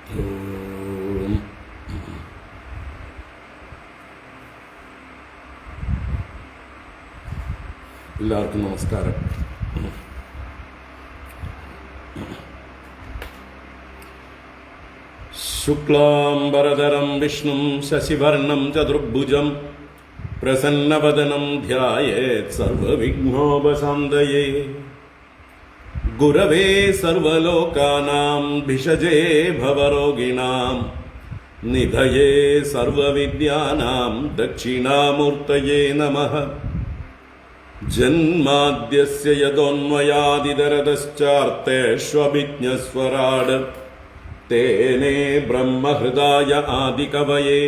എല്ലാവർക്കും നമസ്കാരം. ശുക്ലാംബരധരം വിഷ്ണും ശശിവർണം ചതുർഭുജം പ്രസന്നവദനം ധ്യായേത് സർവവിഘ്നോപശാന്തയേ. ഗുരവേ സർവലോകാനാം ഭിഷജേ ഭവരോഗിണാം നിധയേ സർവവിദ്യാനാം ദക്ഷിണാമൂർത്തയേ നമഃ. ജന്മാദ്യസ്യ യദോന്മയാദിതരതശ്ചാർത്തേഷ്വഭിജ്ഞസ്വരാട് തേനേ ബ്രഹ്മഹൃദായ ആദികവയേ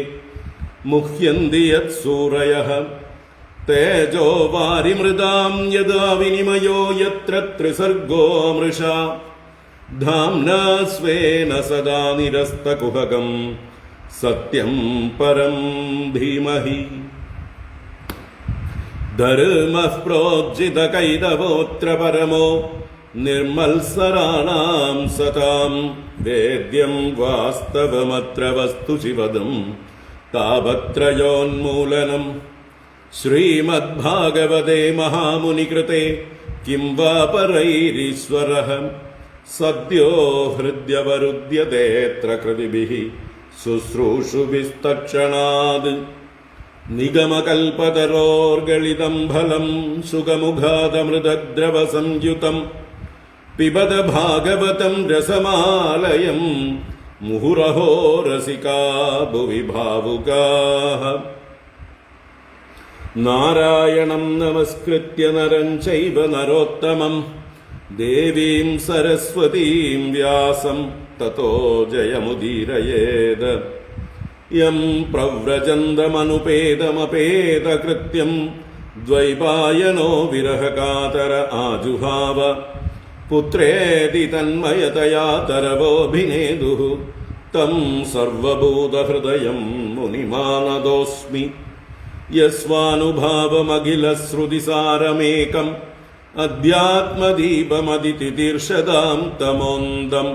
മുഹ്യന്തി യത്സൂരയഃ. തേജോ വാരിമൃതാം യദാ വിനിമയോ യത്ര ത്രിസർഗോ മൃഷാ ധാംനാ സ്വേന സദാ നിരസ്തകുഹകം സത്യം പരം ധീമഹി. ധർമ്മഃ പ്രോജ്ജിതകൈതവോऽത്ര പരമോ നിർമ്മത്സരാണാം സതാം വേദ്യം വാസ്തവമത്ര വസ്തു ശിവദം താപത്രയോന്മൂലനം. ശ്രീമദ്ഭാഗവതേ മഹാമുനികൃതേ കിം വാ പരൈരീശ്വരഃ സദ്യോ ഹൃദ്യവരുദ്യതേത്ര കൃതിഭിഃ ശുശ്രൂഷുഭിസ്തക്ഷണാത്. നിഗമകൽപതരോർഗളിതം ഫലം സുഖമുഖാദമൃതദ്രവസംയുതം പിബത ഭാഗവതം രസമാലയം മുഹുരഹോ രസികാ ഭുവി ഭാവുകാഃ. നാരായണം നമസ്കൃത്യ നരം ചൈവ നരോത്തമം ദേവീം സരസ്വതീം വ്യാസം തതോ ജയമുദീരയേത്. യം പ്രവ്രജന്തമനുപേതമപേതകൃത്യം ദ്വൈപായനോ വിരഹകാതര ആജുഹാവ. പുത്രേതി തന്മയതയാ തരവോഭിനേദുഃ തം സർവഭൂതഹൃദയം മുനിമാനതോസ്മി. യസ്വാനുഭാവമഖിലശ്രുതിസാരമേകം അധ്യാത്മദീപമതിതിതീർഷതാം തമോന്തം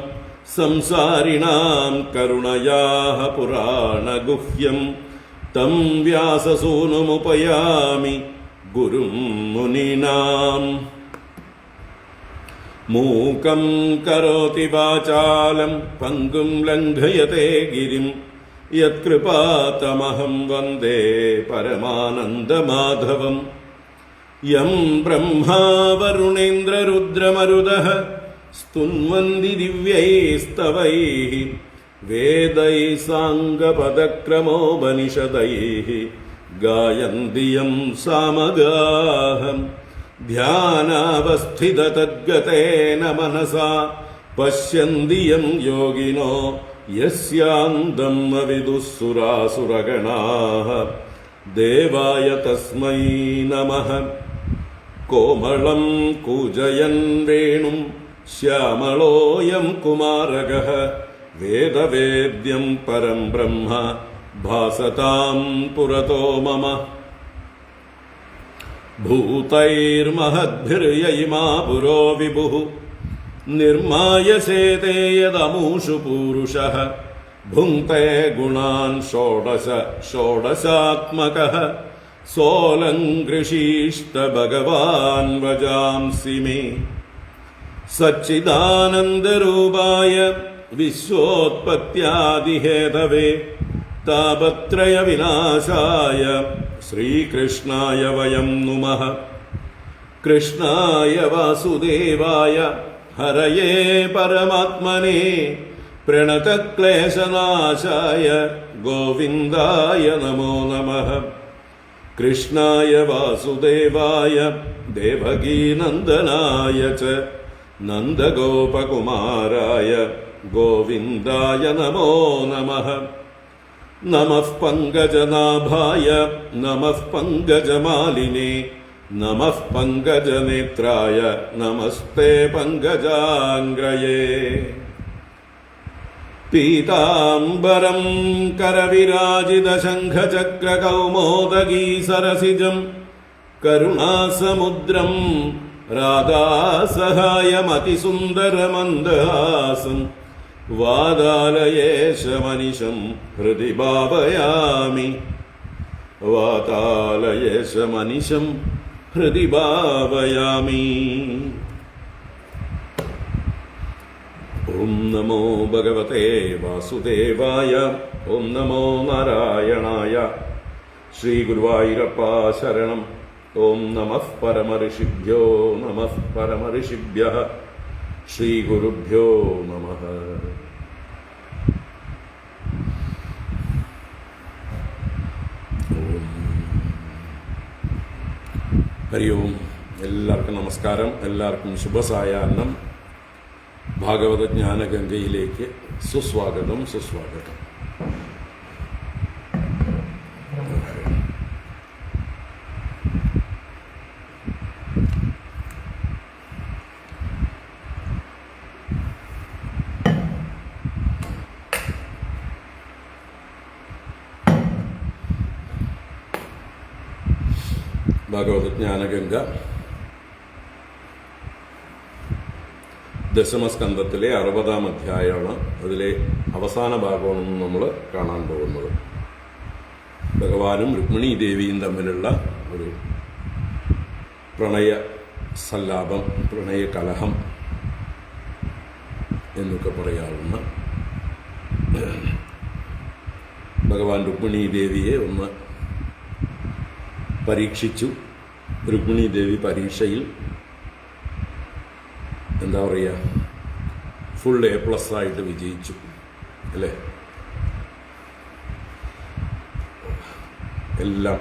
സംസാരിണാം കരുണയാഃ പുരാണഗുഹ്യം തം വ്യാസസൂനുമുപയാമി ഗുരും മുനീനാം. മൂകം കരോതി വാചാലം പങ്കും ലംഘയത്തെ ഗിരിം യത്കൃപാതമഹം വന്ദേ പരമാനന്ദമാധവം. യം ബ്രഹ്മാ വരുണേന്ദ്രരുദ്രമരുതഃ സ്തുന്വന്തി ദിവ്യൈസ്തവൈഃ വേദൈഃ സാംഗപദക്രമോപനിഷദൈഃ ഗായന്തി യം സാമഗാഃ. ധ്യാനാവസ്ഥിതതദ്ഗതേന മനസാ പശ്യന്തി യം യോഗിനോ യസ്യാന്തം അവിദുഃസുരാസുരഗണാഃ. ദേവായ തസ്മൈ നമഃ. കോമളം കൂജയൻ വേണും ശ്യാമളോയം കുമാരകഃ വേദവേദ്യം പരം ബ്രഹ്മ ഭാസതാം പുരതോ മമ. ഭൂതൈർമഹദ്ഭിർയയിമാ പുരോ വിഭുഃ നിർമായസേതേ യദമൂഷു പൂരുഷഃ ഭുങ്ക്തേ ഗുണാൻ ഷോഡശ ഷോഡശാത്മകഃ സോലങ്കൃഷീഷ്ട ഭഗവാൻ വജാംസി മേ. സച്ചിദാനന്ദരൂപായ വിശ്വോത്പത്യാദിഹേതവേ താപത്രയ വിനാശായ ശ്രീകൃഷ്ണായ വയം നുമഃ. കൃഷ്ണായ വാസുദേവായ ഹരയേ പരമാത്മനേ പ്രണതക്ലേശനാശായ ഗോവിന്ദായ നമോ നമഃ. കൃഷ്ണായ വാസുദേവായ ദേവകീനന്ദനായ ച നന്ദഗോപകുമാരായ ഗോവിന്ദായ നമോ നമഃ. നമഃ പങ്കജനാഭായ നമഃ പങ്കജമാലിനേ നമഃ പങ്കജനേത്രായ നമസ്തേ പങ്കജാംഗ്രയേ. പീതാംബരം കരവിരാജിതശംഖചക്രകൗമോദഗീ സരസിജം കരുണാസമുദ്രം രാധാസഹായമതിസുന്ദരമന്ദഹാസം വാതാലയേശമനിശം ഹൃദി ഭാവയാമി. വാതാലയേശമനിശം ഹൃദി ഭാവയാമി. ഓം നമോ ഭഗവതേ വാസുദേവായ. ഓം നമോ നാരായണായ. ശ്രീ ഗുരുവായൂരപ്പ ശരണം. ഓം നമഃ പരമഋഷിഭ്യോ നമഃ പരമഋഷിഭ്യഃ. ശ്രീ ഗുരുഭ്യോ നമഃ. ഹരി ഓം. എല്ലാവർക്കും നമസ്കാരം. എല്ലാവർക്കും ശുഭസായാഹ്നം. ഭാഗവത ജ്ഞാനഗംഗയിലേക്ക് സുസ്വാഗതം. സുസ്വാഗതം. ഭാഗവത ജ്ഞാനഗംഗ ദശമസ്കന്ധത്തിലെ 60-ാം അധ്യായമാണ്. അതിലെ അവസാന ഭാഗമാണ് നമ്മൾ കാണാൻ പോകുന്നത്. ഭഗവാനും രുക്മിണി ദേവിയും തമ്മിലുള്ള ഒരു പ്രണയ സല്ലാപം, പ്രണയ കലഹം എന്നൊക്കെ പറയാവുന്ന, ഭഗവാൻ രുക്മിണി ദേവിയെ ഒന്ന് പരീക്ഷിച്ചു. രുക്മിണി ദേവി പരീക്ഷയിൽ എന്താ പറയുക, ഫുൾ A+ ആയിട്ട് വിജയിച്ചു അല്ലേ. എല്ലാം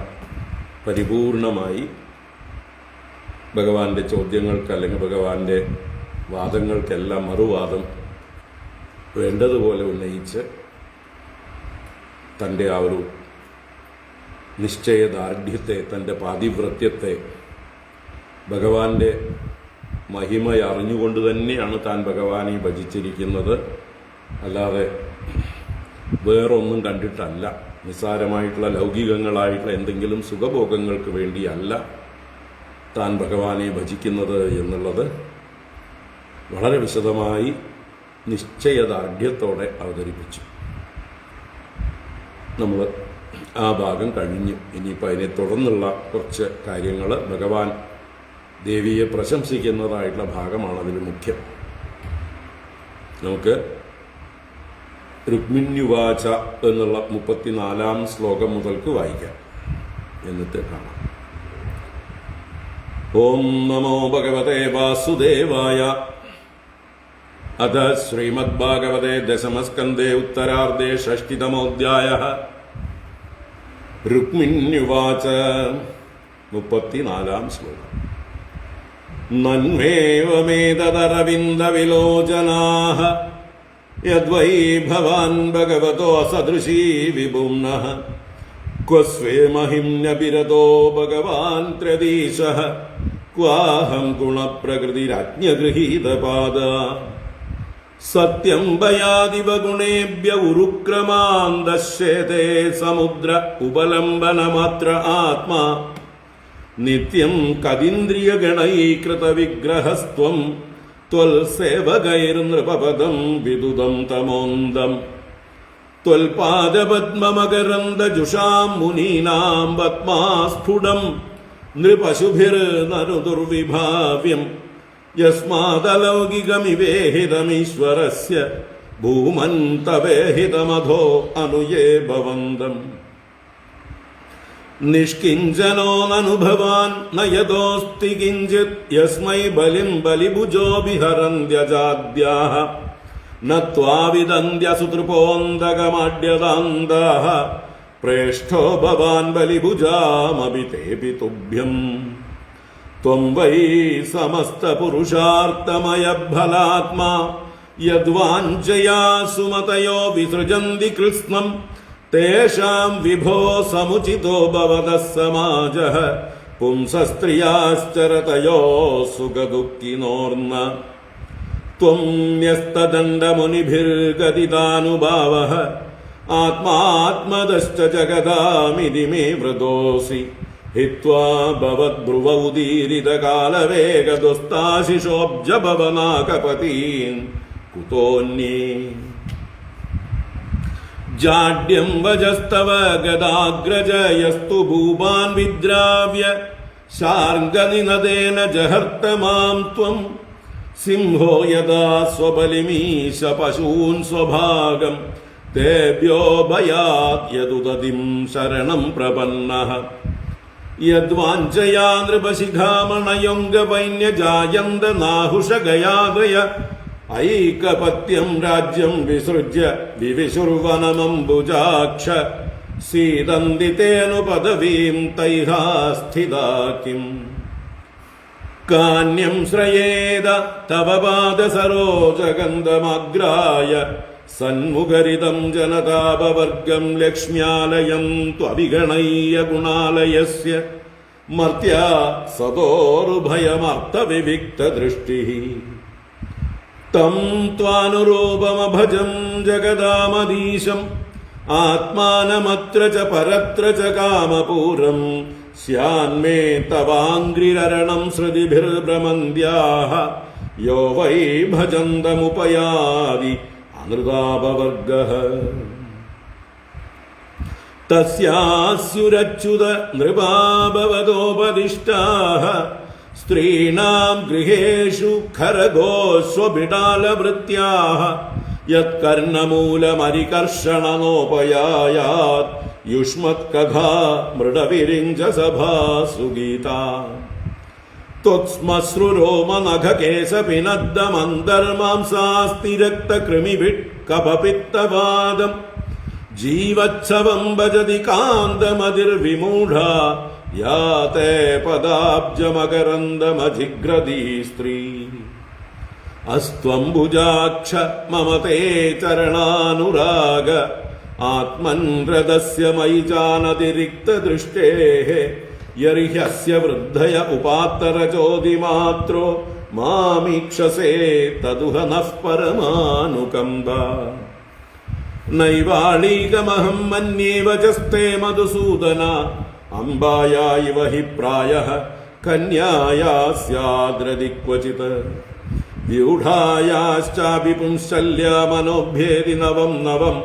പരിപൂർണമായി ഭഗവാന്റെ ചോദ്യങ്ങൾക്ക് അല്ലെങ്കിൽ ഭഗവാന്റെ വാദങ്ങൾക്കെല്ലാം മറുവാദം വേണ്ടതുപോലെ ഉന്നയിച്ച് തൻ്റെ ആ ഒരു നിശ്ചയദാർഢ്യത്തെ, തൻ്റെ പാതിവ്രത്യത്തെ, ഭഗവാന്റെ മഹിമ അറിഞ്ഞുകൊണ്ട് തന്നെയാണ് താൻ ഭഗവാനെ ഭജിച്ചിരിക്കുന്നത്. അല്ലാതെ വേറൊന്നും കണ്ടിട്ടല്ല, നിസ്സാരമായിട്ടുള്ള ലൗകികങ്ങളായിട്ടുള്ള എന്തെങ്കിലും സുഖഭോഗങ്ങൾക്ക് വേണ്ടിയല്ല താൻ ഭഗവാനെ ഭജിക്കുന്നത് എന്നുള്ളത് വളരെ വിശദമായി നിശ്ചയദാർഢ്യത്തോടെ അവതരിപ്പിച്ചു. നമ്മൾ ആ ഭാഗം കഴിഞ്ഞു. ഇനിയിപ്പോൾ അതിനെ തുടർന്നുള്ള കുറച്ച് കാര്യങ്ങൾ, ഭഗവാൻ ദേവിയെ പ്രശംസിക്കുന്നതായിട്ടുള്ള ഭാഗമാണ് അതിൽ മുഖ്യം. നമുക്ക് രുക്മിണ്യുവാച എന്നുള്ള 34-ാം ശ്ലോകം മുതൽക്ക് വായിക്കാം, എന്നിട്ട് കാണാം. ഓം നമോ ഭഗവതേ വാസുദേവായ. അഥ ശ്രീമദ്ഭാഗവതേ ദശമസ്കന്ധേ ഉത്തരാർദ്ധേ ഷഷ്ടിതമോऽധ്യായഃ. രുക്മിണ്യുവാച. 34-ാം ശ്ലോകം. നന്മേവമേതദരവിന്ദവിലോചനാഃ യദ്വൈ ഭവാൻ ഭഗവതോ അസദൃശീ വിഭുംനഃ ക്വ സ്വേമഹിംന്യപിരതോ ഭഗവാൻ ത്രയീശഃ ക്വാഹം ഗുണപ്രകൃതിരാജ്ഞഗൃഹീതപാദ സത്യം ഭയാദിവ ഗുണേഭ്യ ഉരുക്രമാൻ ദശ്യേതേ സമുദ്ര ഉപലംബനമാത്ര ആത്മാ നിത്യം കതീന്ദ്രിയഗണൈകൃത വിഗ്രഹസ്ത്വം ത്വൽസേവകൈർനൃപപദം വിദുദം തമോന്തം ത്വൽപാദപദ്മമകരന്ദജുഷാം മുനീനാം പത്മാസ്ഫുടം നൃപശുഭിർനരുദുർവിഭാവ്യം യസ്മാദലൗകികമിവേഹിതമീശ്വരസ്യ ഭൂമന്തവേഹിതമധോ അനുയേ ഭവന്തം നിഷ്കിഞ്ചനോ നനു ഭവാൻ ന യതോസ്തി കിഞ്ചിത് യസ്മൈ ബലിം ബലിഭുജോ വിഹരന്ത്യജാദ്യാഃ ന ത്വാവിദന്ത്യസുതൃപോന്തകമാഡ്യതാന്താഃ പ്രേഷ്ഠോ ഭവാൻ ബലിഭുജാമപി തേപി തുഭ്യം ത്വം വൈ സമസ്തപുരുഷാർത്ഥമയഫലാത്മാ യദ്വാഞ്ഛയാ സുമതയോ വിസൃജന്തി കൃത്സ്നം തേഷാം വിഭോ സമുചിതോ ഭവതഃ സമാജഃ പുംസസ്ത്രിയാശ്ചരതയോ സുഖദുഃഖിനോർന്ന ത്വം ന്യസ്തദണ്ഡമുനിഭിർഗദിതാനുഭാവഃ ആത്മാത്മദശ്ച ജഗദാമിതി മേ വൃതോസി ഹിത്വാ ഭവദ്ഭ്രുവൗദീരിതകാലവേഗദുസ്താശിഷോബ്ജഭവനാകപതീൻ കുതോന്യേ ജാഡ്യം വജസ്തവ ഗദാഗ്രജയസ്തു ഭൂപാൻ വിദ്രാവ്യ ശാർംഗനിനദേന ജഹർത്ത മാം ത്വം സിംഹോ യഥാ സ്വബലിമീശ പശൂൻ സ്വഭാഗം തേഭ്യോ ഭയാത് യദുദതിം ശരണം പ്രപന്നഃ യദ്വാഞ്ചയാ നൃപശിഖാമണയൊംഗവൈന്യജായന്ത നാഹുഷഗയാദയ ഐകപത്യം രാജ്യം വിസൃജ്യ വിവിശുർവനമംബുജാക്ഷ സീദന്തി തേനു പദവീം തൈഹാ സ്ഥിതാ കിം കാന്യം ശ്രയേത തവ പാദസരോജഗന്ധമഗ്രായ സന്മുഖരിതം ജനതാപവർഗം ലക്ഷ്മ്യാലയം ത്വവിഗണയ്യ ഗുണാലയസ്യ മർത്യാ സദോരുഭയമർത്ഥവിവിക്തദൃഷ്ടിഃ തം ത്വാനുരൂപമഭജം ജഗദാമധീശം ആത്മാനമത്ര ച പരത്ര ച കാമപൂരം സ്യാന്മേ തവാംഗ്രിരണം ശ്രുതിഭിർഭ്രമന്ത്യാഃ യോ വൈ ഭജന്തമുപയാതി അനൃതാപവർഗഃ തസ്യാസ്യുരച്യുത നൃപാഭവതോപദിഷ്ടാഃ സ്ത്രീണാം ഗൃഹേഷു ഖരഗോസ്വബിടാലവൃത്യാഃ യത്കർണമൂലമരികർഷണനോപയായാത് യുഷ്മത്കഥാ മൃഡവിരിഞ്ച സഭാസു ഗീതാ ത്വത്സ്മശ്രുരോമനഖകേശപിനദ്ദമന്തർമാംസാസ്തിരക്തകൃമിഭിः കഫപിത്തവാദം ജീവച്ഛവം ഭജതി കാന്തമതിർവിമൂഢാ യാ തേ പദാബ്ജമകരന്ദമജിഗ്രദീ സ്ത്രീ അസ്ത്വംബുജാക്ഷ മമ തേ ചരണാനുരാഗ ആത്മൻ ഹൃദസ്യ മയി ചാനതിരിക്തദൃഷ്ടേഃ യർഹ്യസ്യ വൃദ്ധയ ഉപാത്തരചോദിമാത്രോ മാമീക്ഷസേ തദുഹ നഃ പരമാനുകമ്പ നൈവാളീകമഹം മന്യേ വചസ്തേ മധുസൂദന അംബായാ ഇവ ഹി പ്രായഃ കന്യായാ സ്യാദ്രതി ക്വചിത് വ്യൂഢായാശ്ചാപി പുംശല്യാ മനോഭ്യേതി നവം നവം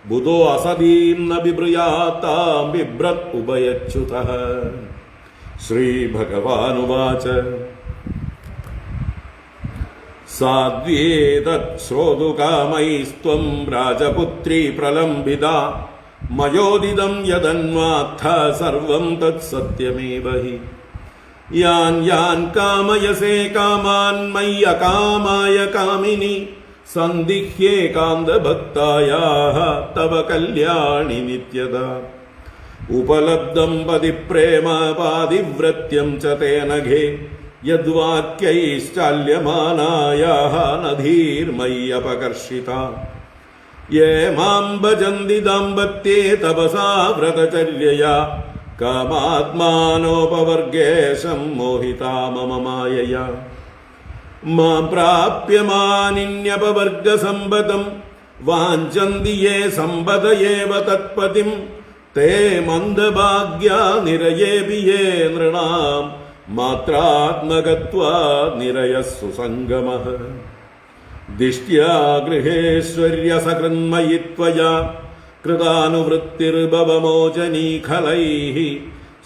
ബുധോ അസതീം ന ബിഭ്രയാതാം ബിഭ്രത് ഉഭയച്യുതഃ. ശ്രീഭഗവാനുവാച സാദ്വേതത് ശ്രോതുകാമൈസ്ത്വം രാജപുത്രീ പ്രലംബിതാ മയോദിതം യദന്വാത്ഥ സർവം തത് സത്യമേവ ഹി യാൻ യാൻ കാമയസേ കാമാൻ മയ്യകാമായ കാമിനി സന്ദിഹ്യേകാന്തഭക്തായാഃ തവ കല്യാണി നിത്യദാ ഉപലബ്ധം പതിപ്രേമ പാതിവ്രത്യം ച തേനഘേ യദ്വാക്യൈശ്ചാല്യമാനായാഃ നധീർമയ്യപകർഷിതാ യേ മാം ഭജന്തി ദാമ്പത്യെ തപസാ വ്രതചര്യയാ കാമാത്മാനോപവർഗേശം മോഹിതാ മമ മായയാ മാം പ്രാപ്യ മാനിന്യപവർഗസമ്പദം വാഞ്ചന്തി യേ സമ്പദയേവ തത്പതിം തേ മന്ദഭാഗ്യാ നിരയേപി യേ നൃണാം മാത്രാത്മകത്വാ നിരയസ്സു സംഗമഃ ദിഷ്ട്യാ ഗൃഹേശ്വര്യസകൃന്മയി ത്വയാ കൃതാനുവൃത്തിർഭവമോചനീ ഖലൈഃ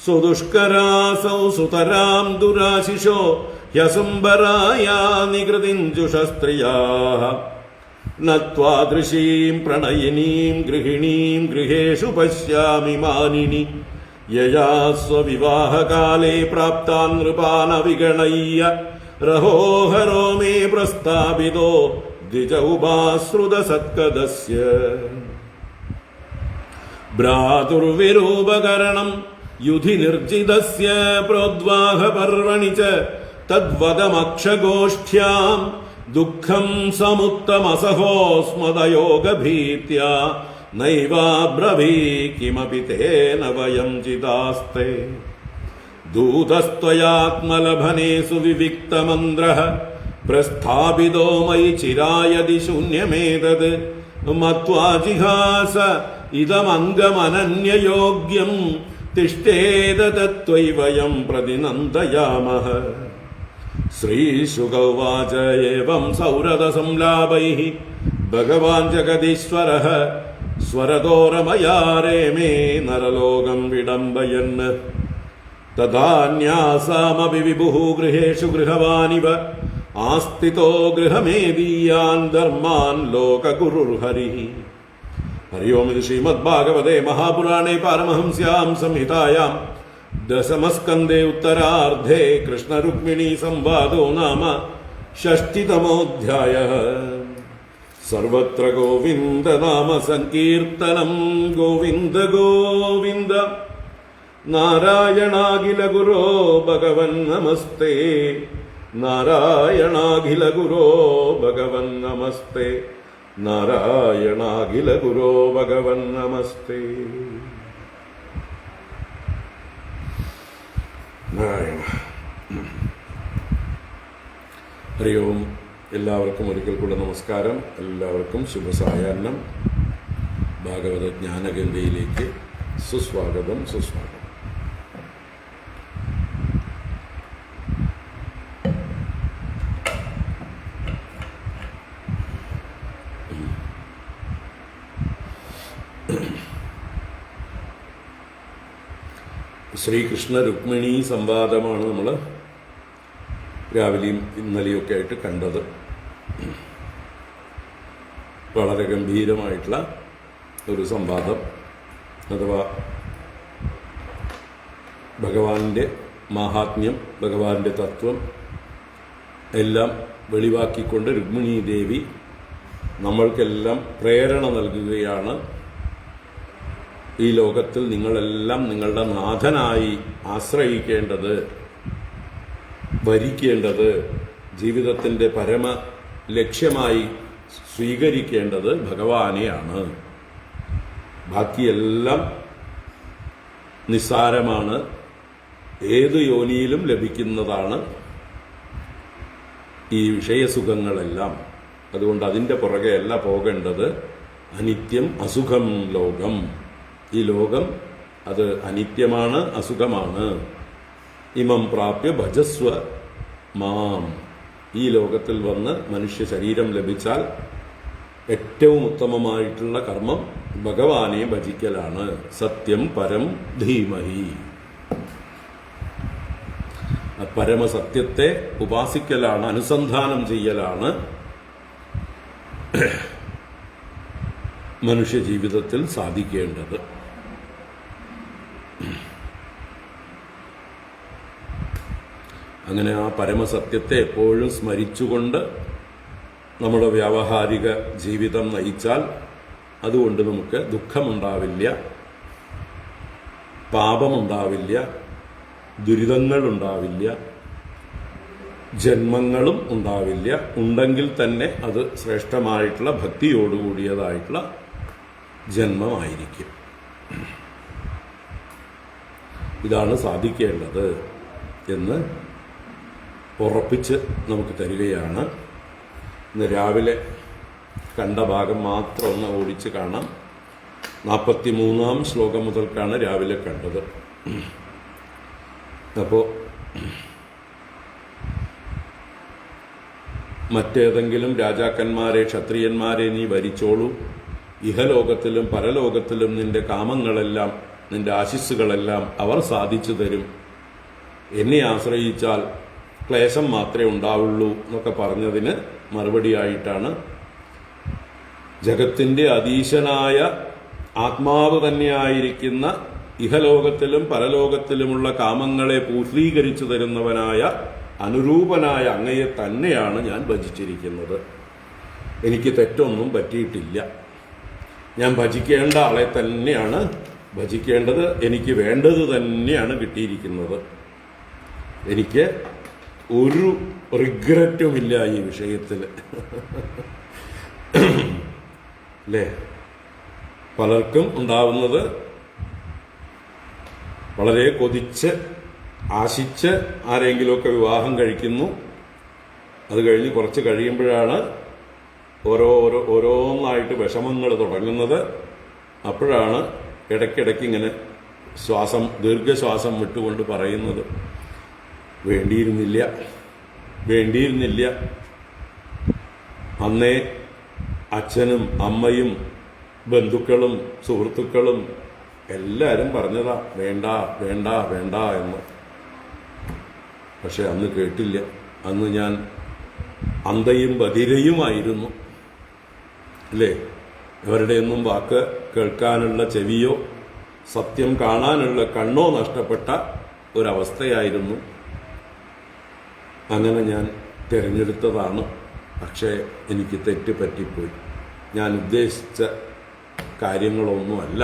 സുദുഷ്കരാസൗ സുതരാം ദുരാശിഷോ ഹ്യസുംബരായാ നികൃതിഞ്ജുഷസ്ത്രിയാഃ നത്വാദൃശീം പ്രണയിനീം ഗൃഹിണീം ഗൃഹേഷു പശ്യാമി മാനിനി യയാ സ്വവിവാഹകാലേ പ്രാപ്താൻ നൃപാൻ അവിഗണയ്യ രഹോഹരോ മേ പ്രസ്ഥാപിതോ ദ്വിജൗപാശ്രുതസത്കദസ്യ ഭ്രാതുർവിരൂപകരണം യുധി നിർജിതസ്യ പ്രോദ്വാഹപർവണി ച തദ്വദമക്ഷഗോഷ്ഠ്യാം ദുഃഖം സമുത്തമസഹോസ്മദയോഗഭീത്യാ നൈവാബ്രവീ കിമപി തേന വയം ചിതാസ്തേ ദൂതസ്ത്വയാത്മലഭനേഷു വിവിക്തമന്ത്രഃ പ്രസ്ഥാപിതോ മയി ചിരായതി ശൂന്യമേതത് മത്വാ ജിഹാസ ശ്രീശുക ഉവാച ഏവം സൗരദസംലാപൈഃ ഭഗവാൻ ജഗദീശ്വരഃ സ്വരതോരമയാരേമേ നരലോകം വിഡംബയൻ തഥാന്യാസാമപി വിഭുഃ ഗൃഹേഷു ഗൃഹവാനിവ ആസ്ഥിതോ ഗൃഹമേദീയാൻ ധർമാൻ ലോകഗുരുർഹരിഃ. ഹരി ഓം. ഇത് ശ്രീമദ്ഭാഗവതേ മഹാപുരാണേ പാരമഹംസ്യാം സംഹിതായാം ദശമസ്കന്ധേ ഉത്തരാർദ്ധേ കൃഷ്ണരുക്മിണീ സംവാദോ നാമ ഷഷ്ഠിതമോऽധ്യായഃ. സർവത്ര ഗോവിന്ദ നാമ സങ്കീർത്തനം. ഗോവിന്ദ ഗോവിന്ദ. നാരായണാഖില ഗുരോ ഭഗവൻ നമസ്തേ. നാരായണാഖില ഗുരോ ഭഗവൻ നമസ്തേ. നാരായണാഖില ഗുരോ ഭഗവൻ നമസ്തേ. നാരായണ. ഹരി ഓം. എല്ലാവർക്കും ഒരിക്കൽ കൂടെ നമസ്കാരം. എല്ലാവർക്കും ശുഭസായാഹ്നം. ഭാഗവത ജ്ഞാനഗംഗയിലേക്ക് സുസ്വാഗതം. സുസ്വാഗതം. ശ്രീകൃഷ്ണ രുക്മിണി സംവാദമാണ് നമ്മൾ രാവിലെയും ഇന്നലെയൊക്കെ ആയിട്ട് കണ്ടത്. വളരെ ഗംഭീരമായിട്ടുള്ള ഒരു സംവാദം, അഥവാ ഭഗവാന്റെ മാഹാത്മ്യം, ഭഗവാന്റെ തത്വം എല്ലാം വെളിവാക്കിക്കൊണ്ട് രുക്മിണി ദേവി നമ്മൾക്കെല്ലാം പ്രേരണ നൽകുകയാണ്. ഈ ലോകത്തിൽ നിങ്ങളെല്ലാം നിങ്ങളുടെ നാഥനായി ആശ്രയിക്കേണ്ടത്, ഭരിക്കേണ്ടത്, ജീവിതത്തിൻ്റെ പരമ ലക്ഷ്യമായി സ്വീകരിക്കേണ്ടത് ഭഗവാനെയാണ്. ബാക്കിയെല്ലാം നിസ്സാരമാണ്, ഏത് യോനിയിലും ലഭിക്കുന്നതാണ് ഈ വിഷയസുഖങ്ങളെല്ലാം. അതുകൊണ്ട് അതിൻ്റെ പുറകെയല്ല പോകേണ്ടത്. അനിത്യം അസുഖം ലോകം. ഈ ലോകം അത് അനിത്യമാണ്, അസുഖമാണ്. ഇമം പ്രാപ്യ ഭജസ്വ മാം. ഈ ലോകത്തിൽ വന്ന് മനുഷ്യ ശരീരം ലഭിച്ചാൽ ഏറ്റവും ഉത്തമമായിട്ടുള്ള കർമ്മം ഭഗവാനെ ഭജിക്കലാണ്. സത്യം പരം ധീമഹി. പരമസത്യത്തെ ഉപാസിക്കലാണ്, അനുസന്ധാനം ചെയ്യലാണ് മനുഷ്യ ജീവിതത്തിൽ സാധിക്കേണ്ടത്. അങ്ങനെ ആ പരമസത്യത്തെ എപ്പോഴും സ്മരിച്ചുകൊണ്ട് നമ്മുടെ വ്യാവഹാരിക ജീവിതം നയിച്ചാൽ അതുകൊണ്ട് നമുക്ക് ദുഃഖമുണ്ടാവില്ല, പാപമുണ്ടാവില്ല, ദുരിതങ്ങളുണ്ടാവില്ല, ജന്മങ്ങളും ഉണ്ടാവില്ല. ഉണ്ടെങ്കിൽ തന്നെ അത് ശ്രേഷ്ഠമായിട്ടുള്ള ഭക്തിയോടുകൂടിയതായിട്ടുള്ള ജന്മമായിരിക്കും. ഇതാണ് സാധിക്കേണ്ടത് എന്ന് ഉറപ്പിച്ച് നമുക്ക് തരികയാണ്. ഇന്ന് രാവിലെ കണ്ട ഭാഗം മാത്രം ഒന്ന് ഓടിച്ച് കാണാം. 43-ാം ശ്ലോകം മുതൽക്കാണ് രാവിലെ കണ്ടത്. അപ്പോൾ മറ്റേതെങ്കിലും രാജാക്കന്മാരെ, ക്ഷത്രിയന്മാരെ നീ ഭരിച്ചോളൂ. ഇഹലോകത്തിലും പരലോകത്തിലും നിന്റെ കാമങ്ങളെല്ലാം, നിന്റെ ആശിസ്സുകളെല്ലാം അവർ സാധിച്ചു തരും. എന്നെ ആശ്രയിച്ചാൽ ക്ലേശം മാത്രമേ ഉണ്ടാവുള്ളൂ എന്നൊക്കെ പറഞ്ഞതിന് മറുപടിയായിട്ടാണ് ജഗത്തിൻ്റെ അതീശനായ ആത്മാവ് തന്നെയായിരിക്കുന്ന ഇഹലോകത്തിലും പരലോകത്തിലുമുള്ള കാമങ്ങളെ പൂർത്തീകരിച്ചു തരുന്നവനായ അനുരൂപനായ അങ്ങയെ തന്നെയാണ് ഞാൻ ഭജിച്ചിരിക്കുന്നത്. എനിക്ക് തെറ്റൊന്നും പറ്റിയിട്ടില്ല. ഞാൻ ഭജിക്കേണ്ട ആളെ തന്നെയാണ് ഭജിക്കേണ്ടത്. എനിക്ക് വേണ്ടത് തന്നെയാണ് കിട്ടിയിരിക്കുന്നത്. എനിക്ക് ഒരു റിഗ്രറ്റുമില്ല ഈ വിഷയത്തിൽ. അല്ലേ? പലർക്കും ഉണ്ടാവുന്നത് വളരെ കൊതിച്ച് ആശിച്ച് ആരെങ്കിലുമൊക്കെ വിവാഹം കഴിക്കുന്നു. അത് കഴിഞ്ഞ് കുറച്ച് കഴിയുമ്പോഴാണ് ഓരോന്നായിട്ട് വിഷമങ്ങൾ തുടങ്ങുന്നത്. അപ്പോഴാണ് ഇടയ്ക്കിടയ്ക്ക് ഇങ്ങനെ ദീർഘശ്വാസം വിട്ടുകൊണ്ട് പറയുന്നത്, വേണ്ടിയിരുന്നില്ല, വേണ്ടിയിരുന്നില്ല. അന്നേ അച്ഛനും അമ്മയും ബന്ധുക്കളും സുഹൃത്തുക്കളും എല്ലാവരും പറഞ്ഞതാ വേണ്ട വേണ്ട വേണ്ട എന്ന്. പക്ഷെ അന്ന് കേട്ടില്ല. അന്ന് ഞാൻ അന്ധയും ബധിരയുമായിരുന്നു, അല്ലേ? ഇവരുടെയൊന്നും വാക്ക് കേൾക്കാനുള്ള ചെവിയോ സത്യം കാണാനുള്ള കണ്ണോ നഷ്ടപ്പെട്ട ഒരവസ്ഥയായിരുന്നു. അങ്ങനെ ഞാൻ തിരഞ്ഞെടുത്തതാണ്. പക്ഷേ എനിക്ക് തെറ്റ് പറ്റിപ്പോയി. ഞാൻ ഉദ്ദേശിച്ച കാര്യങ്ങളൊന്നുമല്ല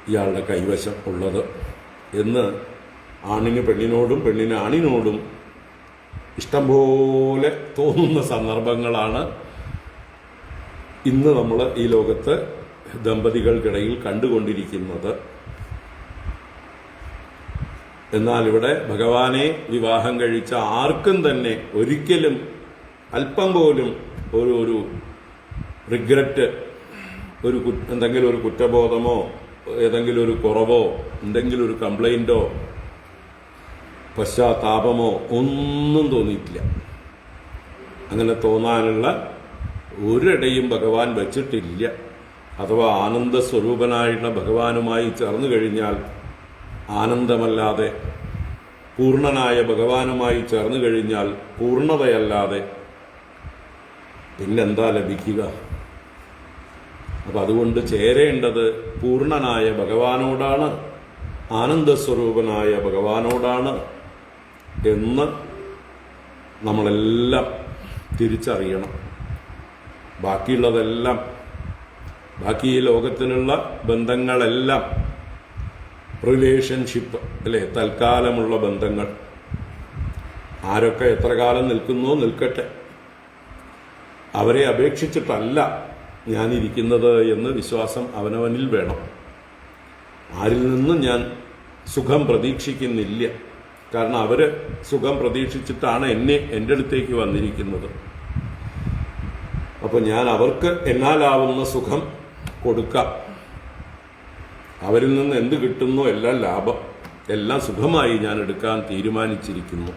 ഇയാളുടെ കൈവശം ഉള്ളത് എന്ന് ആണിന് പെണ്ണിനോടും പെണ്ണിന് ആണിനോടും ഇഷ്ടം പോലെ തോന്നുന്ന സന്ദർഭങ്ങളാണ് ഇന്ന് നമ്മൾ ഈ ലോകത്ത് ദമ്പതികൾക്കിടയിൽ കണ്ടുകൊണ്ടിരിക്കുന്നത്. എന്നാൽ ഇവിടെ ഭഗവാനെ വിവാഹം കഴിച്ച ആർക്കും തന്നെ ഒരിക്കലും അല്പം പോലും ഒരു റിഗ്രറ്റ്, എന്തെങ്കിലും ഒരു കുറ്റബോധമോ ഏതെങ്കിലും ഒരു കുറവോ എന്തെങ്കിലും ഒരു കംപ്ലൈൻറ്റോ പശ്ചാത്താപമോ ഒന്നും തോന്നിയിട്ടില്ല. അങ്ങനെ തോന്നാനുള്ള ഒരിടയും ഭഗവാൻ വച്ചിട്ടില്ല. അഥവാ ആനന്ദ സ്വരൂപനായിട്ടുള്ള ഭഗവാനുമായി ചേർന്നു കഴിഞ്ഞാൽ ആനന്ദമല്ലാതെ, പൂർണ്ണനായ ഭഗവാനുമായി ചേർന്നു കഴിഞ്ഞാൽ പൂർണ്ണതയല്ലാതെ പിന്നെന്താ ലഭിക്കുക? അപ്പം അതുകൊണ്ട് ചേരേണ്ടത് പൂർണ്ണനായ ഭഗവാനോടാണ്, ആനന്ദസ്വരൂപനായ ഭഗവാനോടാണ് എന്ന് നമ്മളെല്ലാം തിരിച്ചറിയണം. ബാക്കിയുള്ളതെല്ലാം, ബാക്കി ഈ ലോകത്തിലുള്ള ബന്ധങ്ങളെല്ലാം റിലേഷൻഷിപ്പ്, അല്ലേ? തൽക്കാലമുള്ള ബന്ധങ്ങൾ. ആരൊക്കെ എത്ര കാലം നിൽക്കുന്നോ നിൽക്കട്ടെ, അവരെ അപേക്ഷിച്ചിട്ടല്ല ഞാനിരിക്കുന്നത് എന്ന് വിശ്വാസം അവനവനിൽ വേണം. ആരിൽ നിന്നും ഞാൻ സുഖം പ്രതീക്ഷിക്കുന്നില്ല. കാരണം അവർ സുഖം പ്രതീക്ഷിച്ചിട്ടാണ് എൻ്റെ അടുത്തേക്ക് വന്നിരിക്കുന്നത്. അപ്പോൾ ഞാൻ അവർക്ക് എന്നാലാവുന്ന സുഖം കൊടുക്കാം. അവരിൽ നിന്ന് എന്ത് കിട്ടുന്നോ എല്ലാം ലാഭം, എല്ലാം സുഖമായി ഞാൻ എടുക്കാൻ തീരുമാനിച്ചിരിക്കുന്നു.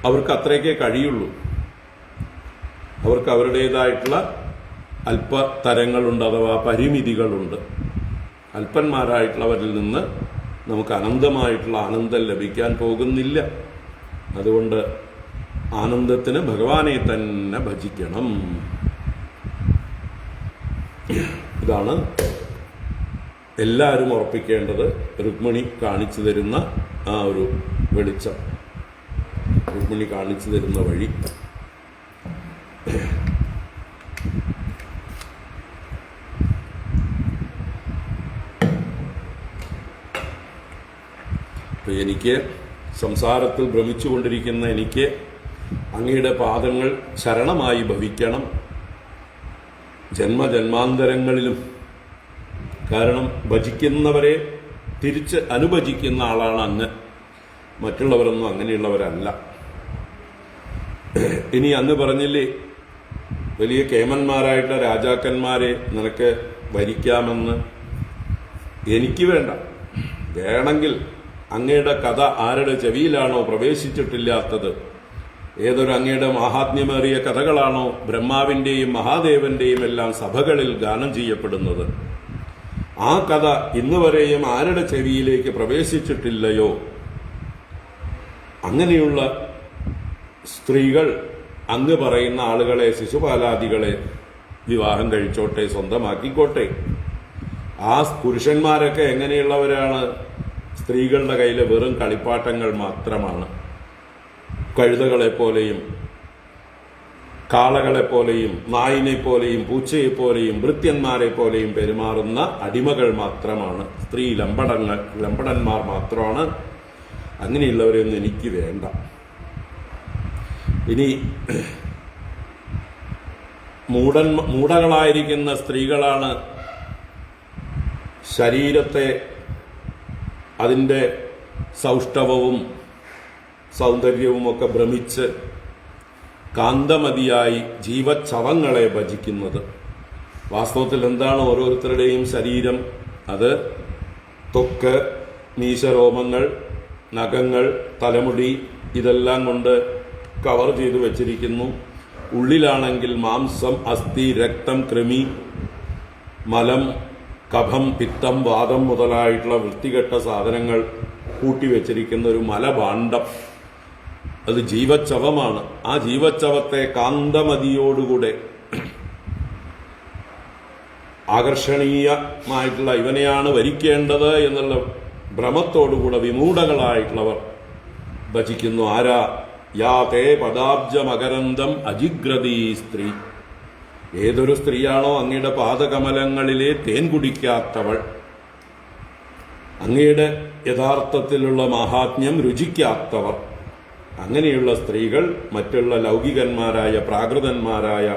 അവർക്ക് അത്രയൊക്കെ കഴിയുള്ളൂ. അവർക്ക് അവരുടേതായിട്ടുള്ള അല്പതരങ്ങളുണ്ട്, അഥവാ പരിമിതികളുണ്ട്. അല്പന്മാരായിട്ടുള്ളവരിൽ നിന്ന് നമുക്ക് അനന്തമായിട്ടുള്ള ആനന്ദം ലഭിക്കാൻ പോകുന്നില്ല. അതുകൊണ്ട് ആനന്ദത്തിന് ഭഗവാനെ തന്നെ ഭജിക്കണം. ഇതാണ് എല്ലാവരും ഉറപ്പിക്കേണ്ടത്. രുക്മിണി കാണിച്ചു തരുന്ന ആ ഒരു വെളിച്ചം, രുക്മിണി കാണിച്ചു തരുന്ന വഴി. എനിക്ക് സംസാരത്തിൽ ഭ്രമിച്ചുകൊണ്ടിരിക്കുന്ന എനിക്ക് അങ്ങയുടെ പാദങ്ങൾ ശരണമായി ഭവിക്കണം ജന്മജന്മാന്തരങ്ങളിലും. കാരണം ഭജിക്കുന്നവരെ തിരിച്ച് അനുഭജിക്കുന്ന ആളാണ് അങ്ങ്. മറ്റുള്ളവരൊന്നും അങ്ങനെയുള്ളവരല്ല. ഇനി അന്ന് പറഞ്ഞില്ലേ, വലിയ കേമന്മാരായിട്ടുള്ള രാജാക്കന്മാരെ നിനക്ക് ഭരിക്കാമെന്ന്. എനിക്ക് വേണ്ട. വേണമെങ്കിൽ അങ്ങയുടെ കഥ ആരുടെ ചെവിയിലാണോ പ്രവേശിച്ചിട്ടില്ലാത്തത്, ഏതൊരു അങ്ങയുടെ മഹാത്മ്യമേറിയ കഥകളാണോ ബ്രഹ്മാവിൻ്റെയും മഹാദേവന്റെയും എല്ലാം സഭകളിൽ ഗാനം ചെയ്യപ്പെടുന്നത്, ആ കഥ ഇന്ന് വരെയും ആരുടെ ചെവിയിലേക്ക് പ്രവേശിച്ചിട്ടില്ലയോ, അങ്ങനെയുള്ള സ്ത്രീകൾ അങ്ങ് പറയുന്ന ആളുകളെ, ശിശുപാലാദികളെ വിവാഹം കഴിച്ചോട്ടെ, സ്വന്തമാക്കിക്കോട്ടെ. ആ പുരുഷന്മാരൊക്കെ എങ്ങനെയുള്ളവരാണ്? സ്ത്രീകളുടെ കയ്യിൽ വെറും കളിപ്പാട്ടങ്ങൾ മാത്രമാണ്. കഴുതകളെപ്പോലെയും കാളകളെപ്പോലെയും നായിനെപ്പോലെയും പൂച്ചയെപ്പോലെയും ഭൃത്യന്മാരെ പോലെയും പെരുമാറുന്ന അടിമകൾ മാത്രമാണ്. സ്ത്രീ ലംബടന്മാർ മാത്രമാണ്. അങ്ങനെയുള്ളവരെയൊന്നും എനിക്ക് വേണ്ട. ഇനി മൂഢകളായിരിക്കുന്ന സ്ത്രീകളാണ് ശരീരത്തെ അതിൻ്റെ സൗഷ്ഠവവും സൗന്ദര്യവുമൊക്കെ ഭ്രമിച്ച് കാന്തമതിയായി ജീവച്ഛവങ്ങളെ ഭജിക്കുന്നത്. വാസ്തവത്തിൽ എന്താണ് ഓരോരുത്തരുടെയും ശരീരം? അത് ത്വക്ക്, മീശരോമങ്ങൾ, നഖങ്ങൾ, തലമുടി ഇതെല്ലാം കൊണ്ട് കവർ ചെയ്തു വച്ചിരിക്കുന്നു. ഉള്ളിലാണെങ്കിൽ മാംസം, അസ്ഥി, രക്തം, കൃമി, മലം, കഫം, പിത്തം, വാദം മുതലായിട്ടുള്ള വൃത്തികെട്ട സാധനങ്ങൾ കൂട്ടിവെച്ചിരിക്കുന്ന ഒരു മലഭാണ്ഡം. അത് ജീവച്ചവമാണ്. ആ ജീവച്ചവത്തെ കാന്തമതിയോടുകൂടെ ആകർഷണീയമായിട്ടുള്ള ഇവനെയാണ് വരിക്കേണ്ടത് എന്നുള്ള ഭ്രമത്തോടുകൂടെ വിമൂഢകളായിട്ടുള്ളവർ ഭജിക്കുന്നു. ആരാ? യാ തേ പദാബ്ജമകരന്തം അജിഗ്രതീ സ്ത്രീ. ഏതൊരു സ്ത്രീയാണോ അങ്ങയുടെ പാദകമലങ്ങളിലെ തേൻ കുടിക്കാത്തവൾ, അങ്ങയുടെ യഥാർത്ഥത്തിലുള്ള മഹാത്മ്യം രുചിക്കാത്തവർ, അങ്ങനെയുള്ള സ്ത്രീകൾ മറ്റുള്ള ലൗകികന്മാരായ പ്രാകൃതന്മാരായ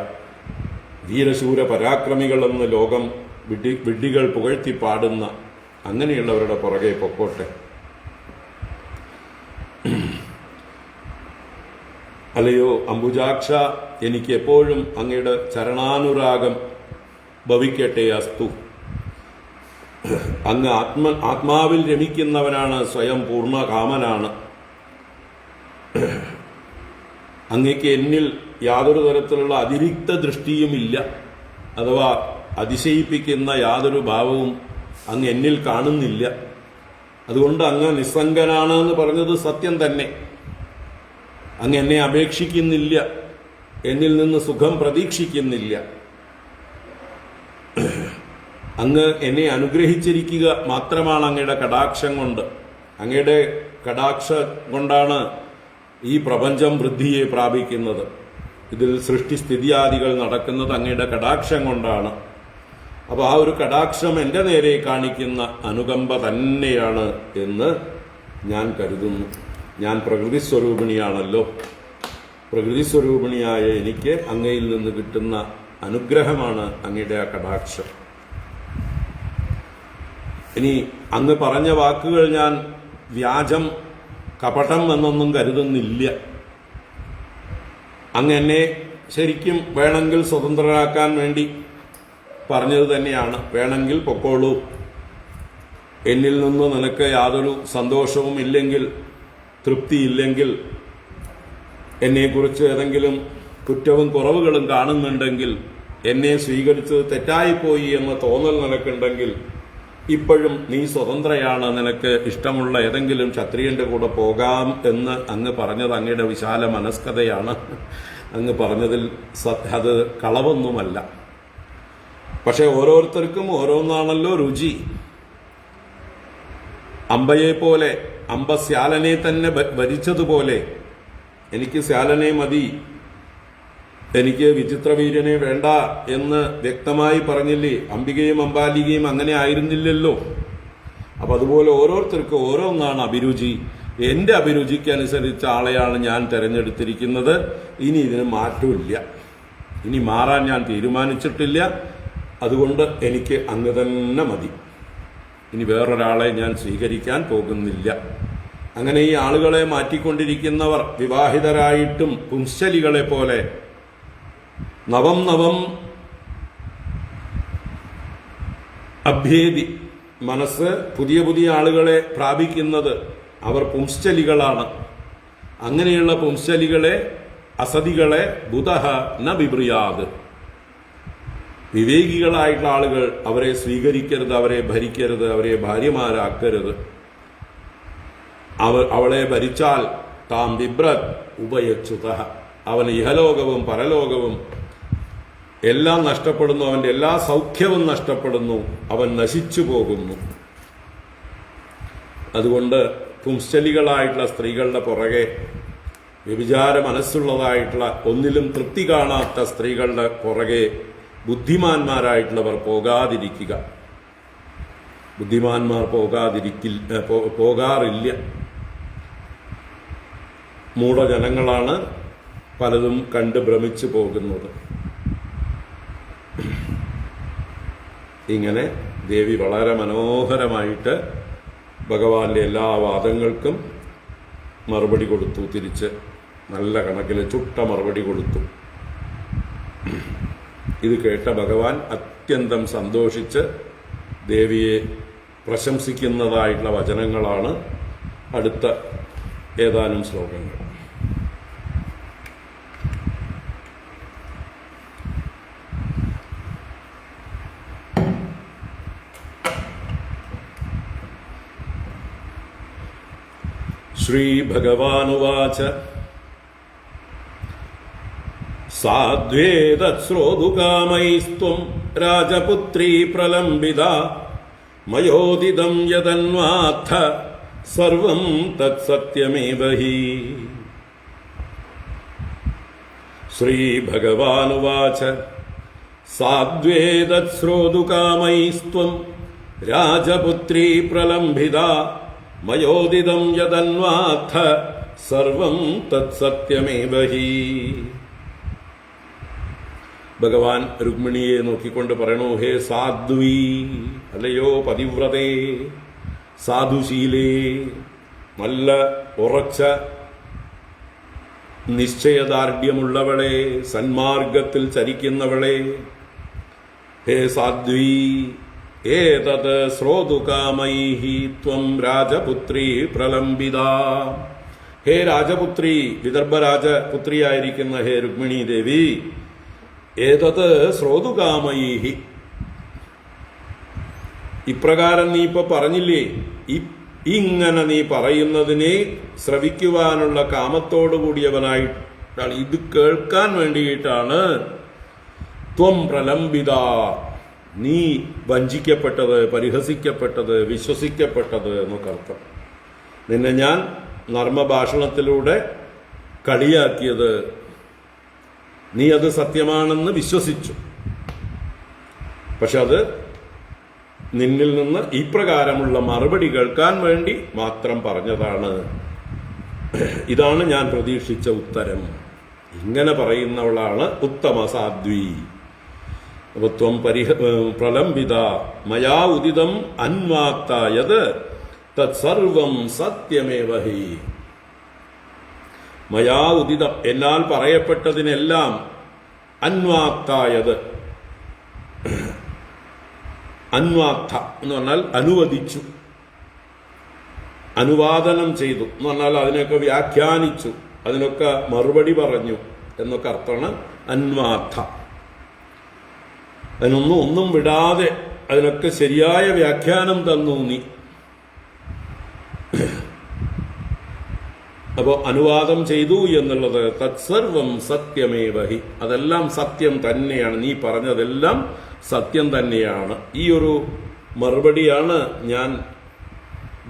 വീരശൂര പരാക്രമികളെന്ന് ലോകം വിഡ്ഢികൾ പുകഴ്ത്തി പാടുന്ന അങ്ങനെയുള്ളവരുടെ പുറകെ പൊക്കോട്ടെ. അല്ലയോ അംബുജാക്ഷ, എനിക്ക് എപ്പോഴും അങ്ങയുടെ ചരണാനുരാഗം ഭവിക്കട്ടെ. അസ്തു. അങ്ങ് ആത്മാവിൽ രമിക്കുന്നവനാണ്, സ്വയം പൂർണ്ണകാമനാണ്. അങ്ങയ്ക്ക് എന്നിൽ യാതൊരു തരത്തിലുള്ള അതിരിക്ത ദൃഷ്ടിയുമില്ല, അഥവാ അതിശയിപ്പിക്കുന്ന യാതൊരു ഭാവവും അങ്ങ് എന്നിൽ കാണുന്നില്ല. അതുകൊണ്ട് അങ്ങ് നിസ്സംഗനാണ് എന്ന് പറഞ്ഞത് സത്യം തന്നെ. അങ്ങ് എന്നെ അപേക്ഷിക്കുന്നില്ല, എന്നിൽ നിന്ന് സുഖം പ്രതീക്ഷിക്കുന്നില്ല. അങ്ങ് എന്നെ അനുഗ്രഹിച്ചിരിക്കുക മാത്രമാണ് അങ്ങയുടെ കടാക്ഷം കൊണ്ട്. അങ്ങയുടെ കടാക്ഷം കൊണ്ടാണ് ഈ പ്രപഞ്ചം വൃദ്ധിയെ പ്രാപിക്കുന്നത്. ഇതിൽ സൃഷ്ടിസ്ഥിതിയാദികൾ നടക്കുന്നത് അങ്ങയുടെ കടാക്ഷം കൊണ്ടാണ്. അപ്പോൾ ആ ഒരു കടാക്ഷം എൻ്റെ നേരെ കാണിക്കുന്ന അനുകമ്പ തന്നെയാണ് എന്ന് ഞാൻ കരുതുന്നു. ഞാൻ പ്രകൃതി സ്വരൂപിണിയാണല്ലോ. പ്രകൃതി സ്വരൂപിണിയായ എനിക്ക് അങ്ങയിൽ നിന്ന് കിട്ടുന്ന അനുഗ്രഹമാണ് അങ്ങയുടെ ആ കടാക്ഷം. ഇനി അങ്ങ് പറഞ്ഞ വാക്കുകൾ ഞാൻ വ്യാജം, കപടം എന്നൊന്നും കരുതുന്നില്ല. അങ്ങ് എന്നെ ശരിക്കും വേണമെങ്കിൽ സ്വതന്ത്രരാക്കാൻ വേണ്ടി പറഞ്ഞത് തന്നെയാണ്. വേണമെങ്കിൽ പൊക്കോളൂ, എന്നിൽ നിന്ന് നിനക്ക് യാതൊരു സന്തോഷവും ഇല്ലെങ്കിൽ, തൃപ്തിയില്ലെങ്കിൽ, എന്നെക്കുറിച്ച് ഏതെങ്കിലും കുറ്റവും കുറവുകളും കാണുന്നുണ്ടെങ്കിൽ, എന്നെ സ്വീകരിച്ചത് തെറ്റായിപ്പോയി എന്ന തോന്നൽ നിനക്കുണ്ടെങ്കിൽ, ഇപ്പോഴും നീ സ്വതന്ത്രയാണ്, നിനക്ക് ഇഷ്ടമുള്ള ഏതെങ്കിലും ക്ഷത്രിയന്റെ കൂടെ പോകാം എന്ന് അങ്ങ് പറഞ്ഞത് അങ്ങയുടെ വിശാല മനസ്കതയാണ്. അങ്ങ് പറഞ്ഞതിൽ അത് കളവൊന്നുമല്ല. പക്ഷെ ഓരോരുത്തർക്കും ഓരോന്നാണല്ലോ രുചി. അമ്പയെ പോലെ, അമ്പ ശ്യാലനെ തന്നെ ഭരിച്ചതുപോലെ എനിക്ക് ശ്യാലനെ മതി, എനിക്ക് വിചിത്രവീര്യനെ വേണ്ട എന്ന് വ്യക്തമായി പറഞ്ഞില്ലേ? അംബികയും അംബാലികയും അങ്ങനെ ആയിരുന്നില്ലല്ലോ. അപ്പൊ അതുപോലെ ഓരോരുത്തർക്കും ഓരോന്നാണ് അഭിരുചി. എന്റെ അഭിരുചിക്കനുസരിച്ച ആളെയാണ് ഞാൻ തെരഞ്ഞെടുത്തിരിക്കുന്നത്. ഇനി ഇതിന് മാറ്റമില്ല, ഇനി മാറാൻ ഞാൻ തീരുമാനിച്ചിട്ടില്ല. അതുകൊണ്ട് എനിക്ക് അങ്ങ് തന്നെ മതി. ഇനി വേറൊരാളെ ഞാൻ സ്വീകരിക്കാൻ പോകുന്നില്ല. അങ്ങനെ ഈ ആളുകളെ മാറ്റിക്കൊണ്ടിരിക്കുന്നവർ വിവാഹിതരായിട്ടും പുംശലികളെ പോലെ നവം നവം അഭ്യേദി, മനസ്സ് പുതിയ പുതിയ ആളുകളെ പ്രാപിക്കുന്നത് അവർ പുംശലികളാണ്. അങ്ങനെയുള്ള പുംശലികളെ, അസതികളെ ബുധഃ ന ബിഭ്രിയാത്, വിവേകികളായിട്ടുള്ള ആളുകൾ അവരെ സ്വീകരിക്കരുത്, അവരെ ഭരിക്കരുത്, അവരെ ഭാര്യമാരാക്കരുത്. അവളെ ഭരിച്ചാൽ താം ബിഭ്രത് ഉപയച്യുതഃ, അവന് ഇഹലോകവും പരലോകവും എല്ലാം നഷ്ടപ്പെടുന്നു, അവന്റെ എല്ലാ സൗഖ്യവും നഷ്ടപ്പെടുന്നു, അവൻ നശിച്ചു പോകുന്നു. അതുകൊണ്ട് പുംശലികളായിട്ടുള്ള സ്ത്രീകളുടെ പുറകെ, വ്യഭിചാര മനസ്സുള്ളതായിട്ടുള്ള ഒന്നിലും തൃപ്തി കാണാത്ത സ്ത്രീകളുടെ പുറകെ ബുദ്ധിമാന്മാരായിട്ടുള്ളവർ പോകാതിരിക്കുക. ബുദ്ധിമാന്മാർ പോകാറില്ല. മൂഢജനങ്ങളാണ് പലതും കണ്ട് ഭ്രമിച്ചു പോകുന്നത്. ഇങ്ങനെ ദേവി വളരെ മനോഹരമായിട്ട് ഭഗവാന്റെ എല്ലാ വാദങ്ങൾക്കും മറുപടി കൊടുത്തു. തിരിച്ച് നല്ല കണക്കിൽ ചുട്ട മറുപടി കൊടുത്തു. ഇത് കേട്ട ഭഗവാൻ അത്യന്തം സന്തോഷിച്ച് ദേവിയെ പ്രശംസിക്കുന്നതായിട്ടുള്ള വചനങ്ങളാണ് അടുത്ത ഏതാനും ശ്ലോകങ്ങൾ. ശ്രീഭഗവാനുവാച സാധ്വേതശ്രോതുകാമൈസ്ത്വം രാജപുത്രീ പ്രലംബിത മയോദിതം യദന്വാത്ഥ സർവം തത്സത്യമേവ ഹി. ശ്രീഭഗവാനുവാച സാധ്വേതശ്രോതുകാമൈസ്ത്വം രാജപുത്രീ പ്രലംബിത മയോദിതം യദന്വാത്ഥ സർവം തത്സത്യമേവ ഹി. ഭഗവാൻ രുക്മിണിയെ നോക്കിക്കൊണ്ട് പറയണു, ഹേ സാധ്വി, അല്ലയോ പതിവ്രതേ, സാധുശീലേ, നല്ല ഉറച്ച നിശ്ചയദാർഢ്യമുള്ളവളെ, സന്മാർഗത്തിൽ ചരിക്കുന്നവളെ, ഹേ സാധ്വി, ഏതത് ശ്രോതുകാമൈഹി ത്വം രാജപുത്രീ പ്രലംബിത. ഹേ രാജപുത്രി, വിദർഭ രാജപുത്രിയായിരിക്കുന്ന ഹേ രുക്മിണി ദേവി, ഏതത് ശ്രോതുകാമൈഹി, ഇപ്രകാരം നീ ഇപ്പൊ പറഞ്ഞില്ലേ, ഇങ്ങനെ നീ പറയുന്നതിനെ ശ്രവിക്കുവാനുള്ള കാമത്തോടു കൂടിയവനായിട്ടാണ്, ഇത് കേൾക്കാൻ വേണ്ടിയിട്ടാണ് ത്വം പ്രലംബിത, നീ വഞ്ചിക്കപ്പെട്ടത്, പരിഹസിക്കപ്പെട്ടത്, വിശ്വസിക്കപ്പെട്ടത് എന്നൊക്കെ അർത്ഥം. നിന്നെ ഞാൻ നർമ്മഭാഷണത്തിലൂടെ കളിയാക്കിയത്, നീ അത് സത്യമാണെന്ന് വിശ്വസിച്ചു, പക്ഷെ അത് നിന്നിൽ നിന്ന് ഈ പ്രകാരമുള്ള മറുപടി കേൾക്കാൻ വേണ്ടി മാത്രം പറഞ്ഞതാണ്. ഇതാണ് ഞാൻ പ്രതീക്ഷിച്ച ഉത്തരം. ഇങ്ങനെ പറയുന്നവളാണ് ഉത്തമ സാധ്വി. ത്വം പ്രലംബിത മയാ ഉദിതം അന്വാത്തായത് തത്സർവം സത്യമേവ ഹി. മയാ ഉദിതം, എന്നാൽ പറയപ്പെട്ടതിനെല്ലാം, അന്വാത്തായത്, അന്വാത്ത എന്ന് പറഞ്ഞാൽ അനുവദിച്ചു, അനുവാദനം ചെയ്തു എന്ന് പറഞ്ഞാൽ അതിനൊക്കെ വ്യാഖ്യാനിച്ചു, അതിനൊക്കെ മറുപടി പറഞ്ഞു എന്നൊക്കെ അർത്ഥമാണ് അന്വാത്ത. ഒന്നും വിടാതെ അതിനൊക്കെ ശരിയായ വ്യാഖ്യാനം തന്നു നീ. അപ്പോ അനുവാദം ചെയ്തു എന്നുള്ളത് തത്സർവം സത്യമേവ ഹി, അതെല്ലാം സത്യം തന്നെയാണ്, നീ പറഞ്ഞതെല്ലാം സത്യം തന്നെയാണ്. ഈ ഒരു മറുപടിയാണ് ഞാൻ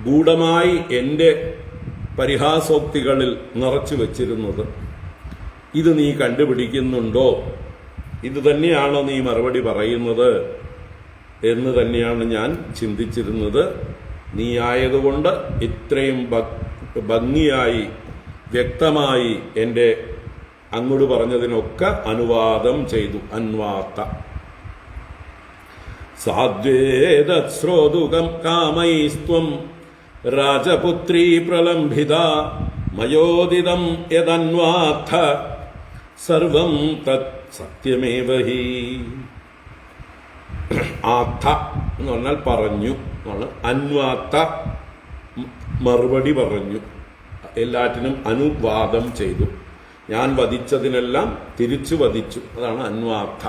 ഗൂഢമായി എൻ്റെ പരിഹാസോക്തികളിൽ നിറച്ചു വച്ചിരുന്നത്. ഇത് നീ കണ്ടുപിടിക്കുന്നുണ്ടോ? ഇത് തന്നെയാണോ നീ മറുപടി പറയുന്നത് എന്ന് തന്നെയാണ് ഞാൻ ചിന്തിച്ചിരുന്നത്. നീ ആയതുകൊണ്ട് ഇത്രയും ഭംഗിയായി വ്യക്തമായി എൻ്റെ അങ്ങോട്ട് പറഞ്ഞതിനൊക്കെ അനുവാദം ചെയ്തു. അന്വാത്ത സാധ്വേതശ്രോതുകം കാമൈസ്ത്വം രാജപുത്രീ പ്രലംബിത മയോദിതം യദന്വാത്ഥ സർവം തത് സത്യമേവ ഹി. ആത്ത എന്ന് പറഞ്ഞാൽ പറഞ്ഞു എന്നാണ്. അന്വാത്ത മറുപടി പറഞ്ഞു, എല്ലാറ്റിനും അനുവാദം ചെയ്തു. ഞാൻ വധിച്ചതിനെല്ലാം തിരിച്ചു വധിച്ചു, അതാണ് അന്വാത്ത.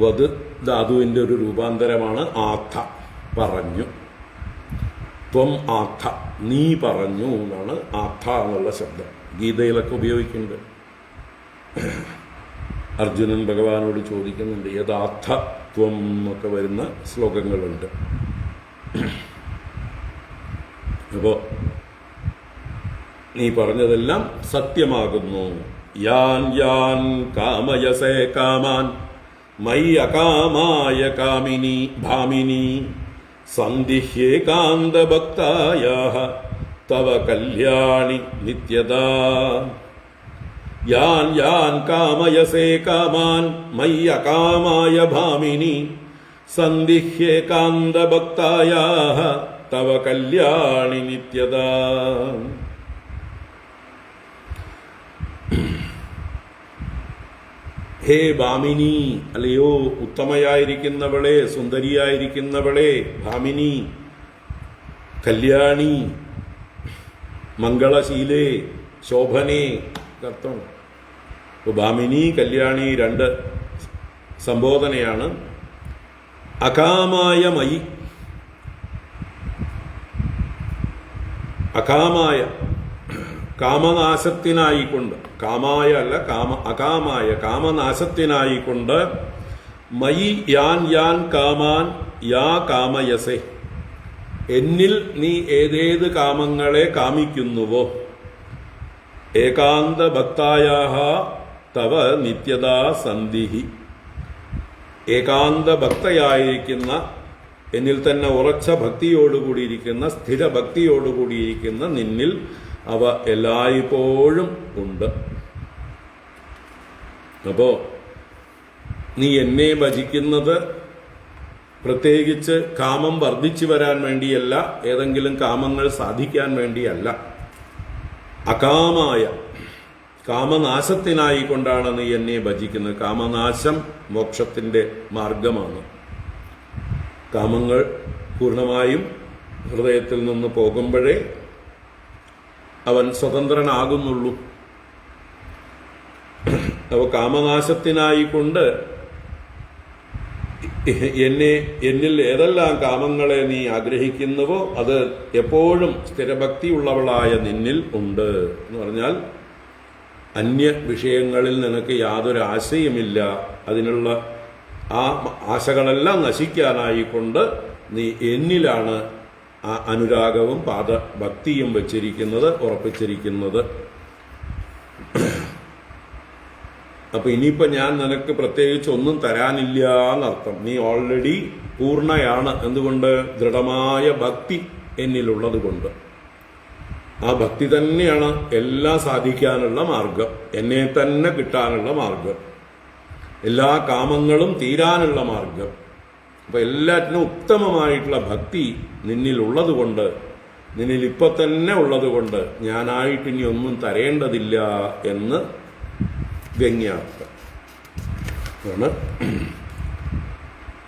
വധ് ധാതുവിന്റെ ഒരു രൂപാന്തരമാണ് ആത്ത, പറഞ്ഞു. ത്വം ആത്ത, നീ പറഞ്ഞു എന്നാണ് ആത്ത എന്നുള്ള ശബ്ദം. ഗീതയിലൊക്കെ ഉപയോഗിക്കുന്നുണ്ട്. അർജുനൻ ഭഗവാനോട് ചോദിക്കുന്നുണ്ട്, യഥാർത്ഥ ത്വം എന്നൊക്കെ വരുന്ന ശ്ലോകങ്ങളുണ്ട്. അപ്പോ നീ പറഞ്ഞതെല്ലാം സത്യമാകുന്നു. യാൻ യാൻ കാമയസേ കാമാൻ മയി അകാമായ കാമിനി ഭാമിനി സന്ദിഹ്യേകാന്തഭക്തായാഃ തവ കല്യാണി നിത്യദാ. യാൻ യാൻ കാമയസേ കാമാൻ മയി അകാമായ ഭാമിനി സന്ദിഹ്യേകാന്തഭക്തായാഃ തവ കല്യാണി നിത്യദാ. ഹേ ഭാമിനി, അല്ലയോ ഉത്തമയായിരിക്കുന്നവളെ, സുന്ദരിയായിരിക്കുന്നവളെ ഭാമിനി, കല്യാണി, മംഗളശീലേ, ശോഭനേ അർത്ഥം. ഭാമിനി, കല്യാണി രണ്ട് സംബോധനയാണ്. അകാമായ മയി, അകാമായ കാമനാശത്തിനായിക്കൊണ്ട്, കാമായ അല്ല അകാമായ കാമനാശത്തിനായിക്കൊണ്ട്, മയി യാൻ യാൻ കാമാൻ യാ കാമയസേ, എന്നിൽ നീ ഏതേത് കാമങ്ങളെ കാമിക്കുന്നുവോ, ഏകാന്ത ഭക്തായാഹ തവ നിത്യതാ സന്ധിഹി, ഏകാന്ത ഭക്തയായിരിക്കുന്ന, എന്നിൽ തന്നെ ഉറച്ച ഭക്തിയോടുകൂടിയിരിക്കുന്ന, സ്ഥിരഭക്തിയോടുകൂടിയിരിക്കുന്ന നിന്നിൽ അവ എല്ലായ്പ്പോഴും ഉണ്ട്. അപ്പോ നീ എന്നെ ഭജിക്കുന്നത് പ്രത്യേകിച്ച് കാമം വർദ്ധിച്ചു വരാൻ വേണ്ടിയല്ല, ഏതെങ്കിലും കാമങ്ങൾ സാധിക്കാൻ വേണ്ടിയല്ല. അകാമായ കാമനാശത്തിനായിക്കൊണ്ടാണ് നീ എന്നെ ഭജിക്കുന്നത്. കാമനാശം മോക്ഷത്തിന്റെ മാർഗമാണ്. കാമങ്ങൾ പൂർണ്ണമായും ഹൃദയത്തിൽ നിന്ന് പോകുമ്പോഴേ അവൻ സ്വതന്ത്രനാകുന്നുള്ളൂ. അപ്പോൾ കാമനാശത്തിനായിക്കൊണ്ട് എന്നിൽ ഏതെല്ലാം കാമങ്ങളെ നീ ആഗ്രഹിക്കുന്നുവോ അത് എപ്പോഴും സ്ഥിരഭക്തിയുള്ളവളായ നിന്നിൽ ഉണ്ട് എന്ന് പറഞ്ഞാൽ അന്യ വിഷയങ്ങളിൽ നിനക്ക് യാതൊരു ആശയുമില്ല. അതിനുള്ള ആ ആശകളെല്ലാം നശിക്കാനായിക്കൊണ്ട് നീ എന്നിലാണ് ആ അനുരാഗവും പാദഭക്തിയും വച്ചിരിക്കുന്നത്, ഉറപ്പിച്ചിരിക്കുന്നത്. അപ്പൊ ഇനിയിപ്പോ ഞാൻ നിനക്ക് പ്രത്യേകിച്ച് ഒന്നും തരാനില്ല എന്നർത്ഥം. നീ ഓൾറെഡി പൂർണ്ണയാണ്. എന്തുകൊണ്ട്? ദൃഢമായ ഭക്തി എന്നിലുള്ളത് കൊണ്ട്. ആ ഭക്തി തന്നെയാണ് എല്ലാം സാധിക്കാനുള്ള മാർഗം, എന്നെ തന്നെ കിട്ടാനുള്ള മാർഗം, എല്ലാ കാമങ്ങളും തീരാനുള്ള മാർഗം. അപ്പൊ എല്ലാറ്റിനും ഉത്തമമായിട്ടുള്ള ഭക്തി നിന്നിലുള്ളത് കൊണ്ട്, നിന്നിൽ ഇപ്പൊ തന്നെ ഉള്ളത് കൊണ്ട് ഞാനായിട്ട് ഇനി ഒന്നും തരേണ്ടതില്ല എന്ന് വ്യംഗ്യാർത്ഥം ആണ്.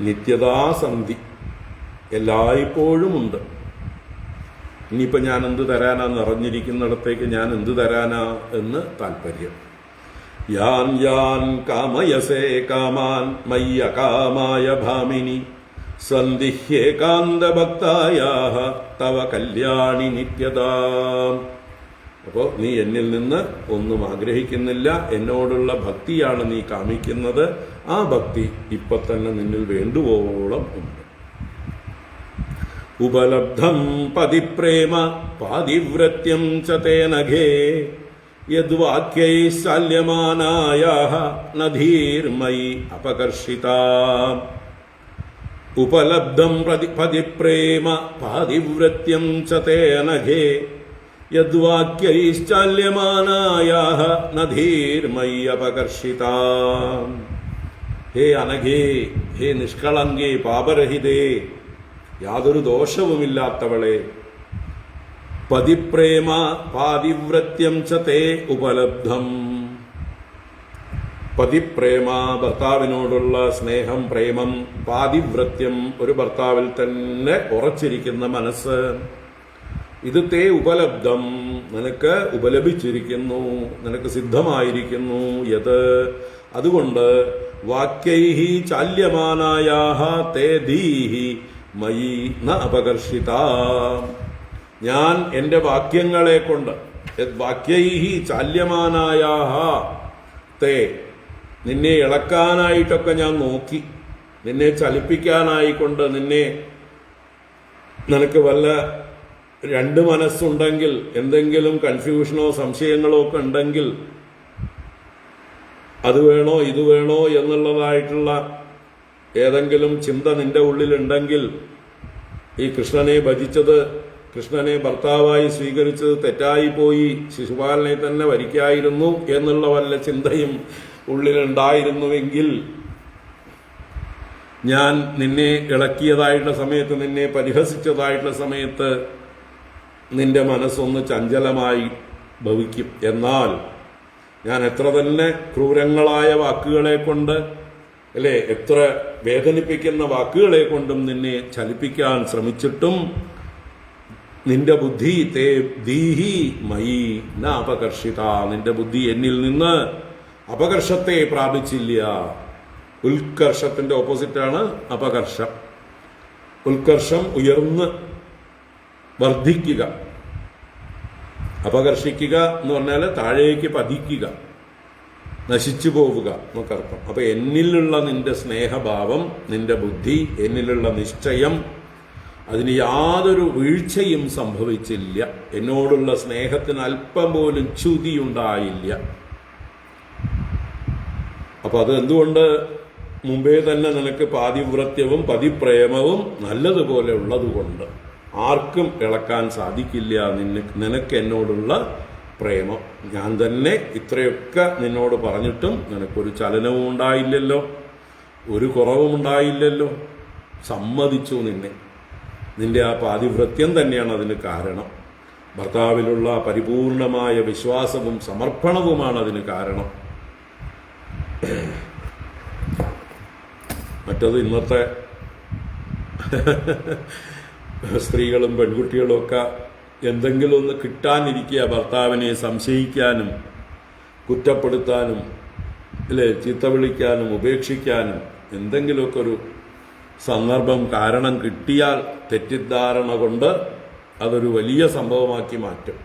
നിത്യതാസന്ധി എല്ലായ്പ്പോഴും ഉണ്ട്. ഇനിയിപ്പോൾ ഞാൻ എന്ത് തരാനാ, നിറഞ്ഞിരിക്കുന്നിടത്തേക്ക് ഞാൻ എന്ത് തരാനാ എന്ന് താല്പര്യം. യാൻ യാൻ കാമയസേ കാമാൻ മയ്യകാമായ ഭാമിനി സന്ധിഹ്യേകാന്തഭക്തായാഹ തവ കല്യാണി നിത്യതാ. അപ്പോൾ നീ എന്നിൽ നിന്ന് ഒന്നും ആഗ്രഹിക്കുന്നില്ല, എന്നോടുള്ള ഭക്തിയാണ് നീ കാമിക്കുന്നത്. ആ ഭക്തി ഇപ്പൊ തന്നെ നിന്നിൽ വേണ്ടുവോളം ഉണ്ട്. ഉപലബ്ധം പതിപ്രേമ പാതിവ്രത്യം ച തേനഘേ യദ്വാക്യൈ ശാല്യമാനായാഹ നധീർമയി അപകർഷിതാ. ഉപലബ്ധം പതിപ്രേമ പാതിവ്രത്യം ച തേനഘേ യദ്വാക്യൈ ശാല്യമാനായാഹ നധീർമയി അപകർഷിതാ. ഹേ അനഘേ, ഹേ നിഷ്കളങ്കേ, പാപരഹിതേ, യാതൊരു ദോഷവുമില്ലാത്തവളെ, പതിപ്രേമ പാതിവ്രത്യം ച തേ ഉപലബ്ധം. പതിപ്രേമ ഭർത്താവിനോടുള്ള സ്നേഹം, പ്രേമം, പാതിവ്രത്യം ഒരു ഭർത്താവിൽ തന്നെ ഉറച്ചിരിക്കുന്ന മനസ്സ്, ഇത് തേ ഉപലബ്ധം നിനക്ക് ഉപലഭിച്ചിരിക്കുന്നു, നിനക്ക് സിദ്ധമായിരിക്കുന്നു. യത് അതുകൊണ്ട് വാക്യൈഹി ചാല്യമാനായാഹ തേ ധീഹി മയി ന അപകർഷിത. ഞാൻ എൻ്റെ വാക്യങ്ങളെ കൊണ്ട്, വാക്യൈഹി ചാല്യമാനായാഹ തേ, നിന്നെ ഇളക്കാനായിട്ടൊക്കെ ഞാൻ നോക്കി, നിന്നെ ചലിപ്പിക്കാനായിക്കൊണ്ട്, നിനക്ക് വല്ല രണ്ട് മനസ്സുണ്ടെങ്കിൽ, എന്തെങ്കിലും കൺഫ്യൂഷനോ സംശയങ്ങളോ ഒക്കെ ഉണ്ടെങ്കിൽ, അത് വേണോ ഇത് വേണോ എന്നുള്ളതായിട്ടുള്ള ഏതെങ്കിലും ചിന്ത നിന്റെ ഉള്ളിലുണ്ടെങ്കിൽ, ഈ കൃഷ്ണനെ ഭജിച്ചത്, കൃഷ്ണനെ ഭർത്താവായി സ്വീകരിച്ചത് തെറ്റായിപ്പോയി, ശിശുപാലനെ തന്നെ വരിക്കായിരുന്നു എന്നുള്ള വല്ല ചിന്തയും ഉള്ളിലുണ്ടായിരുന്നുവെങ്കിൽ, ഞാൻ നിന്നെ ഇളക്കിയതായിട്ടുള്ള സമയത്ത്, നിന്നെ പരിഹസിച്ചതായിട്ടുള്ള സമയത്ത് നിന്റെ മനസ്സൊന്ന് ചഞ്ചലമായി ഭവിക്കും. എന്നാൽ ഞാൻ എത്ര തന്നെ ക്രൂരങ്ങളായ വാക്കുകളെ കൊണ്ട്, അല്ലെ, എത്ര വേദനിപ്പിക്കുന്ന വാക്കുകളെ കൊണ്ടും നിന്നെ ചലിപ്പിക്കാൻ ശ്രമിച്ചിട്ടും നിന്റെ ബുദ്ധി തേ ദീഹി മയി ന അപകർഷിത, നിന്റെ ബുദ്ധി എന്നിൽ നിന്ന് അപകർഷത്തെ പ്രാപിച്ചില്ല. ഉത്കർഷത്തിന്റെ ഓപ്പോസിറ്റാണ് അപകർഷം. ഉത്കർഷം ഉയർന്ന് വർദ്ധിക്കുക, അപകർഷിക്കുക എന്ന് പറഞ്ഞാൽ താഴേക്ക് പതിക്കുക, നശിച്ചു പോവുക എന്നൊക്കർത്ഥം. അപ്പൊ എന്നിലുള്ള നിന്റെ സ്നേഹഭാവം, നിന്റെ ബുദ്ധി, എന്നിലുള്ള നിശ്ചയം, അതിന് യാതൊരു വീഴ്ചയും സംഭവിച്ചില്ല. എന്നോടുള്ള സ്നേഹത്തിന് അല്പം പോലും ച്യുതിയുണ്ടായില്ല. അപ്പൊ അത് എന്തുകൊണ്ട്? മുമ്പേ തന്നെ നിനക്ക് പാതിവ്രത്യവും പതിപ്രേമവും നല്ലതുപോലെ ഉള്ളതുകൊണ്ട് ആർക്കും ഇളക്കാൻ സാധിക്കില്ല നിനക്ക് എന്നോടുള്ള പ്രേമം. ഞാൻ തന്നെ ഇത്രയൊക്കെ നിന്നോട് പറഞ്ഞിട്ടും നിനക്കൊരു ചലനവും ഉണ്ടായില്ലല്ലോ, ഒരു കുറവും ഉണ്ടായില്ലല്ലോ. സമ്മതിച്ചു നിന്റെ ആ പാതിവ്രത്യം തന്നെയാണ് അതിന് കാരണം. ഭർത്താവിലുള്ള പരിപൂർണമായ വിശ്വാസവും സമർപ്പണവുമാണ് അതിന് കാരണം. മറ്റത് ഇന്നത്തെ സ്ത്രീകളും പെൺകുട്ടികളും ഒക്കെ എന്തെങ്കിലും ഒന്ന് കിട്ടാനിരിക്കുക, ഭർത്താവിനെ സംശയിക്കാനും കുറ്റപ്പെടുത്താനും ചീത്ത വിളിക്കാനും ഉപേക്ഷിക്കാനും എന്തെങ്കിലുമൊക്കെ ഒരു സന്ദർഭം കാരണം കിട്ടിയാൽ തെറ്റിദ്ധാരണ കൊണ്ട് അതൊരു വലിയ സംഭവമാക്കി മാറ്റും.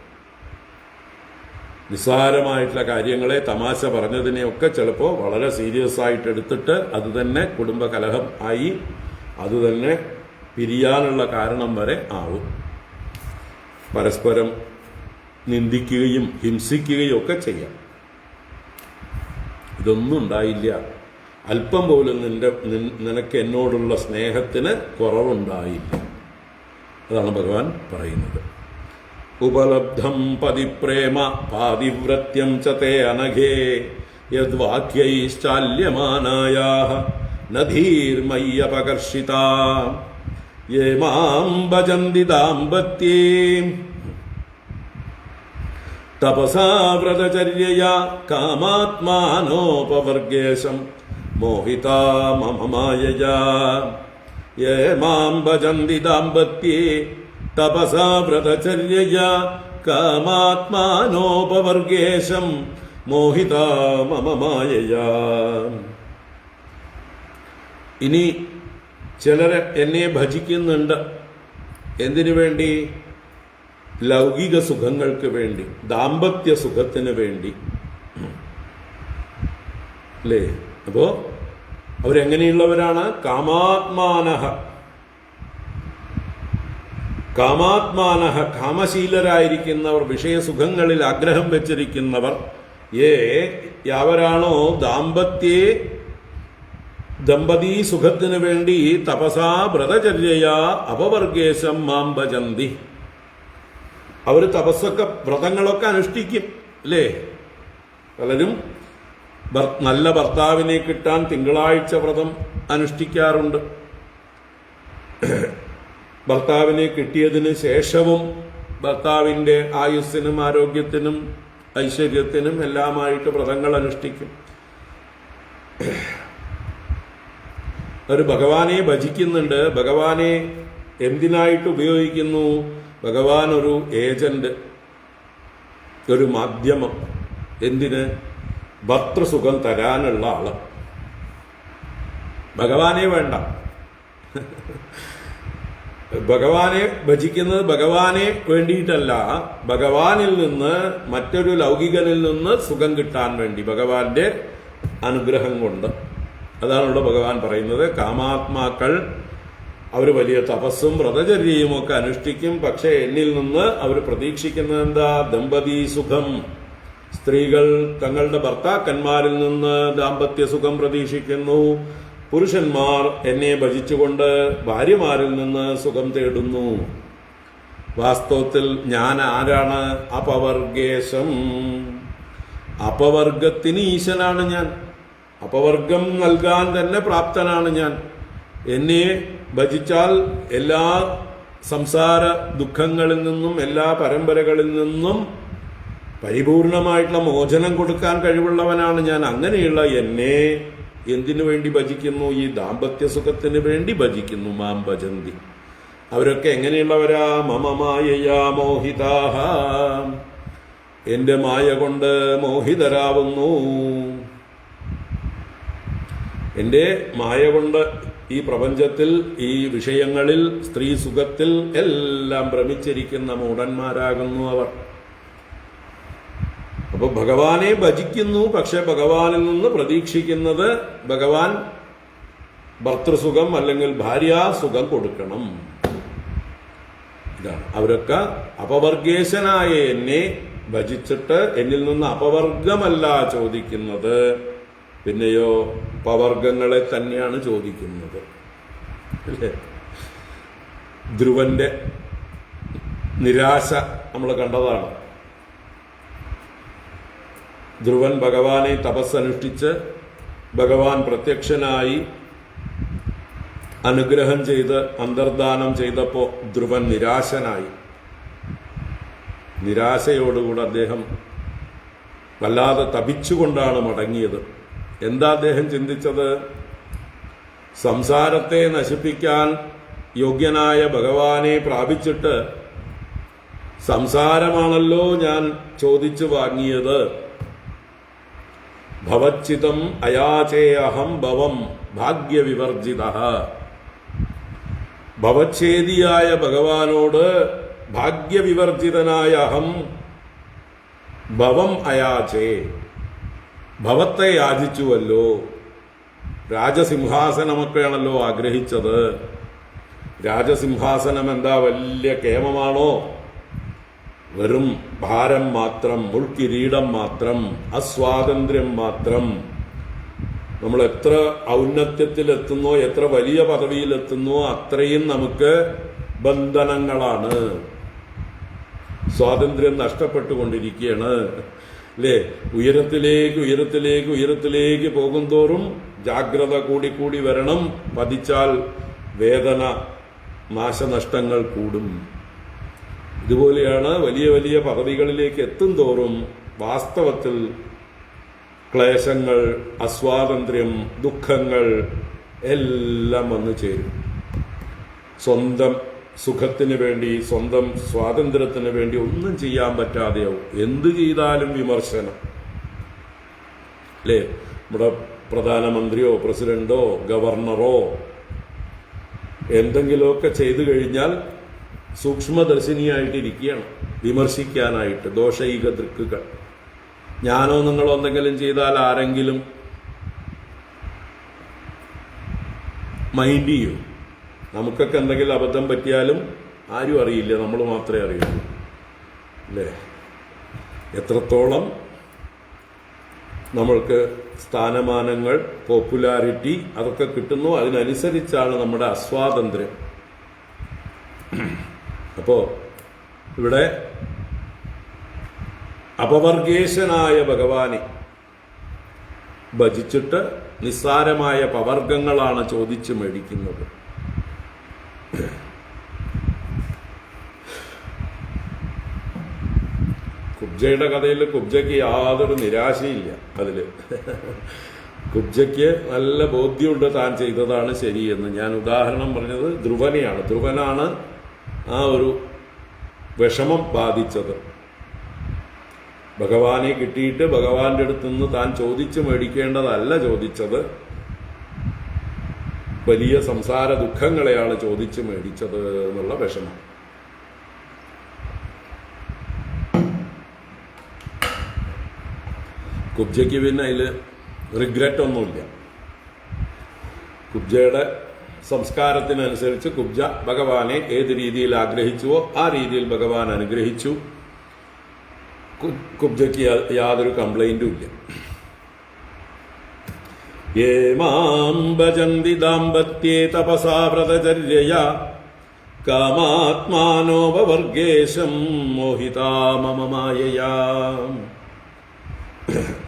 നിസ്സാരമായിട്ടുള്ള കാര്യങ്ങളെ, തമാശ പറഞ്ഞതിനെയൊക്കെ ചിലപ്പോൾ വളരെ സീരിയസ് ആയിട്ട് എടുത്തിട്ട് അത് തന്നെ കുടുംബകലഹം ആയി, അത് തന്നെ പിരിയാനുള്ള കാരണം വരെ ആവും. പരസ്പരം നിന്ദിക്കുകയും ഹിംസിക്കുകയും ഒക്കെ ചെയ്യാം. ഇതൊന്നും ഉണ്ടായില്ല. അല്പം പോലും നിനക്ക് എന്നോടുള്ള സ്നേഹത്തിന് കുറവുണ്ടായില്ല. അതാണ് ഭഗവാൻ പറയുന്നത്. ഉപലബ്ധം പതിപ്രേമ പാതിവ്രത്യം ച തേ അനഘേ യദ്വാക്യൈശ്ചാല്യമാനായാഃ നധീർമയ്യപകർഷിതാ യേ മാം ഭജന്തി ദാമ്പത്യേ തപസാ വ്രതചര്യയാ കാമാത്മാനോപവർഗേശം മോഹിതാ മമ മായയാ യേ മാം ഭജന്തി ദാമ്പത്യേ തപസാ വ്രതചര്യയാ കാമാത്മാനോപവർഗേശം മോഹിതാ മമ മായയാ. ഇനി ചിലർ എന്നെ ഭജിക്കുന്നുണ്ട്. എന്തിനു വേണ്ടി? ലൗകിക സുഖങ്ങൾക്ക് വേണ്ടി, ദാമ്പത്യ സുഖത്തിന് വേണ്ടി അല്ലേ? അപ്പോ അവരെങ്ങനെയുള്ളവരാണ്? കാമാത്മാനഃ, കാമശീലരായിരിക്കുന്നവർ, വിഷയസുഖങ്ങളിൽ ആഗ്രഹം വെച്ചിരിക്കുന്നവർ. യാവരാണോ ദാമ്പത്യേ, ദമ്പതീ സുഖത്തിന് വേണ്ടി തപസാ വ്രതചര്യയാ അപവർഗേശം മാം ഭജന്തി. അവർ തപസ്സൊക്കെ വ്രതങ്ങളൊക്കെ അനുഷ്ഠിക്കും അല്ലേ? പലരും നല്ല ഭർത്താവിനെ കിട്ടാൻ തിങ്കളാഴ്ച വ്രതം അനുഷ്ഠിക്കാറുണ്ട്. ഭർത്താവിനെ കിട്ടിയതിന് ശേഷവും ഭർത്താവിൻ്റെ ആയുസ്സിനും ആരോഗ്യത്തിനും ഐശ്വര്യത്തിനും എല്ലാമായിട്ട് വ്രതങ്ങൾ അനുഷ്ഠിക്കും. ഒരു ഭഗവാനെ ഭജിക്കുന്നുണ്ട്. ഭഗവാനെ എന്തിനായിട്ട് ഉപയോഗിക്കുന്നു? ഭഗവാൻ ഒരു ഏജന്റ്, ഒരു മാധ്യമം. എന്തിന്? ഭർത്തൃസുഖം തരാനുള്ള ആള്. ഭഗവാനെ വേണ്ട. ഭഗവാനെ ഭജിക്കുന്നത് ഭഗവാനെ വേണ്ടിയിട്ടല്ല, ഭഗവാനിൽ നിന്ന്, മറ്റൊരു ലൗകികനിൽ നിന്ന് സുഖം കിട്ടാൻ വേണ്ടി, ഭഗവാന്റെ അനുഗ്രഹം കൊണ്ട്. അതാണല്ലോ ഭഗവാൻ പറയുന്നത്. കാമാത്മാക്കൾ അവർ വലിയ തപസ്സും വ്രതചര്യയും ഒക്കെ അനുഷ്ഠിക്കും. പക്ഷെ എന്നിൽ നിന്ന് അവർ പ്രതീക്ഷിക്കുന്നത് എന്താ? ദമ്പതി സുഖം. സ്ത്രീകൾ തങ്ങളുടെ ഭർത്താക്കന്മാരിൽ നിന്ന് ദാമ്പത്യ സുഖം പ്രതീക്ഷിക്കുന്നു. പുരുഷന്മാർ എന്നെ ഭജിച്ചുകൊണ്ട് ഭാര്യമാരിൽ നിന്ന് സുഖം തേടുന്നു. വാസ്തവത്തിൽ ഞാൻ ആരാണ്? അപവർഗേശം. അപവർഗത്തിന് ഈശനാണ് ഞാൻ. അപവർഗം നൽകാൻ തന്നെ പ്രാപ്തനാണ് ഞാൻ. എന്നെ ഭജിച്ചാൽ എല്ലാ സംസാര ദുഃഖങ്ങളിൽ നിന്നും, എല്ലാ പരമ്പരകളിൽ നിന്നും പരിപൂർണമായിട്ടുള്ള മോചനം കൊടുക്കാൻ കഴിവുള്ളവനാണ് ഞാൻ. അങ്ങനെയുള്ള എന്നെ എന്തിനു വേണ്ടി ഭജിക്കുന്നു? ഈ ദാമ്പത്യ സുഖത്തിന് വേണ്ടി ഭജിക്കുന്നു. മാം ഭജന്തി. അവരൊക്കെ എങ്ങനെയുള്ളവരാ? മമ മായയാ മോഹിതാഹ, എന്റെ മായ കൊണ്ട് മോഹിതരാവുന്നു. എന്റെ മായ കൊണ്ട് ഈ പ്രപഞ്ചത്തിൽ, ഈ വിഷയങ്ങളിൽ, സ്ത്രീ സുഖത്തിൽ എല്ലാം ഭ്രമിച്ചിരിക്കുന്ന മൂഢന്മാരാകുന്നു അവർ. അപ്പൊ ഭഗവാനെ ഭജിക്കുന്നു, പക്ഷെ ഭഗവാനിൽ നിന്ന് പ്രതീക്ഷിക്കുന്നത് ഭഗവാൻ ഭർത്തൃസുഖം അല്ലെങ്കിൽ ഭാര്യാസുഖം കൊടുക്കണം. ഇതാണ് അവരൊക്കെ അപവർഗേശനായ എന്നെ ഭജിച്ചിട്ട് എന്നിൽ നിന്ന് അപവർഗമല്ല ചോദിക്കുന്നത്, പിന്നെയോ പവർഗങ്ങളെ തന്നെയാണ് ചോദിക്കുന്നത്. അല്ലേ? ധ്രുവന്റെ നിരാശ നമ്മൾ കണ്ടതാണ്. ധ്രുവൻ ഭഗവാനെ തപസ്സനുഷ്ഠിച്ച് ഭഗവാൻ പ്രത്യക്ഷനായി അനുഗ്രഹം ചെയ്ത് അന്തർദാനം ചെയ്തപ്പോൾ ധ്രുവൻ നിരാശനായി. നിരാശയോടുകൂടെ അദ്ദേഹം വല്ലാതെ തപിച്ചുകൊണ്ടാണ് മടങ്ങിയത്. എന്താ അദ്ദേഹം ചിന്തിച്ചത്? സംസാരത്തെ നശിപ്പിക്കാൻ യോഗ്യനായ ഭഗവാനെ പ്രാപിച്ചിട്ട് സംസാരമാണല്ലോ ഞാൻ ചോദിച്ചു വാങ്ങിയത്. ഭവച്ചിതം അയാചേയഹം ഭവം ഭാഗ്യവിവർജിതഃ. ഭവച്ഛേദിയായ ഭഗവാനോട് ഭാഗ്യവിവർജിതനായ അഹം ഭവം അയാചേ, ഭവത്തെ യാചിച്ചുവല്ലോ. രാജസിംഹാസനമൊക്കെയാണല്ലോ ആഗ്രഹിച്ചത്. രാജസിംഹാസനം എന്താ വലിയ കേമമാണോ? വെറും ഭാരം മാത്രം, മുൾക്കിരീടം മാത്രം, അസ്വാതന്ത്ര്യം മാത്രം. നമ്മൾ എത്ര ഔന്നത്യത്തിലെത്തുന്നോ, എത്ര വലിയ പദവിയിലെത്തുന്നോ അത്രയും നമുക്ക് ബന്ധനങ്ങളാണ്. സ്വാതന്ത്ര്യം നഷ്ടപ്പെട്ടുകൊണ്ടിരിക്കുകയാണ്. അല്ലേ? ഉയരത്തിലേക്ക് ഉയരത്തിലേക്ക് ഉയരത്തിലേക്ക് പോകുന്തോറും ജാഗ്രത കൂടിക്കൂടി വരണം. പതിച്ചാൽ വേദന, നാശനഷ്ടങ്ങൾ കൂടും. ഇതുപോലെയാണ് വലിയ വലിയ പദവികളിലേക്ക് എത്തും തോറും വാസ്തവത്തിൽ ക്ലേശങ്ങൾ, അസ്വാതന്ത്ര്യം, ദുഃഖങ്ങൾ എല്ലാം വന്നു ചേരും. സ്വന്തം സുഖത്തിന് വേണ്ടി, സ്വന്തം സ്വാതന്ത്ര്യത്തിന് വേണ്ടി ഒന്നും ചെയ്യാൻ പറ്റാതെയാവും. എന്തു ചെയ്താലും വിമർശനം. അല്ലേ? നമ്മുടെ പ്രധാനമന്ത്രിയോ പ്രസിഡന്റോ ഗവർണറോ എന്തെങ്കിലുമൊക്കെ ചെയ്തു കഴിഞ്ഞാൽ സൂക്ഷ്മദർശിനിയായിട്ടിരിക്കുകയാണ്, വിമർശിക്കാനായിട്ട്. ദോഷൈക ദൃക്കുകൾ. ഞാനോ നിങ്ങളോ എന്തെങ്കിലും ചെയ്താൽ ആരെങ്കിലും മൈൻഡ് ചെയ്യും? നമുക്കൊക്കെ എന്തെങ്കിലും അബദ്ധം പറ്റിയാലും ആരും അറിയില്ല, നമ്മൾ മാത്രമേ അറിയുള്ളൂ. അല്ലേ? എത്രത്തോളം നമ്മൾക്ക് സ്ഥാനമാനങ്ങൾ, പോപ്പുലാരിറ്റി അതൊക്കെ കിട്ടുന്നു, അതിനനുസരിച്ചാണ് നമ്മുടെ അസ്വാതന്ത്ര്യം. അപ്പോ ഇവിടെ അപവർഗേശനായ ഭഗവാനെ ഭജിച്ചിട്ട് നിസ്സാരമായ പവർഗങ്ങളാണ് ചോദിച്ചു മേടിക്കുന്നത്. കുബ്ജയുടെ കഥയിൽ കുബ്ജയ്ക്ക് യാതൊരു നിരാശയില്ല. അതില് കുബ്ജയ്ക്ക് നല്ല ബോധ്യമുണ്ട് താൻ ചെയ്തതാണ് ശരിയെന്ന്. ഞാൻ ഉദാഹരണം പറഞ്ഞത് ധ്രുവനെയാണ്. ധ്രുവനാണ് ആ ഒരു വിഷമം ബാധിച്ചത്. ഭഗവാനെ കിട്ടിയിട്ട് ഭഗവാന്റെ അടുത്ത് നിന്ന് താൻ ചോദിച്ചു മേടിക്കേണ്ടതല്ല ചോദിച്ചത്, വലിയ സംസാര ദുഃഖങ്ങളെയാണ് ചോദിച്ചു മേടിച്ചത് എന്നുള്ള വിഷമം. കുബ്ജയ്ക്ക് പിന്നെ അതിൽ റിഗ്രറ്റ് ഒന്നുമില്ല. കുബ്ജയുടെ സംസ്കാരത്തിനനുസരിച്ച് കുബ്ജ ഭഗവാനെ ഏത് രീതിയിൽ ആഗ്രഹിച്ചുവോ ആ രീതിയിൽ ഭഗവാൻ അനുഗ്രഹിച്ചു. കുബ്ജയ്ക്ക് യാതൊരു കംപ്ലൈന്റും ഇല്ല. യേ മാം ഭജന്തി ദാമ്പത്യേ തപസാ വ്രതചര്യയാ കാമാത്മാനോപവർഗേശം മോഹിതാ മമ മായയാ.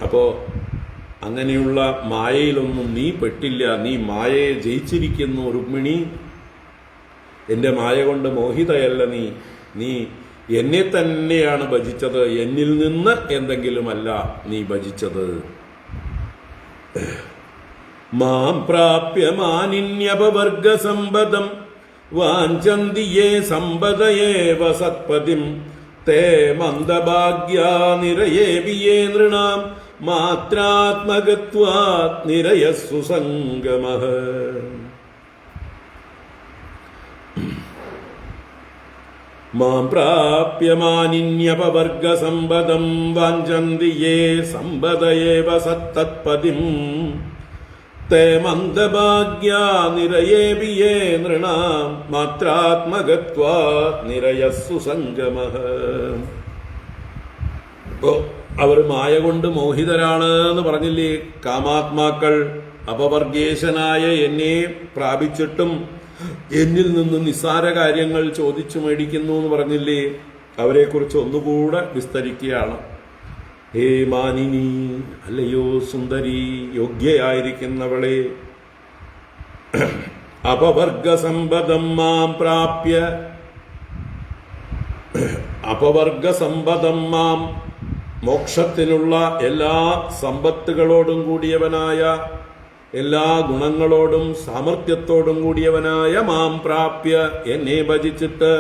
അപ്പോ അങ്ങനെയുള്ള മായയിലൊന്നും നീ പെട്ടില്ല. നീ മായയെ ജയിച്ചിരിക്കുന്നു രുക്മിണി. എന്റെ മായ കൊണ്ട് മോഹിതയല്ല നീ. നീ എന്നെ തന്നെയാണ് ഭജിച്ചത്, എന്നിൽ നിന്ന് എന്തെങ്കിലുമല്ല നീ ഭജിച്ചത്. മാം പ്രാപ്യ മാനിന്യപവർഗ സമ്പദം വാഞ്ചന്തി യേ സമ്പദയേവ സത്പതിം തേ മന്ദഭാഗ്യാ നിരയേവി യേ നൃണാം മാത്രാത്മകത്വാത് നിരയസ്സു സംഗമഃ. മാം പ്രാപ്യ മാനിന്യപവർഗസമ്പദം വാഞ്ചന്തി യേ സമ്പദയേവ സത്തത്പതിം തേ മന്ദഭാഗ്യാ നിരയേവി യേ നൃണാം മാത്രാത്മകത്വാത് നിരയസ്സു സംഗമഃ. ഇപ്പോ അവർ മായ കൊണ്ട് മോഹിതരാണ് എന്ന് പറഞ്ഞില്ലേ കാമാത്മാക്കൾ. അപവർഗേശനായ എന്നെ പ്രാപിച്ചിട്ടും എന്നിൽ നിന്ന് നിസ്സാര കാര്യങ്ങൾ ചോദിച്ചു മേടിക്കുന്നു എന്ന് പറഞ്ഞില്ലേ, അവരെക്കുറിച്ച് ഒന്നുകൂടെ വിസ്തരിക്കുകയാണ്. ഹേ മാനിനി, അല്ലയോ സുന്ദരി, യോഗ്യയായിരിക്കുന്നവളെ, അപവർഗസമ്പദം മാം പ്രാപ്യ, അപവർഗസമ്പദം മാം, മോക്ഷത്തിനുള്ള എല്ലാ സമ്പത്തുകളോടും കൂടിയവനായ, എല്ലാ ഗുണങ്ങളോടും സാമർത്ഥ്യത്തോടും കൂടിയവനായ മാം പ്രാപ്യ, എന്നെ ഭജിച്ചിട്ട്,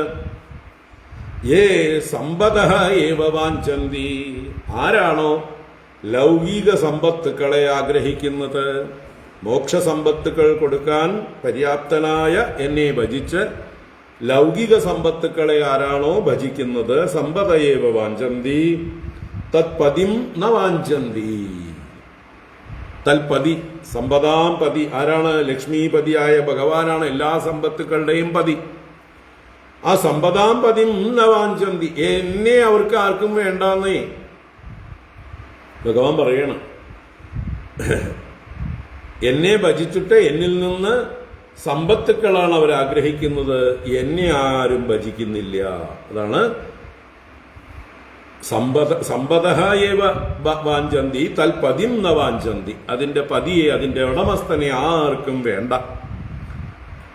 യേ സമ്പദഃ ഏവ വാഞ്ചന്തി, ആരാണോ ലൗകിക സമ്പത്തുക്കളെ ആഗ്രഹിക്കുന്നത്, മോക്ഷസമ്പത്തുക്കൾ കൊടുക്കാൻ പര്യാപ്തനായ എന്നെ ഭജിച്ച് ലൗകിക സമ്പത്തുക്കളെ ആരാണോ ഭജിക്കുന്നത്, സമ്പദയേവ വാഞ്ചന്തി തത്പതിം ന വാഞ്ചന്തി. തൽപതി, സമ്പദാം പതി, ആരാണ്? ലക്ഷ്മീപതിയായ ഭഗവാനാണ് എല്ലാ സമ്പത്തുക്കളുടെയും പതി. ആ സമ്പദാം പതിം ന വാഞ്ചന്തി, എന്നെ അവർക്ക് ആർക്കും വേണ്ടെന്നേ ഭഗവാൻ പറയണം. എന്നെ ഭജിച്ചിട്ട് എന്നിൽ നിന്ന് സമ്പത്തുക്കളാണ് അവർ ആഗ്രഹിക്കുന്നത്, എന്നെ ആരും ഭജിക്കുന്നില്ല. അതാണ് സമ്പദഃ ഏവ വാഞ്ചന്തി തൽപതിം ന വാഞ്ചന്തി. അതിന്റെ പതിയെ, അതിന്റെ ഉടമസ്ഥനെ ആർക്കും വേണ്ട.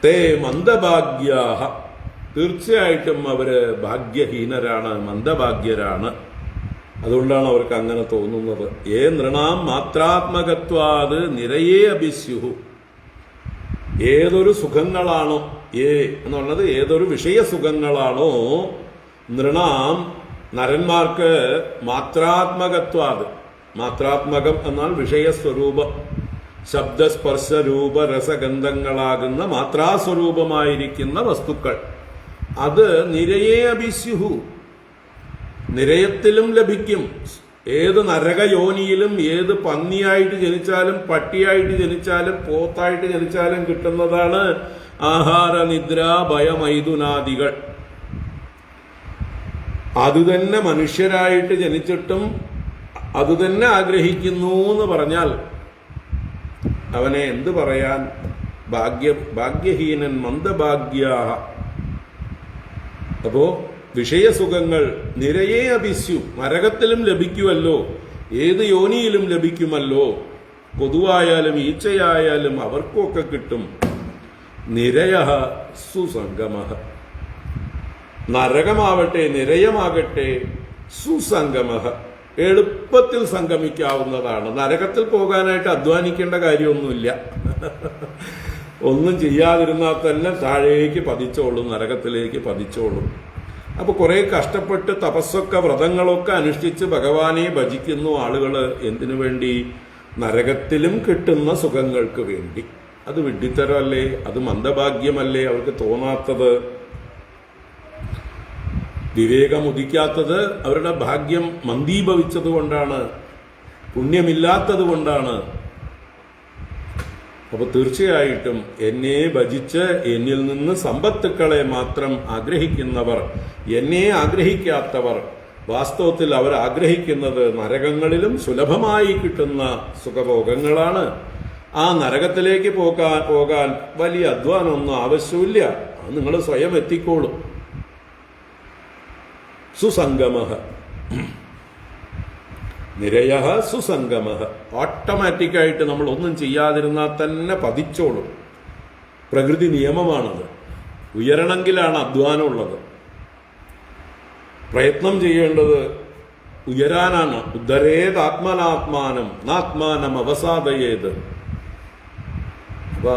തേ മന്ദഭാഗ്യാഹ, തീർച്ചയായിട്ടും അവര് ഭാഗ്യഹീനരാണ്, മന്ദഭാഗ്യരാണ്. അതുകൊണ്ടാണ് അവർക്ക് അങ്ങനെ തോന്നുന്നത്. ഏ നൃണാം മാത്രാത്മകത്വാത് നിരയേ അഭിസ്യുഹു. ഏതൊരു സുഖങ്ങളാണോ, എന്നുള്ളത് ഏതൊരു വിഷയസുഖങ്ങളാണോ, നൃണാം നരന്മാർക്ക് മാത്രാത്മകത്വാത്, മാത്രാത്മകം എന്നാൽ വിഷയസ്വരൂപം, ശബ്ദസ്പർശരൂപ രസഗന്ധങ്ങളാകുന്ന മാത്രാസ്വരൂപമായിരിക്കുന്ന വസ്തുക്കൾ, അത് നിരയേ അഭിസ്യുഹു, നിരയത്തിലും ലഭിക്കും. ഏത് നരകയോനിയിലും, ഏത് പന്നിയായിട്ട് ജനിച്ചാലും, പട്ടിയായിട്ട് ജനിച്ചാലും, പോത്തായിട്ട് ജനിച്ചാലും കിട്ടുന്നതാണ് ആഹാര നിദ്ര ഭയമൈഥുനാദികൾ. അതുതന്നെ മനുഷ്യരായിട്ട് ജനിച്ചിട്ടും അതുതന്നെ ആഗ്രഹിക്കുന്നു എന്ന് പറഞ്ഞാൽ അവനെ എന്ത് പറയാൻ? ഭാഗ്യഹീനൻ മന്ദഭാഗ്യാഹ. അപ്പോ വിഷയസുഖങ്ങൾ നിരയേ അഭിസ്യു, നരകത്തിലും ലഭിക്കുമല്ലോ, ഏത് യോനിയിലും ലഭിക്കുമല്ലോ, കൊതുവായാലും ഈച്ചയായാലും അവർക്കൊക്കെ കിട്ടും. നിരയഃ സുസംഗമഃ, നരകമാവട്ടെ നിരയമാകട്ടെ, സുസംഗമഃ, എളുപ്പത്തിൽ സംഗമിക്കാവുന്നതാണ്. നരകത്തിൽ പോകാനായിട്ട് അധ്വാനിക്കേണ്ട കാര്യമൊന്നുമില്ല. ഒന്നും ചെയ്യാതിരുന്നാൽ തന്നെ താഴേക്ക് പതിച്ചോളും, നരകത്തിലേക്ക് പതിച്ചോളും. അപ്പൊ കുറെ കഷ്ടപ്പെട്ട് തപസ്സൊക്കെ വ്രതങ്ങളൊക്കെ അനുഷ്ഠിച്ച് ഭഗവാനെ ഭജിക്കുന്നു ആളുകൾ. എന്തിനു വേണ്ടി? നരകത്തിലും കിട്ടുന്ന സുഖങ്ങൾക്ക് വേണ്ടി. അത് വിഡ്ഢിത്തരമല്ലേ? അത് മന്ദഭാഗ്യമല്ലേ അവർക്ക് തോന്നാത്തത്? വിവേകം ഉദിക്കാത്തത് അവരുടെ ഭാഗ്യം മന്ദീഭവിച്ചത് കൊണ്ടാണ്, പുണ്യമില്ലാത്തത് കൊണ്ടാണ്. അപ്പൊ തീർച്ചയായിട്ടും എന്നെ ഭജിച്ച് എന്നിൽ നിന്ന് സമ്പത്തുക്കളെ മാത്രം ആഗ്രഹിക്കുന്നവർ, എന്നെ ആഗ്രഹിക്കാത്തവർ, വാസ്തവത്തിൽ അവർ ആഗ്രഹിക്കുന്നത് നരകങ്ങളിലും സുലഭമായി കിട്ടുന്ന സുഖഭോഗങ്ങളാണ്. ആ നരകത്തിലേക്ക് പോകാൻ വലിയ അധ്വാനമൊന്നും ആവശ്യമില്ല. അത് നിങ്ങൾ സ്വയം എത്തിക്കോളും. സുസംഗമഃ, നിരയഃ സുസംഗമഃ, ഓട്ടോമാറ്റിക്കായിട്ട് നമ്മൾ ഒന്നും ചെയ്യാതിരുന്നാൽ തന്നെ പതിച്ചോളും. പ്രകൃതി നിയമമാണത്. ഉയരണമെങ്കിലാണ് അധ്വാനമുള്ളത്. പ്രയത്നം ചെയ്യേണ്ടത് ഉയരാനാണ്. ഉദ്ധരേത് ആത്മനാത്മാനം നാത്മാനം അവസാദയേത്. അപ്പൊ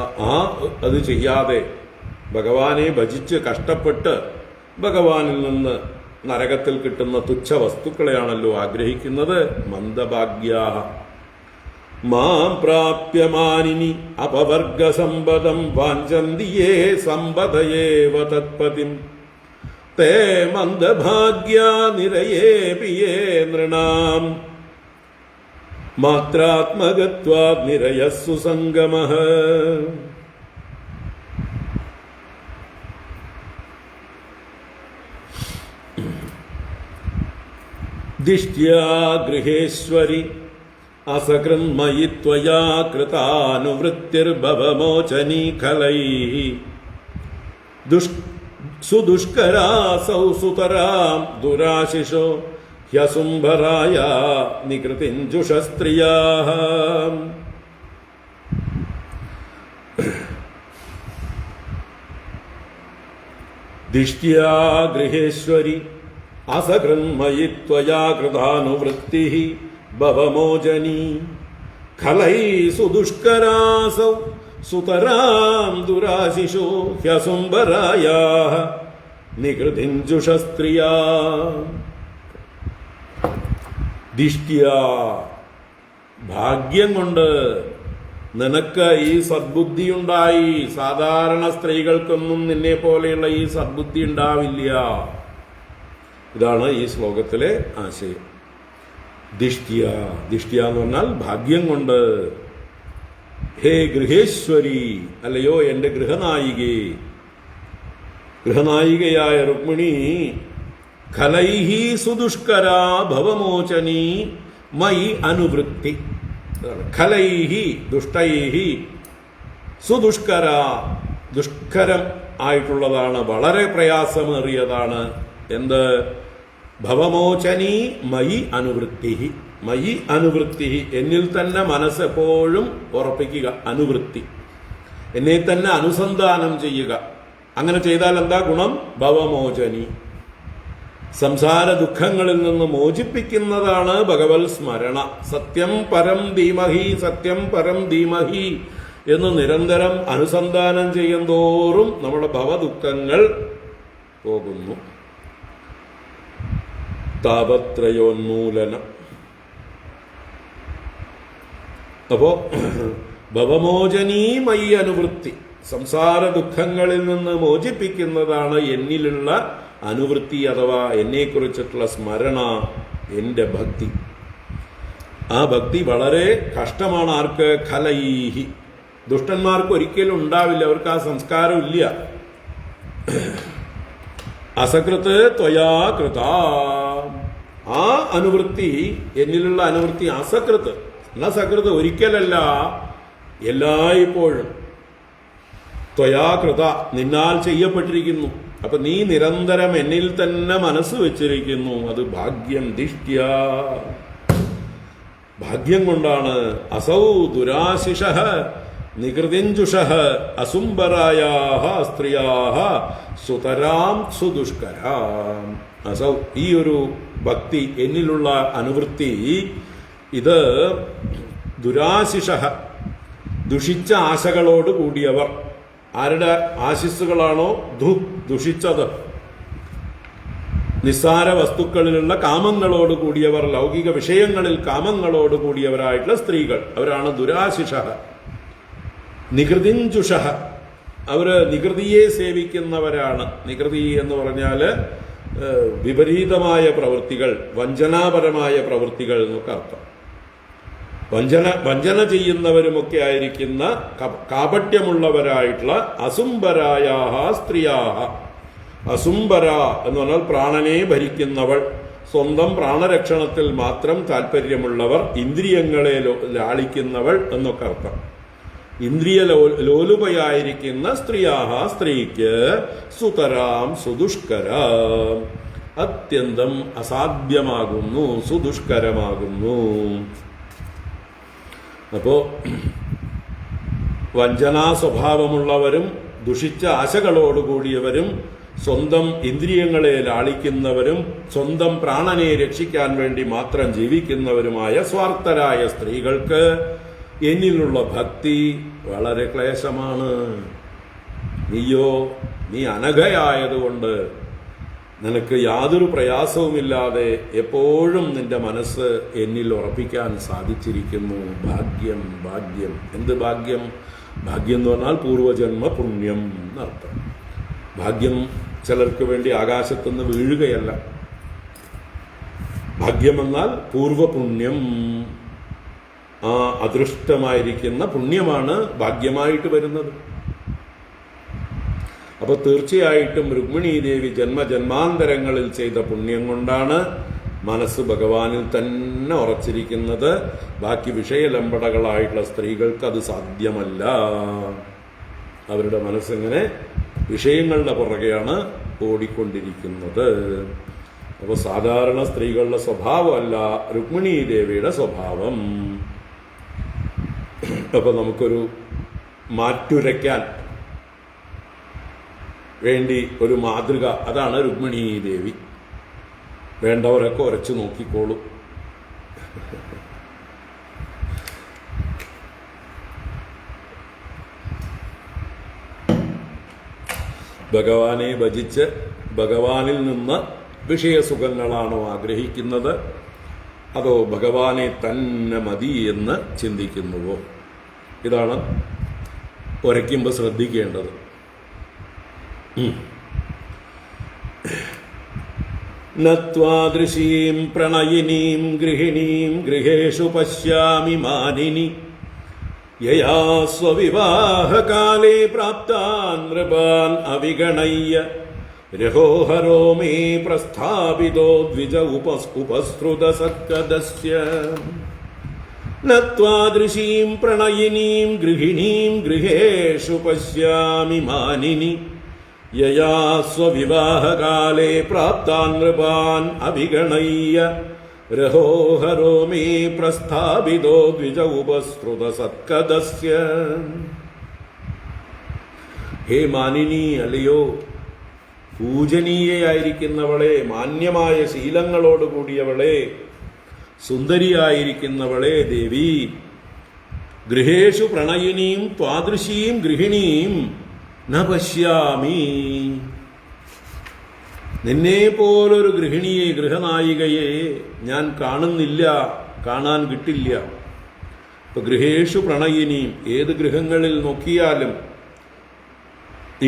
അത് ചെയ്യാതെ ഭഗവാനെ ഭജിച്ച് കഷ്ടപ്പെട്ട് ഭഗവാനിൽ നിന്ന് നരകത്തിൽ കിട്ടുന്ന തുച്ഛ വസ്തുക്കളെയാണല്ലോ ആഗ്രഹിക്കുന്നത്. മന്ദഭാഗ്യാഃ മാം പ്രാപ്യമാനിനി അപവർഗസമ്പദം വാഞ്ചന്തി യേ സമ്പദയേവ തത്പതിം തേ മന്ദഭാഗ്യാ നിരയേപി യേ നൃണാം മാത്രാത്മകത്വാദ് നിരയസ്സു സംഗമഃ. ദിഷ്ട്യാ ഗൃഹേശ്വരി അസകൃന്മയി ത്വയാ കൃതാനുവൃത്തിർഭവമോചനീ ഖലൈഃ സുദുഷ്കരാസൗ സുതരാം ദുരാശിഷോ ഹ്യസുംഭരായ നികൃതിഞ്ജുഷസ്ത്രിയാഃ. ദിഷ്ട്യാ ഗൃഹേശ്വരി അസകൃന്മയി ത്വയാ കൃതാനുവൃത്തിഃ ഭവമോചനീ ഖലൈഃ സുദുഷ്കരാസൗ സുതരാം ദുരാശിഷോ ഹ്യസുംഭരായാഃ നികൃതിഞ്ജുഷസ്ത്രിയാഃ. ദിഷ്ട്യാ ഭാഗ്യം കൊണ്ട് നിനക്ക് ഈ സദ്ബുദ്ധിയുണ്ടായി. സാധാരണ സ്ത്രീകൾക്കൊന്നും നിന്നെ പോലെയുള്ള ഈ സദ്ബുദ്ധി ഉണ്ടാവില്ല. ഇതാണ് ഈ ശ്ലോകത്തിലെ ആശയം. ദിഷ്ട്യ എന്ന് പറഞ്ഞാൽ ഭാഗ്യം കൊണ്ട്. ഹേ ഗൃഹേശ്വരി, അല്ലയോ എന്റെ ഗൃഹനായികേ, ഗൃഹനായികയായ രുക്മിണി, ഖലൈഹി സുദുഷ്കരാ ഭവമോചനീ മയി അനുവൃത്തി. ഖലൈഹി ദുഷ്ടൈഹി സുദുഷ്കര, ദുഷ്കരം ആയിട്ടുള്ളതാണ്, വളരെ പ്രയാസമേറിയതാണ്. എന്ത്? ഭവമോചനീ മയി അനുവൃത്തി. മയി അനുവൃത്തി, എന്നിൽ തന്നെ മനസ്സെപ്പോഴും ഉറപ്പിക്കുക. അനുവൃത്തി, എന്നെ തന്നെ അനുസന്ധാനം ചെയ്യുക. അങ്ങനെ ചെയ്താൽ എന്താ ഗുണം? ഭവമോചനി, സംസാര ദുഃഖങ്ങളിൽ നിന്ന് മോചിപ്പിക്കുന്നതാണ് ഭഗവത് സ്മരണ. സത്യം പരം ധീമഹി, സത്യം പരം ധീമഹി എന്ന് നിരന്തരം അനുസന്ധാനം ചെയ്യുന്തോറും നമ്മുടെ ഭവദുഃഖങ്ങൾ പോകുന്നു. താപത്രയോന്മൂലനം. അപ്പോ ഭവമോചനീമയി അനുവൃത്തി, സംസാര ദുഃഖങ്ങളിൽ നിന്ന് മോചിപ്പിക്കുന്നതാണ് എന്നിലുള്ള അനുവൃത്തി, അഥവാ എന്നെക്കുറിച്ചിട്ടുള്ള സ്മരണ, എന്റെ ഭക്തി. ആ ഭക്തി വളരെ കഷ്ടമാണ്. ആർക്ക്? ഖലൈഹി, ദുഷ്ടന്മാർക്ക് ഒരിക്കലും ഉണ്ടാവില്ല, അവർക്ക് ആ സംസ്കാരം ഇല്ല. അസകൃത് ത്വയാ കൃത, ആ അനുവൃത്തി, എന്നിലുള്ള അനുവൃത്തി അസകൃത്, ന സകൃത്, ഒരിക്കലല്ല എല്ലായ്പ്പോഴും. ത്വയാ കൃത, നിന്നാൽ ചെയ്യപ്പെട്ടിരിക്കുന്നു. അപ്പൊ നീ നിരന്തരം എന്നിൽ തന്നെ മനസ്സ് വെച്ചിരിക്കുന്നു. അത് ഭാഗ്യം. ദിഷ്ട്യ, ഭാഗ്യം കൊണ്ടാണ്. അസൗ ദുരാശിഷഃ നികൃതിഞ്ജുഷഃ അസുംബരായാഃ സ്ത്രിയാഃ സുതരാം സുദുഷ്കരാം. അസൗ, ഈ ഒരു ഭക്തി, എന്നിലുള്ള അനുവൃത്തി, ഇത് ദുരാശിഷഃ, ദുഷിച്ച ആശകളോട് കൂടിയവർ. ആരുടെ ആശിസ്സുകളാണോ ദുഷിച്ചത്? നിസ്സാര വസ്തുക്കളിലുള്ള കാമങ്ങളോട് കൂടിയവർ, ലൗകിക വിഷയങ്ങളിൽ കാമങ്ങളോട് കൂടിയവരായിട്ടുള്ള സ്ത്രീകൾ, അവരാണ് ദുരാശിഷഃ. നികൃതിഞ്ജുഷഃ, അവര് നികൃതിയെ സേവിക്കുന്നവരാണ്. നികൃതി എന്ന് പറഞ്ഞാല് വിപരീതമായ പ്രവൃത്തികൾ, വഞ്ചനാപരമായ പ്രവൃത്തികൾ എന്നൊക്കെ അർത്ഥം. വഞ്ചന ചെയ്യുന്നവരുമൊക്കെ ആയിരിക്കുന്ന കാപട്യമുള്ളവരായിട്ടുള്ള അസുംബരായാഹ സ്ത്രീയാഹ. അസുംബര എന്ന് പറഞ്ഞാൽ പ്രാണനെ ഭരിക്കുന്നവൾ, സ്വന്തം പ്രാണരക്ഷണത്തിൽ മാത്രം താല്പര്യമുള്ളവർ, ഇന്ദ്രിയങ്ങളെ ലാളിക്കുന്നവൾ എന്നൊക്കെ അർത്ഥം. ഇന്ദ്രിയ ലോലുപയായിരിക്കുന്ന സ്ത്രീയാഹ, സ്ത്രീക്ക് സുതരാം സുദുഷ്കരാം, അത്യന്തം അസാധ്യമാകുന്നു, സുദുഷ്കരമാകുന്നു. അപ്പോ വഞ്ചനാ സ്വഭാവമുള്ളവരും ദുഷിച്ച ആശകളോടുകൂടിയവരും സ്വന്തം ഇന്ദ്രിയങ്ങളെ ലാളിക്കുന്നവരും സ്വന്തം പ്രാണനെ രക്ഷിക്കാൻ വേണ്ടി മാത്രം ജീവിക്കുന്നവരുമായ സ്വാർത്ഥരായ സ്ത്രീകൾക്ക് എന്നിലുള്ള ഭക്തി വളരെ ക്ലേശമാണ്. നീയോ നീ അനഘയായതുകൊണ്ട് നിനക്ക് യാതൊരു പ്രയാസവുമില്ലാതെ എപ്പോഴും നിന്റെ മനസ്സ് എന്നിൽ ഉറപ്പിക്കാൻ സാധിച്ചിരിക്കുന്നു. ഭാഗ്യം, ഭാഗ്യം. എന്ത് ഭാഗ്യം? ഭാഗ്യം എന്ന് പറഞ്ഞാൽ പൂർവജന്മ പുണ്യം എന്നർത്ഥം. ഭാഗ്യം ചിലർക്ക് വേണ്ടി ആകാശത്തുനിന്ന് വീഴുകയല്ല. ഭാഗ്യമെന്നാൽ പൂർവപുണ്യം, ആ അദൃഷ്ടമായിരിക്കുന്ന പുണ്യമാണ് ഭാഗ്യമായിട്ട് വരുന്നത്. അപ്പൊ തീർച്ചയായിട്ടും രുക്മിണീദേവി ജന്മജന്മാന്തരങ്ങളിൽ ചെയ്ത പുണ്യം കൊണ്ടാണ് മനസ്സ് ഭഗവാനിൽ തന്നെ ഉറച്ചിരിക്കുന്നത്. ബാക്കി വിഷയലമ്പടകളായിട്ടുള്ള സ്ത്രീകൾക്ക് അത് സാധ്യമല്ല. അവരുടെ മനസ്സിങ്ങനെ വിഷയങ്ങളുടെ പുറകെയാണ് ഓടിക്കൊണ്ടിരിക്കുന്നത്. അപ്പോൾ സാധാരണ സ്ത്രീകളുടെ സ്വഭാവമല്ല രുക്മിണീദേവിയുടെ സ്വഭാവം. അപ്പൊ നമുക്കൊരു മാറ്റുരയ്ക്കാൻ വേണ്ടി ഒരു മാതൃക, അതാണ് രുക്മിണീദേവി. വേണ്ടവരൊക്കെ ഉരച്ചു നോക്കിക്കോളൂ. ഭഗവാനെ ഭജിച്ച് ഭഗവാനിൽ നിന്ന് വിഷയസുഖങ്ങളാണോ ആഗ്രഹിക്കുന്നത്, അതോ ഭഗവാനെ തന്നെ മതി എന്ന് ചിന്തിക്കുന്നുവോ? ഇതാണ് ഉരയ്ക്കുമ്പോൾ ശ്രദ്ധിക്കേണ്ടത്. നത്വാദൃശീം പ്രണയിനീം ഗൃഹിണീം ഗൃഹേഷു പശ്യാമി മാനിനി യയാ സ്വവിവാഹകാലേ പ്രാപ്താൻ നൃപാൻ അവിഗണയ്യ രഹോഹരോ മേ പ്രസ്ഥാപിതോ ദ്വിജ ഉപസ്കൃത സത്കദസ്യ. നത്വാദൃശീം പ്രണയിനീം ഗൃഹിണീം ഗൃഹേഷു പശ്യാമി മാനിനി യയാ സ്വവിവാഹകാലേ പ്രാപ്താൻ നൃപാൻ അവിഗണയ്യ രഹോഹരോ മേ പ്രസ്ഥാപിതോ ദ്വിജ ഉപസ്കൃത സത്കദസ്യ. ഹേ മാനിനി, അല്ലയോ പൂജനീയയായിരിക്കുന്നവളെ, മാന്യമായ ശീലങ്ങളോടുകൂടിയവളെ, സുന്ദരിയായിരിക്കുന്നവളെ ദേവി, ഗൃഹേഷു പ്രണയിനീം ത്വാദൃശീം ഗൃഹിണീം ന പശ്യാമി. നിന്നെ പോലൊരു ഗൃഹിണിയെ, ഗൃഹനായികയെ ഞാൻ കാണുന്നില്ല, കാണാൻ കിട്ടില്ല. ഇപ്പൊ ഗൃഹേഷു പ്രണയിനീം, ഏത് ഗൃഹങ്ങളിൽ നോക്കിയാലും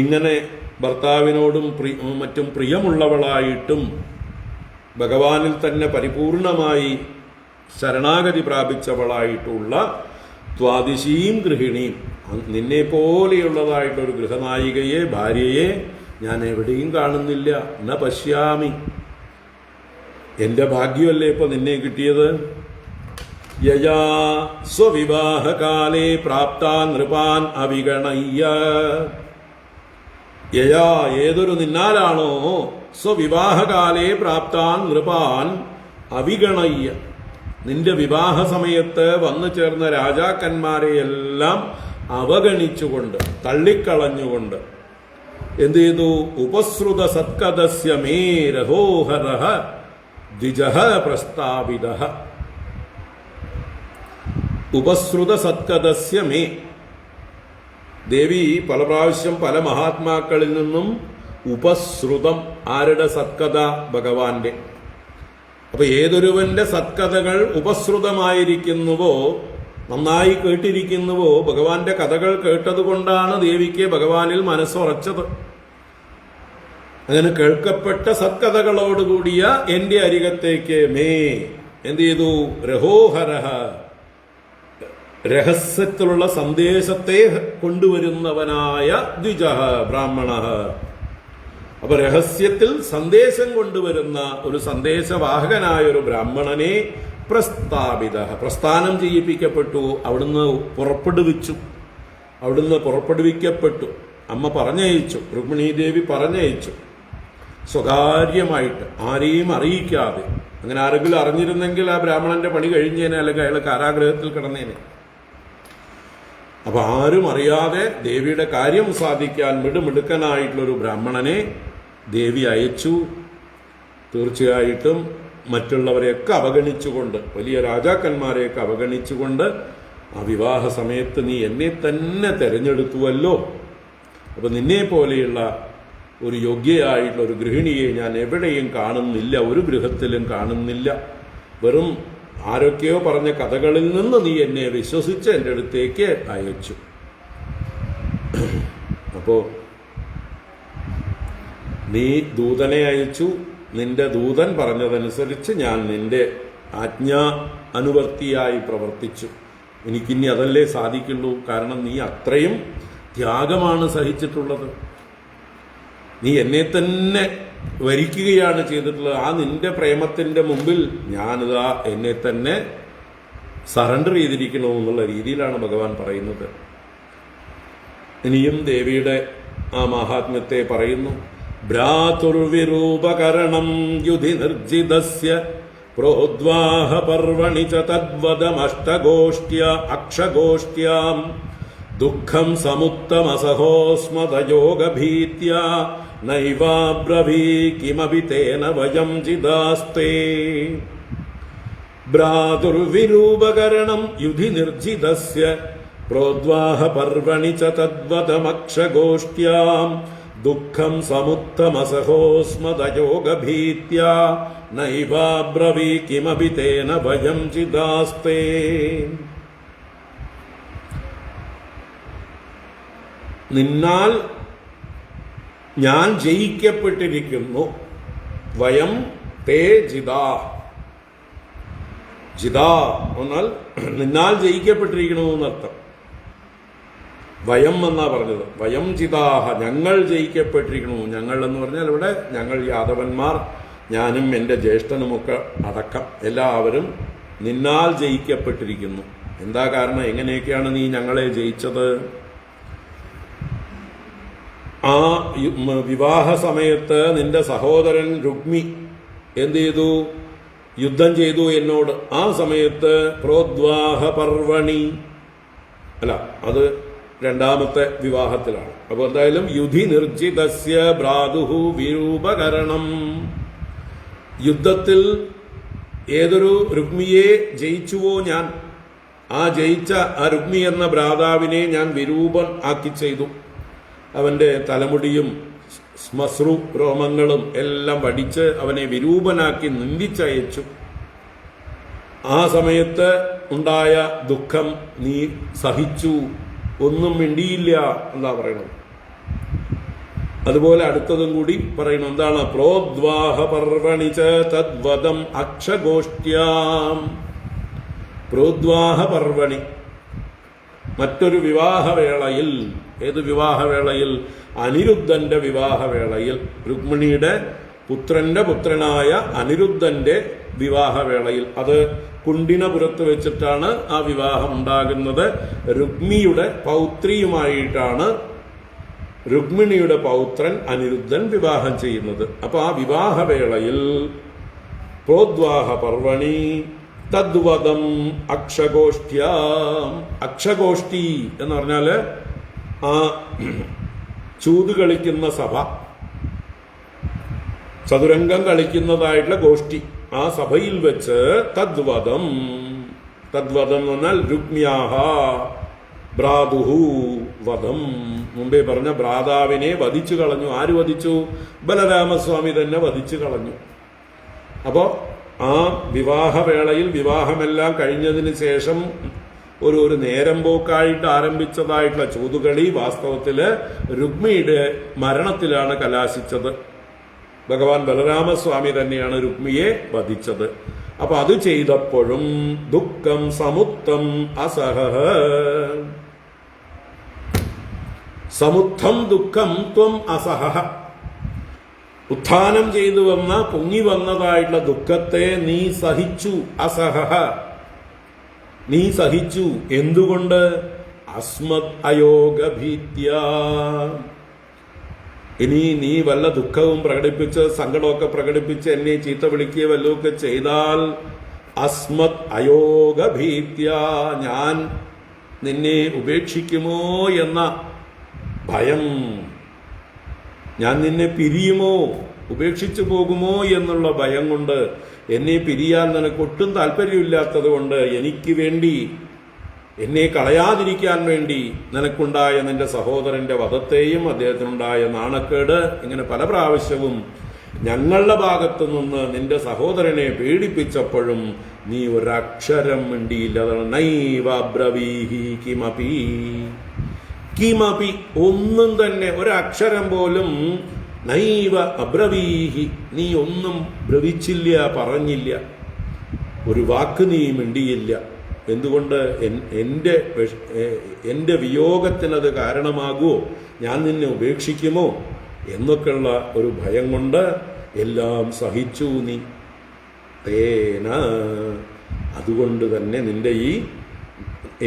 ഇങ്ങനെ ഭർത്താവിനോടും മറ്റും പ്രിയമുള്ളവളായിട്ടും ഭഗവാനിൽ തന്നെ പരിപൂർണമായി ശരണാഗതി പ്രാപിച്ചവളായിട്ടുള്ള ത്വാദിശീം ഗൃഹിണീം, നിന്നെ പോലെയുള്ളതായിട്ടൊരു ഗൃഹനായികയെ, ഭാര്യയെ ഞാൻ എവിടെയും കാണുന്നില്ല. ന പശ്യാമി, എന്റെ ഭാഗ്യമല്ലേ ഇപ്പൊ നിന്നെ കിട്ടിയത്. യയാ സ്വവിവാഹകാലേ പ്രാപ്താൻ നൃപാൻ അവിഗണയ്യ. യയാ, ഏതൊരു നിന്നാലാണോ സ്വവിവാഹകാലേ പ്രാപ്താൻ നൃപാൻ അവിഗണയ്യ, നിന്റെ വിവാഹ സമയത്ത് വന്നു ചേർന്ന രാജാക്കന്മാരെയെല്ലാം അവഗണിച്ചുകൊണ്ട്, തള്ളിക്കളഞ്ഞുകൊണ്ട് എന്ത് ചെയ്തു? ഉപസ്രുത സത്കദസ്യ മേ രഹോഹരഃ ദ്വിജഃ പ്രസ്താവിതഃ. ഉപസ്രുത സത്കദസ്യ മേ, ദേവി പല പ്രാവശ്യം പല മഹാത്മാക്കളിൽ നിന്നും ഉപസ്രുതം, ആരുടെ സത്കഥ? ഭഗവാന്റെ. അപ്പൊ ഏതൊരുവന്റെ സത്കഥകൾ ഉപസ്രുതമായിരിക്കുന്നുവോ, നന്നായി കേട്ടിരിക്കുന്നുവോ, ഭഗവാന്റെ കഥകൾ കേട്ടതുകൊണ്ടാണ് ദേവിക്ക് ഭഗവാനിൽ മനസ്സുറച്ചത്. അങ്ങനെ കേൾക്കപ്പെട്ട സത്കഥകളോടുകൂടിയ എന്റെ അരികത്തേക്ക് മേ എന്ത് ചെയ്തു? രഹോഹരഃ, രഹസ്യത്തിലുള്ള സന്ദേശത്തെ കൊണ്ടുവരുന്നവനായ ദ്വിജഃ, ബ്രാഹ്മണഃ. അപ്പൊ രഹസ്യത്തിൽ സന്ദേശം കൊണ്ടുവരുന്ന ഒരു സന്ദേശവാഹകനായ ഒരു ബ്രാഹ്മണനെ പ്രസ്താപിത, പ്രസ്ഥാനം ചെയ്യിപ്പിക്കപ്പെട്ടു, അവിടുന്ന് പുറപ്പെടുവിക്കപ്പെട്ടു. അമ്മ പറഞ്ഞയച്ചു, രുക്മിണീദേവി പറഞ്ഞയച്ചു, സ്വകാര്യമായിട്ട്, ആരെയും അറിയിക്കാതെ. അങ്ങനെ ആരെങ്കിലും അറിഞ്ഞിരുന്നെങ്കിൽ ആ ബ്രാഹ്മണന്റെ പണി കഴിഞ്ഞേനെ, അല്ലെങ്കിൽ അയാൾ കാരാഗ്രഹത്തിൽ കിടന്നേനെ. അപ്പൊ ആരും അറിയാതെ ദേവിയുടെ കാര്യം സാധിക്കാൻ മിടുമിടുക്കനായിട്ടുള്ളൊരു ബ്രാഹ്മണനെ ദേവി അയച്ചു. തീർച്ചയായിട്ടും മറ്റുള്ളവരെയൊക്കെ അവഗണിച്ചുകൊണ്ട്, വലിയ രാജാക്കന്മാരെയൊക്കെ അവഗണിച്ചുകൊണ്ട്, ആ വിവാഹ സമയത്ത് നീ എന്നെ തന്നെ തെരഞ്ഞെടുത്തുവല്ലോ, അപ്പോൾ നിന്നെ പോലെയുള്ള ഒരു യോഗ്യയായിട്ടുള്ള ഒരു ഗൃഹിണിയെ ഞാൻ എവിടെയും കാണുന്നില്ല, ഒരു ഗൃഹത്തിലും കാണുന്നില്ല. വെറും ആരൊക്കെയോ പറഞ്ഞ കഥകളിൽ നിന്ന് നീ എന്നെ വിശ്വസിച്ച് എൻ്റെ അടുത്തേക്ക് അയച്ചു. അപ്പോൾ നീ ദൂതനെ അയച്ചു, നിന്റെ ദൂതൻ പറഞ്ഞതനുസരിച്ച് ഞാൻ നിന്റെ ആജ്ഞാ അനുവർത്തിയായി പ്രവർത്തിച്ചു. എനിക്കിനി അതല്ലേ സാധിക്കുള്ളൂ. കാരണം നീ അത്രയും ത്യാഗമാണ് സഹിച്ചിട്ടുള്ളത്. നീ എന്നെ തന്നെ വരിക്കുകയാണ് ചെയ്തിട്ടുള്ളത്. ആ നിന്റെ പ്രേമത്തിന്റെ മുമ്പിൽ ഞാനിതാ എന്നെ തന്നെ സറണ്ടർ ചെയ്തിരിക്കണമെന്നുള്ള രീതിയിലാണ് ഭഗവാൻ പറയുന്നത്. ഇനിയും ദേവിയുടെ ആ മഹാത്മ്യത്തെ പറയുന്നു. ഭ്രാതുർവിരൂപകരണം യുധി നിർജിതസ്യ പ്രോദ്വാഹ പർവണി ച തദ്വദമഷ്ടഗോഷ്ട്യ അക്ഷഗോഷ്ട്യാം ദുഃഖം സമുത്തമസഹോസ്മതയോഗഭീത്യ നൈവാബ്രവീ കിമപി തേന വയം ജിദാസ്തേ. ഭ്രാതുർവിരൂപകരണം യുധി നിർജിതസ്യ പ്രോദ്വാഹ പർവണി ച തദ്വദമക്ഷഗോഷ്ട്യാം ദുഃഖം സമുത്തമസഹോസ്മതയോഗഭീത്യ നൈവാബ്രവീ കിമപി തേന വയം ജിദാസ്തേ. നിന്നാൽ ഞാൻ ജയിക്കപ്പെട്ടിരിക്കുന്നു. വയം തേ ജിതാ. ജിതാ എന്നാൽ നിന്നാൽ ജയിക്കപ്പെട്ടിരിക്കണമെന്നർത്ഥം. വയം എന്നാ പറഞ്ഞത്. വയം ജിതാഹ, ഞങ്ങൾ ജയിക്കപ്പെട്ടിരിക്കണു. ഞങ്ങൾ എന്ന് പറഞ്ഞാൽ ഇവിടെ ഞങ്ങൾ യാദവന്മാർ, ഞാനും എൻ്റെ ജ്യേഷ്ഠനുമൊക്കെ അടക്കം എല്ലാവരും നിന്നാൽ ജയിക്കപ്പെട്ടിരിക്കുന്നു. എന്താ കാരണം? എങ്ങനെയൊക്കെയാണ് നീ ഞങ്ങളെ ജയിച്ചത്? ആ വിവാഹ സമയത്ത് നിന്റെ സഹോദരൻ രുക്മി എന്ത് ചെയ്തു? യുദ്ധം ചെയ്തു എന്നോട്. ആ സമയത്ത് പ്രോദ്വാഹ പർവണി അല്ല, അത് രണ്ടാമത്തെ വിവാഹത്തിലാണ്. അപ്പൊ എന്തായാലും യുധി നിർജിതസ്യ ഭ്രാതുഹു വിരൂപകരണം. യുദ്ധത്തിൽ ഏതൊരു രുക്മിയെ ജയിച്ചുവോ ഞാൻ, ആ ജയിച്ച ആ രുക്മി എന്ന ഭ്രാതാവിനെ ഞാൻ വിരൂപൻ ആക്കി ചെയ്തു. അവന്റെ തലമുടിയും ശ്മശ്രു രോമങ്ങളും എല്ലാം വടിച്ച് അവനെ വിരൂപനാക്കി നിന്ദിച്ചയച്ചു. ആ സമയത്ത് ഉണ്ടായ ദുഃഖം നീ സഹിച്ചു, ഒന്നും മിണ്ടിയില്ല എന്താ പറയണം. അതുപോലെ അടുത്തതും കൂടി പറയണം. എന്താണ്? പ്രോദ്വാഹ പർവണി ച തദ്വദം അക്ഷഗോഷ്ട്യാം. പ്രോദ്വാഹ പർവണി മറ്റൊരു വിവാഹവേളയിൽ. ഏത് വിവാഹവേളയിൽ? അനിരുദ്ധന്റെ വിവാഹവേളയിൽ. രുക്മിണിയുടെ പുത്രന്റെ പുത്രനായ അനിരുദ്ധന്റെ വിവാഹവേളയിൽ. അത് കുണ്ടിനപുരത്ത് വെച്ചിട്ടാണ് ആ വിവാഹം ഉണ്ടാകുന്നത്. രുക്മിയുടെ പൗത്രിയുമായിട്ടാണ് രുക്മിണിയുടെ പൗത്രൻ അനിരുദ്ധൻ വിവാഹം ചെയ്യുന്നത്. അപ്പൊ ആ വിവാഹവേളയിൽ പ്രോദ്വാഹ പർവണി തദ്വദം അക്ഷഗോഷ്ട്യാം. അക്ഷഗോഷ്ഠി എന്ന് പറഞ്ഞാല് ആ ചൂത് കളിക്കുന്ന സഭ, ചതുരംഗം കളിക്കുന്നതായിട്ടുള്ള ഗോഷ്ഠി, ആ സഭയിൽ വെച്ച് തദ്വദം. തദ്വദം എന്ന് പറഞ്ഞാൽ രുക്മ്യാഹ ഭ്രാതുഹു വധം. മുമ്പേ പറഞ്ഞ ഭ്രാതാവിനെ വധിച്ചു കളഞ്ഞു. ആര് വധിച്ചു? ബലരാമസ്വാമി തന്നെ വധിച്ചു കളഞ്ഞു. അപ്പോ ആ വിവാഹവേളയിൽ വിവാഹമെല്ലാം കഴിഞ്ഞതിന് ശേഷം ഒരു നേരം പോക്കായിട്ട് ആരംഭിച്ചതായിട്ടുള്ള ചൂതുകളി വാസ്തവത്തില് രുക്മിയുടെ മരണത്തിലാണ് കലാശിച്ചത്. ഭഗവാൻ ബലരാമസ്വാമി തന്നെയാണ് രുക്മിയെ വധിച്ചത്. അപ്പൊ അത് ചെയ്തപ്പോഴും ദുഃഖം സമുത്തം അസഹ. സമുത്തം ദുഃഖം ത്വം അസഹ. ഉത്ഥാനം ചെയ്തു വന്ന പൊങ്ങി വന്നതായിട്ടുള്ള ദുഃഖത്തെ നീ സഹിച്ചു. അസഹ, നീ സഹിച്ചു. എന്തുകൊണ്ട്? അസ്മത് അയോഗഭീത്യ. ഇനി നീ വല്ല ദുഃഖവും പ്രകടിപ്പിച്ച് സങ്കടമൊക്കെ പ്രകടിപ്പിച്ച് എന്നെ ചീത്ത വിളിക്കുകയോ വല്ലതൊക്കെ ചെയ്താൽ അസ്മത് അയോഗഭീത്യ, ഞാൻ നിന്നെ ഉപേക്ഷിക്കുമോ എന്ന ഭയം, ഞാൻ നിന്നെ പിരിയുമോ, ഉപേക്ഷിച്ചു പോകുമോ എന്നുള്ള ഭയം കൊണ്ട്, എന്നെ പിരിയാൻ നിനക്ക് ഒട്ടും താല്പര്യമില്ലാത്തത് കൊണ്ട് എനിക്ക് വേണ്ടി എന്നെ കളയാതിരിക്കാൻ വേണ്ടി നിനക്കുണ്ടായ നിന്റെ സഹോദരന്റെ വധത്തെയും അദ്ദേഹത്തിനുണ്ടായ നാണക്കേട്, ഇങ്ങനെ പല പ്രാവശ്യവും ഞങ്ങളുടെ ഭാഗത്തു നിന്ന് നിന്റെ സഹോദരനെ പീഡിപ്പിച്ചപ്പോഴും നീ ഒരക്ഷരം മിണ്ടിയില്ല. അതാണ് നൈവ ബ്രവീഹി കിമപി. കിമപി, ഒന്നും തന്നെ, ഒരക്ഷരം പോലും. നൈവ അബ്രവീഹി, നീ ഒന്നും ബ്രവിച്ചില്ല, പറഞ്ഞില്ല, ഒരു വാക്ക് നീ മിണ്ടിയില്ല. എന്തുകൊണ്ട്? എൻ്റെ വിയോഗത്തിനത് കാരണമാകുമോ, ഞാൻ നിന്നെ ഉപേക്ഷിക്കുമോ എന്നൊക്കെയുള്ള ഒരു ഭയം കൊണ്ട് എല്ലാം സഹിച്ചു നീ. തേന, അതുകൊണ്ട് തന്നെ നിന്റെ ഈ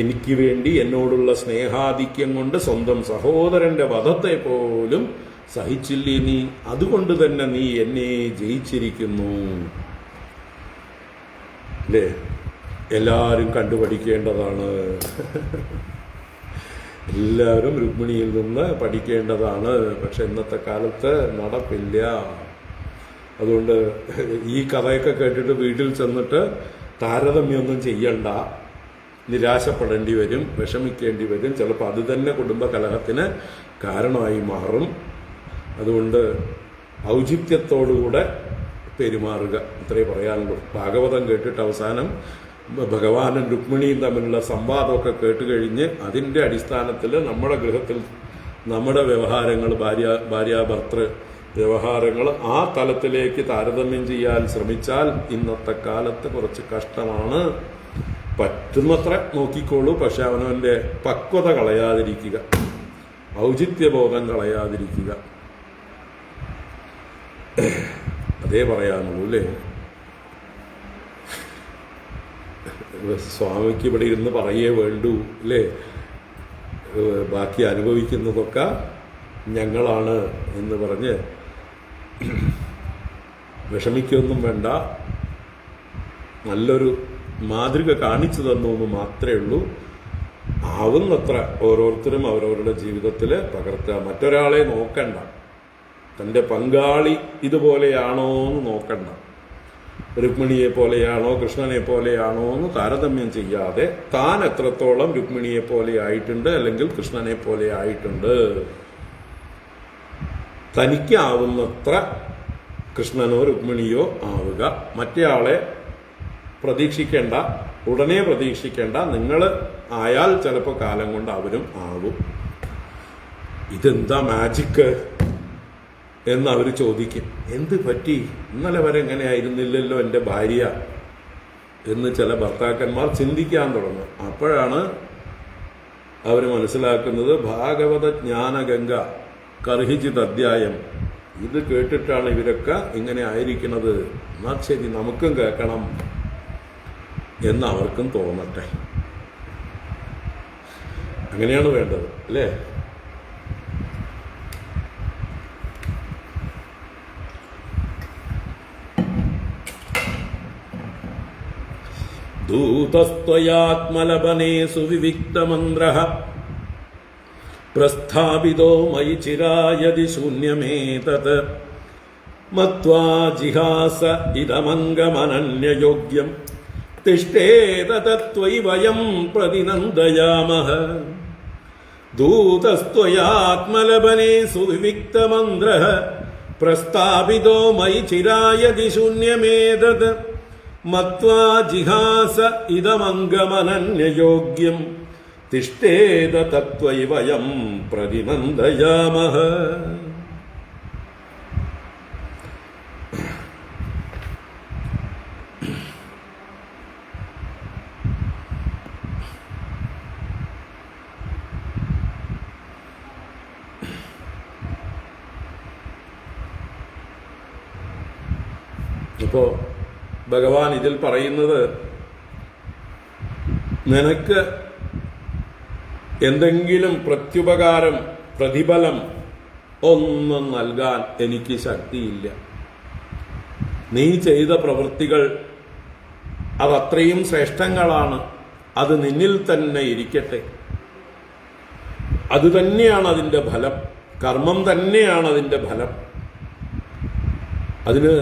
എനിക്ക് വേണ്ടി എന്നോടുള്ള സ്നേഹാധിക്യം കൊണ്ട് സ്വന്തം സഹോദരന്റെ വധത്തെ പോലും സഹിച്ചില്ലേ നീ. അതുകൊണ്ട് തന്നെ നീ എന്നെ ജയിച്ചിരിക്കുന്നു. അല്ലേ? എല്ലാവരും കണ്ടുപഠിക്കേണ്ടതാണ്. എല്ലാവരും രുക്മിണിയിൽ നിന്ന് പഠിക്കേണ്ടതാണ്. പക്ഷെ ഇന്നത്തെ കാലത്ത് നടപ്പില്ല. അതുകൊണ്ട് ഈ കഥയൊക്കെ കേട്ടിട്ട് വീട്ടിൽ ചെന്നിട്ട് താരതമ്യമൊന്നും ചെയ്യണ്ട. നിരാശപ്പെടേണ്ടി വരും, വിഷമിക്കേണ്ടി വരും. ചിലപ്പോൾ അത് തന്നെ കുടുംബ കലഹത്തിന് കാരണമായി മാറും. അതുകൊണ്ട് ഔചിത്യത്തോടുകൂടെ പെരുമാറുക, ഇത്രേ പറയാനുള്ളൂ. ഭാഗവതം കേട്ടിട്ട് അവസാനം ഭഗവാനും രുക്മിണിയും തമ്മിലുള്ള സംവാദമൊക്കെ കേട്ടുകഴിഞ്ഞ് അതിൻ്റെ അടിസ്ഥാനത്തിൽ നമ്മുടെ ഗൃഹത്തിൽ നമ്മുടെ വ്യവഹാരങ്ങൾ, ഭാര്യാഭർത്തൃ വ്യവഹാരങ്ങൾ ആ തലത്തിലേക്ക് താരതമ്യം ചെയ്യാൻ ശ്രമിച്ചാൽ ഇന്നത്തെ കാലത്ത് കുറച്ച് കഷ്ടമാണ്. പറ്റുന്നത്ര നോക്കിക്കോളൂ, പക്ഷെ അവനവൻ്റെ പക്വത കളയാതിരിക്കുക, ഔചിത്യബോധം കളയാതിരിക്കുക. അതേ പറയാനുള്ളൂ. അല്ലേ? സ്വാമിക്ക് ഇവിടെ ഇരുന്ന് പറയേ വേണ്ടൂ. അല്ലേ? ബാക്കി അനുഭവിക്കുന്നതൊക്കെ ഞങ്ങളാണ് എന്ന് പറഞ്ഞ് വിഷമിക്കൊന്നും വേണ്ട. നല്ലൊരു മാതൃക കാണിച്ചു തന്നു എന്ന് മാത്രമേ ഉള്ളൂ. ആവുന്നത്ര ഓരോരുത്തരും അവരവരുടെ ജീവിതത്തിൽ പകർത്തുക. മറ്റൊരാളെ നോക്കണ്ട, തൻ്റെ പങ്കാളി ഇതുപോലെയാണോ എന്ന് നോക്കണ്ട. രുക്മിണിയെ പോലെയാണോ കൃഷ്ണനെ പോലെയാണോ എന്ന് താരതമ്യം ചെയ്യാതെ താൻ എത്രത്തോളം രുക്മിണിയെ പോലെ ആയിട്ടുണ്ട് അല്ലെങ്കിൽ കൃഷ്ണനെ പോലെ ആയിട്ടുണ്ട്, തനിക്കാവുന്നത്ര കൃഷ്ണനോ രുക്മിണിയോ ആവുക. മറ്റേയാളെ പ്രതീക്ഷിക്കേണ്ട, ഉടനെ പ്രതീക്ഷിക്കേണ്ട. നിങ്ങൾ ആയാൽ ചിലപ്പോൾ കാലം കൊണ്ട് അവരും ആവും. ഇതെന്താ മാജിക്ക് എന്ന് അവർ ചോദിക്കും. എന്ത് പറ്റി? ഇന്നലെ വരെ എങ്ങനെ ആയിരുന്നില്ലല്ലോ എൻ്റെ ഭാര്യ എന്ന് ചില ഭർത്താക്കന്മാർ ചിന്തിക്കാൻ തുടങ്ങും. അപ്പോഴാണ് അവർ മനസ്സിലാക്കുന്നത് ഭാഗവത ജ്ഞാനഗംഗ കർഹിച്ചിത് അധ്യായം ഇത് കേട്ടിട്ടാണ് ഇവരൊക്കെ ഇങ്ങനെ ആയിരിക്കുന്നത്. എന്നാൽ ശരി, നമുക്കും കേൾക്കണം എന്ന് അവർക്കും തോന്നട്ടെ. അങ്ങനെയാണ് വേണ്ടത്, അല്ലേ? ദൂതസ്ത്വയാത്മലപനേ സുവിവിക്തമന്ത്രഃ പ്രസ്ഥാപിതോ മയി ചിരായതി ശൂന്യമേതത് മത്വാ ജിഹാസ ഇദമംഗമനന്യയോഗ്യം തിഷ്ഠേതത്വയി വയം പ്രതിനന്ദയാമഃ. ദൂതസ്ത്വയാത്മലപനേ സുവിവിക്തമന്ത്രഃ പ്രസ്ഥാപിതോ മയി ചിരായതി ശൂന്യമേതത് മത്വാ ജിഹാസ ഇദമംഗമനന്യയോഗ്യം തിഷ്ഠേത തത്വൈ വയം പ്രതിനന്ദയാമഃ. ഇപ്പോ ഭഗവാൻ ഇതിൽ പറയുന്നത്, നിനക്ക് എന്തെങ്കിലും പ്രത്യുപകാരം, പ്രതിഫലം ഒന്നും നൽകാൻ എനിക്ക് ശക്തിയില്ല. നീ ചെയ്ത പ്രവൃത്തികൾ അതത്രയും ശ്രേഷ്ഠങ്ങളാണ്. അത് നിന്നിൽ തന്നെ ഇരിക്കട്ടെ. അത് തന്നെയാണ് അതിൻ്റെ ഫലം. കർമ്മം തന്നെയാണ് അതിൻ്റെ ഫലം. അതിന്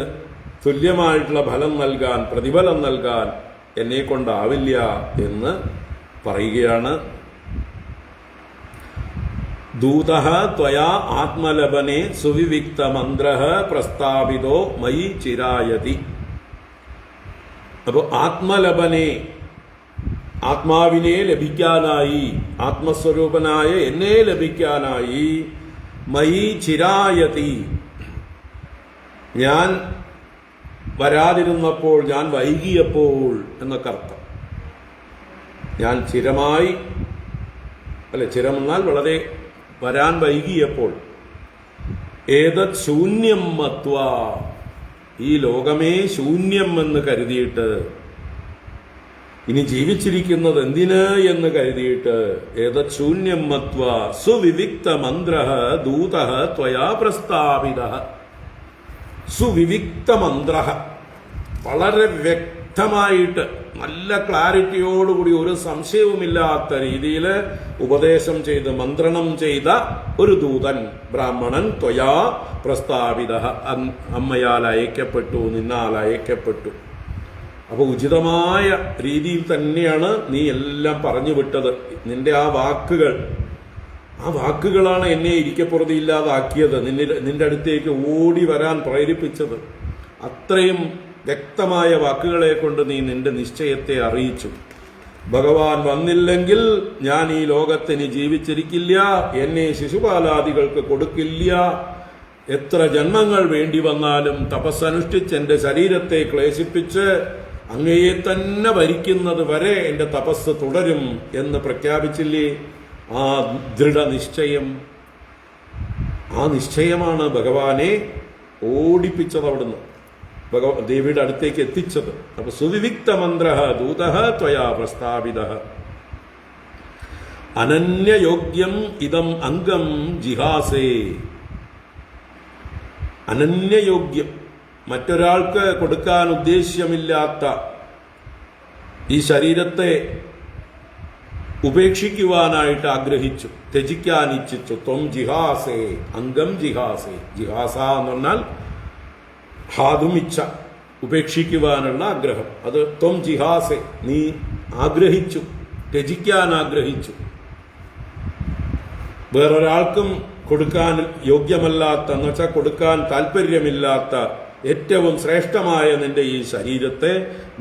തുല്യമായിട്ടുള്ള ഫലം നൽകാൻ, പ്രതിഫലം നൽകാൻ എന്നെ കൊണ്ടാവില്ല എന്ന് പറയുകയാണ്. ദൂതഃ ത്വയാ ആത്മലപനെ സുവിവിക്ത മന്ത്രഃ പ്രസ്താവിതോ മയി ചിരായതി. അപ്പോൾ ആത്മലപനെ, ആത്മാവിനെ ലഭിക്കാനായി, ആത്മസ്വരൂപനായ എന്നെ ലഭിക്കാനായി, മയി ചിരായതി, ഞാൻ വരാതിരുന്നപ്പോൾ, ഞാൻ വൈകിയപ്പോൾ എന്നൊക്കെ അർത്ഥം. ഞാൻ ചിരമായി, അല്ലെ, ചിരമെന്നാൽ വളരെ വരാൻ വൈകിയപ്പോൾ, ഏതത് ശൂന്യം മത്വാ, ഈ ലോകമേ ശൂന്യം എന്ന് കരുതിയിട്ട്, ഇനി ജീവിച്ചിരിക്കുന്നത് എന്തിന് എന്ന് കരുതിയിട്ട്, ഏതത് ശൂന്യം മത്വാ സുവിവിക്ത മന്ത്രഃ ദൂതഃ ത്വയാ പ്രസ്താവിതഃ. സുവിവിക്ത മന്ത്രഃ, വളരെ വ്യക്തമായിട്ട് നല്ല ക്ലാരിറ്റിയോടുകൂടി ഒരു സംശയവുമില്ലാത്ത രീതിയിൽ ഉപദേശം ചെയ്ത് മന്ത്രണം ചെയ്ത ഒരു ദൂതൻ, ബ്രാഹ്മണൻ, ത്വയാ പ്രസ്താവിതഃ, അമ്മയാൽ അയക്കപ്പെട്ടു, നിന്നാൽ അയക്കപ്പെട്ടു. അപ്പോൾ ഉചിതമായ രീതിയിൽ തന്നെയാണ് നീ എല്ലാം പറഞ്ഞു വിട്ടത്. നിന്റെ ആ വാക്കുകളാണ് എന്നെ ഇരിക്കപ്പുറതിയില്ലാതാക്കിയത്, നിന്റെ അടുത്തേക്ക് ഓടി വരാൻ പ്രേരിപ്പിച്ചത്. അത്രയും വ്യക്തമായ വാക്കുകളെ കൊണ്ട് നീ നിന്റെ നിശ്ചയത്തെ അറിയിച്ചു. ഭഗവാൻ വന്നില്ലെങ്കിൽ ഞാൻ ഈ ലോകത്തിന് ജീവിച്ചിരിക്കില്ല, എന്നെ ശിശുപാലാദികൾക്ക് കൊടുക്കില്ല, എത്ര ജന്മങ്ങൾ വേണ്ടി വന്നാലും തപസ്സനുഷ്ഠിച്ച് എന്റെ ശരീരത്തെ ക്ലേശിപ്പിച്ച് അങ്ങയെ തന്നെ ഭരിക്കുന്നത് വരെ എന്റെ തപസ് തുടരും എന്ന് പ്രഖ്യാപിച്ചില്ലേ? ആ ദൃഢനിശ്ചയം, ആ നിശ്ചയമാണ് ഭഗവാനെ ഓടിപ്പിച്ചത്, അവിടുന്ന് ദേവിയുടെ അടുത്തേക്ക് എത്തിച്ചത്. അപ്പൊ സുവിവിക്ത മന്ത്രഃ ദൂതഃ ത്വയാ പ്രസ്താവിതഃ. അനന്യയോഗ്യം ഇദം അംഗം ജിഹാസേ. അനന്യയോഗ്യം, മറ്റൊരാൾക്ക് കൊടുക്കാൻ ഉദ്ദേശ്യമില്ലാത്ത ഈ ശരീരത്തെ ഉപേക്ഷിക്കുവാനായിട്ട് ആഗ്രഹിച്ചു, ത്യജിക്കാൻ ഇച്ഛിച്ചു. ത്വം ജിഹാസേ, അംഗം ജിഹാസേ. ജിഹാസ എന്ന് പറഞ്ഞാൽ ഹാതുമിച്ഛ, ഉപേക്ഷിക്കുവാനുള്ള ആഗ്രഹം. അത് ത്വം ജിഹാസേ, നീ ആഗ്രഹിച്ചു, ത്യജിക്കാൻ ആഗ്രഹിച്ചു. വേറൊരാൾക്കും കൊടുക്കാൻ യോഗ്യമല്ലാത്ത, എന്ന് വെച്ചാൽ കൊടുക്കാൻ താല്പര്യമില്ലാത്ത ഏറ്റവും ശ്രേഷ്ഠമായ നിന്റെ ഈ ശരീരത്തെ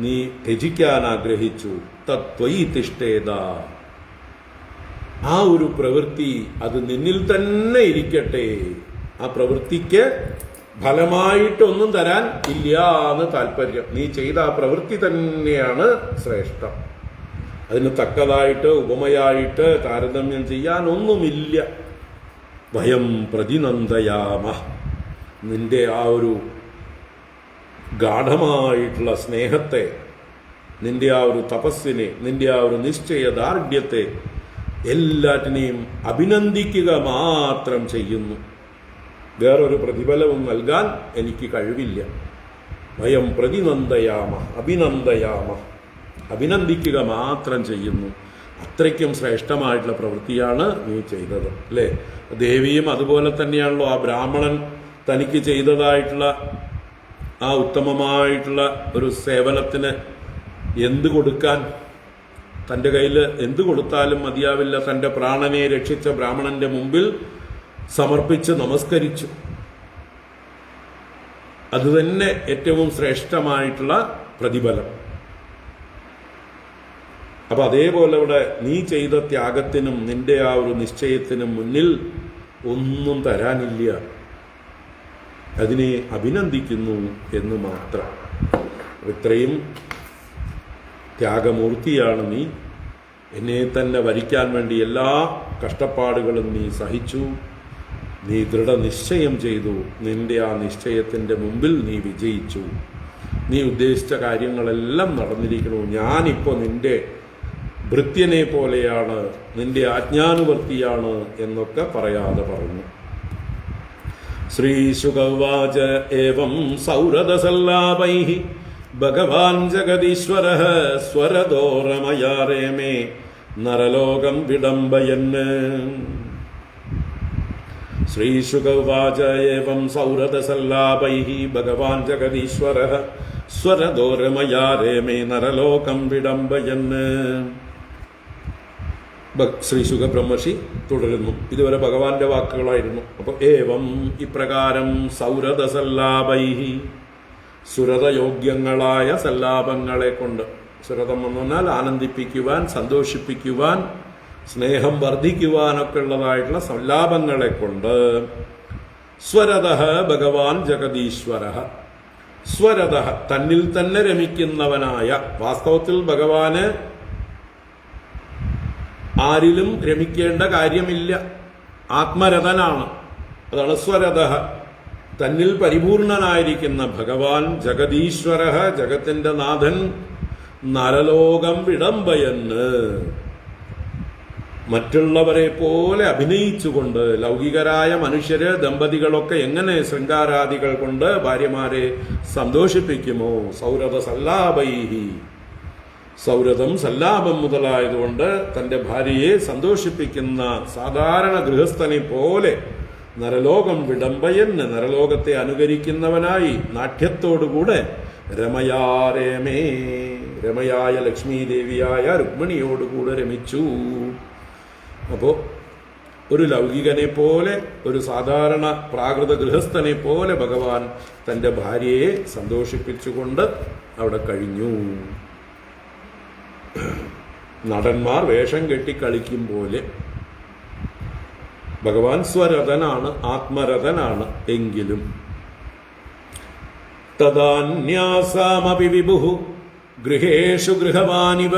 നീ ത്യജിക്കാൻ ആഗ്രഹിച്ചു. തത്വയി തിഷ്ഠേത. ആ ഒരു പ്രവൃത്തി അത് നിന്നിൽ തന്നെ ഇരിക്കട്ടെ. ആ പ്രവൃത്തിക്ക് ഫലമായിട്ടൊന്നും തരാൻ ഇല്ല എന്ന് താല്പര്യം. നീ ചെയ്ത ആ പ്രവൃത്തി തന്നെയാണ് ശ്രേഷ്ഠം. അതിന് തക്കതായിട്ട് ഉപമയായിട്ട് താരതമ്യം ചെയ്യാൻ ഒന്നുമില്ല. വയം പ്രതിനന്ദയാമ. നിന്റെ ആ ഒരു ഗാഠമായിട്ടുള്ള സ്നേഹത്തെ, നിന്റെ ആ ഒരു തപസ്സിനെ, നിന്റെ ആ ഒരു നിശ്ചയദാർഢ്യത്തെ എല്ലാറ്റിനെയും അഭിനന്ദിക്കുക മാത്രം ചെയ്യുന്നു. വേറൊരു പ്രതിഫലവും നൽകാൻ എനിക്ക് കഴിവില്ല. വയം പ്രതിനന്ദയാമ, അഭിനന്ദയാമ, അഭിനന്ദിക്കുക മാത്രം ചെയ്യുന്നു. അത്രയ്ക്കും ശ്രേഷ്ഠമായിട്ടുള്ള പ്രവൃത്തിയാണ് നീ ചെയ്തത്, അല്ലേ? ദേവിയും അതുപോലെ തന്നെയാണല്ലോ. ആ ബ്രാഹ്മണൻ തനിക്ക് ചെയ്തതായിട്ടുള്ള ആ ഉത്തമമായിട്ടുള്ള ഒരു സേവനത്തിന് എന്ത് കൊടുക്കാൻ, തൻ്റെ കയ്യിൽ എന്ത് കൊടുത്താലും മതിയാവില്ല. തൻ്റെ പ്രാണനെ രക്ഷിച്ച ബ്രാഹ്മണന്റെ മുമ്പിൽ സമർപ്പിച്ച് നമസ്കരിച്ചു. അതുതന്നെ ഏറ്റവും ശ്രേഷ്ഠമായിട്ടുള്ള പ്രതിഫലം. അപ്പൊ അതേപോലെ ഇവിടെ നീ ചെയ്ത ത്യാഗത്തിനും നിന്റെ ആ ഒരു നിശ്ചയത്തിനും മുന്നിൽ ഒന്നും തരാനില്ല. അതിനെ അഭിനന്ദിക്കുന്നു എന്ന് മാത്രം. ഇത്രയും ത്യാഗമൂർത്തിയാണ് നീ. എന്നെ തന്നെ വരിക്കാൻ വേണ്ടി എല്ലാ കഷ്ടപ്പാടുകളും നീ സഹിച്ചു. നീ ദൃഢനിശ്ചയം ചെയ്തു. നിന്റെ ആ നിശ്ചയത്തിൻ്റെ മുമ്പിൽ നീ വിജയിച്ചു. നീ ഉദ്ദേശിച്ച കാര്യങ്ങളെല്ലാം നടന്നിരിക്കണു. ഞാനിപ്പോൾ നിന്റെ ഭൃത്യനെ പോലെയാണ്, നിന്റെ ആജ്ഞാനുവർത്തിയാണ് എന്നൊക്കെ പറയാതെ പറഞ്ഞു. ശ്രീശുകവാച ഏവം സൗരദസല്ലാപൈഃ ഭഗവാൻ ജഗദീശ്വരഃ സ്വരദോരമയാരേമേ നരലോകം വിഡംബയന്. ശ്രീശുകവാച ഏവം സൗരദസല്ലാപൈഃ ഭഗവാൻ ജഗദീശ്വരഃ സ്വരദോരമയാരേമേ നരലോകം വിഡംബയന്. ശ്രീ ശുഖബ്രഹ്മർഷി തുടരുന്നു. ഇതുവരെ ഭഗവാന്റെ വാക്കുകളായിരുന്നു. അപ്പോൾ ഏവം ഇപ്രകാരം സൗരദസല്ലാഭൈഹി, സുരതയോഗ്യങ്ങളായ സല്ലാപങ്ങളെ കൊണ്ട്, സുരതം എന്ന് പറഞ്ഞാൽ ആനന്ദിപ്പിക്കുവാൻ, സന്തോഷിപ്പിക്കുവാൻ, സ്നേഹം വർദ്ധിക്കുവാനൊക്കെ ഉള്ളതായിട്ടുള്ള സല്ലാപങ്ങളെ കൊണ്ട് സ്വരത ഭഗവാൻ ജഗദീശ്വര, സ്വരത തന്നിൽ തന്നെ രമിക്കുന്നവനായ, വാസ്തവത്തിൽ ഭഗവാന് ആരിലും രമിക്കേണ്ട കാര്യമില്ല, ആത്മരഥനാണ്. അതാണ് സ്വരത, തന്നിൽ പരിപൂർണനായിരിക്കുന്ന ഭഗവാൻ ജഗദീശ്വര, ജഗത്തിന്റെ നാഥൻ, നരലോകം വിടംബയന്ന്, മറ്റുള്ളവരെ പോലെ അഭിനയിച്ചുകൊണ്ട്, ലൗകികരായ മനുഷ്യര് ദമ്പതികളൊക്കെ എങ്ങനെ ശൃംഗാരാദികൾ കൊണ്ട് ഭാര്യമാരെ സന്തോഷിപ്പിക്കുമോ, സൗരത സല്ലാപൈഹി, സൗരതം സല്ലാപം മുതലായതുകൊണ്ട് തന്റെ ഭാര്യയെ സന്തോഷിപ്പിക്കുന്ന സാധാരണ ഗൃഹസ്ഥനെ പോലെ നരലോകം വിടംബയന്, നരലോകത്തെ അനുകരിക്കുന്നവനായി നാട്യത്തോടുകൂടെ രമയാരേമേ, രമയായ ലക്ഷ്മി ദേവിയായ രുക്മിണിയോടുകൂടെ രമിച്ചു. അപ്പോ ഒരു ലൗകികനെ പോലെ, ഒരു സാധാരണ പ്രാകൃത ഗൃഹസ്ഥനെ പോലെ ഭഗവാൻ തന്റെ ഭാര്യയെ സന്തോഷിപ്പിച്ചുകൊണ്ട് അവിടെ കഴിഞ്ഞു. നടന്മാർ വേഷം കെട്ടി കളിക്കും പോലെ ഭഗവാൻ സ്വരഥനാണ്, ആത്മരഥനാണ്. എങ്കിലും തദാന്യാസാമപി വിഭുഃ ഗൃഹേഷു ഗൃഹവാനിവ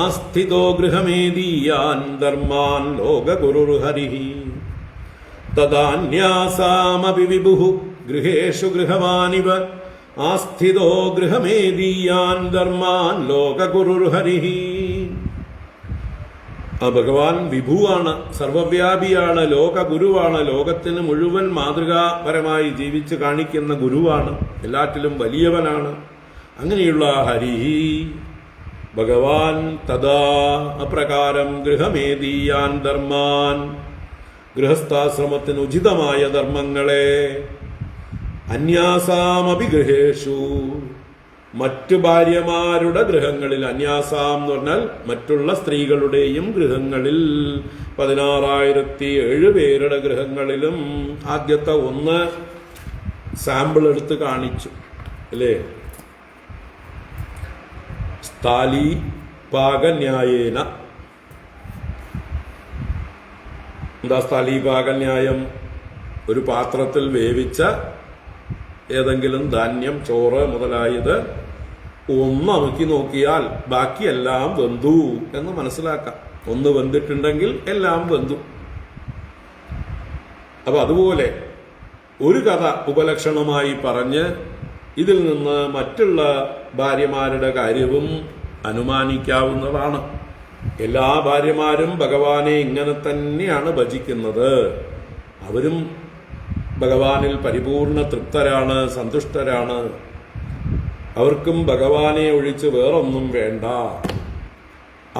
ആസ്ഥിതോ ഗൃഹമേദീയാൻ ധർമാൻ ലോകഗുരുർഹരിഃ. തദാന്യാസാമപി വിഭുഃ ഗൃഹേഷു ഗൃഹവാനിവ ആസ്ഥിതോ ഗൃഹമേദീയാൻ ധർമാൻ ലോകഗുരുർഹരിഃ. ആ ഭഗവാൻ വിഭുവാണ്, സർവവ്യാപിയാണ്, ലോകഗുരുവാണ്, ലോകത്തിന് മുഴുവൻ മാതൃകാപരമായി ജീവിച്ച് കാണിക്കുന്ന ഗുരുവാണ്, എല്ലാറ്റിലും വലിയവനാണ്. അങ്ങനെയുള്ള ഹരി ഭഗവാൻ തഥാ അപ്രകാരം ഗൃഹമേദീയാൻ ധർമാൻ, ഗൃഹസ്ഥാശ്രമത്തിന് ഉചിതമായ ധർമ്മങ്ങളെ, അന്യാസാമപി ഗൃഹേഷു, മറ്റു ഭാര്യമാരുടെ ഗൃഹങ്ങളിൽ, അന്യാസാം എന്ന് പറഞ്ഞാൽ മറ്റുള്ള സ്ത്രീകളുടെയും ഗൃഹങ്ങളിൽ, 16,007 പേരുടെ ഗൃഹങ്ങളിലും ആദ്യത്തെ ഒന്ന് സാമ്പിൾ എടുത്ത് കാണിച്ചു അല്ലേ. സ്ഥാലി പാകന്യായേന, എന്താ സ്ഥാലീപാകന്യായം? ഒരു പാത്രത്തിൽ വേവിച്ച ഏതെങ്കിലും ധാന്യം, ചോറ് മുതലായത് ഒന്ന് അമുക്കി നോക്കിയാൽ ബാക്കിയെല്ലാം വെന്തു എന്ന് മനസ്സിലാക്കാം. ഒന്ന് വെന്തിട്ടുണ്ടെങ്കിൽ എല്ലാം വെന്തു. അപ്പൊ അതുപോലെ ഒരു കഥ ഉപലക്ഷണമായി പറഞ്ഞ് ഇതിൽ നിന്ന് മറ്റുള്ള ഭാര്യമാരുടെ കാര്യവും അനുമാനിക്കാവുന്നതാണ്. എല്ലാ ഭാര്യമാരും ഭഗവാനെ ഇങ്ങനെ തന്നെയാണ് ഭജിക്കുന്നത്. അവരും ഭഗവാനിൽ പരിപൂർണ തൃപ്തരാണ്, സന്തുഷ്ടരാണ്. അവർക്കും ഭഗവാനെ ഒഴിച്ച് വേറൊന്നും വേണ്ട.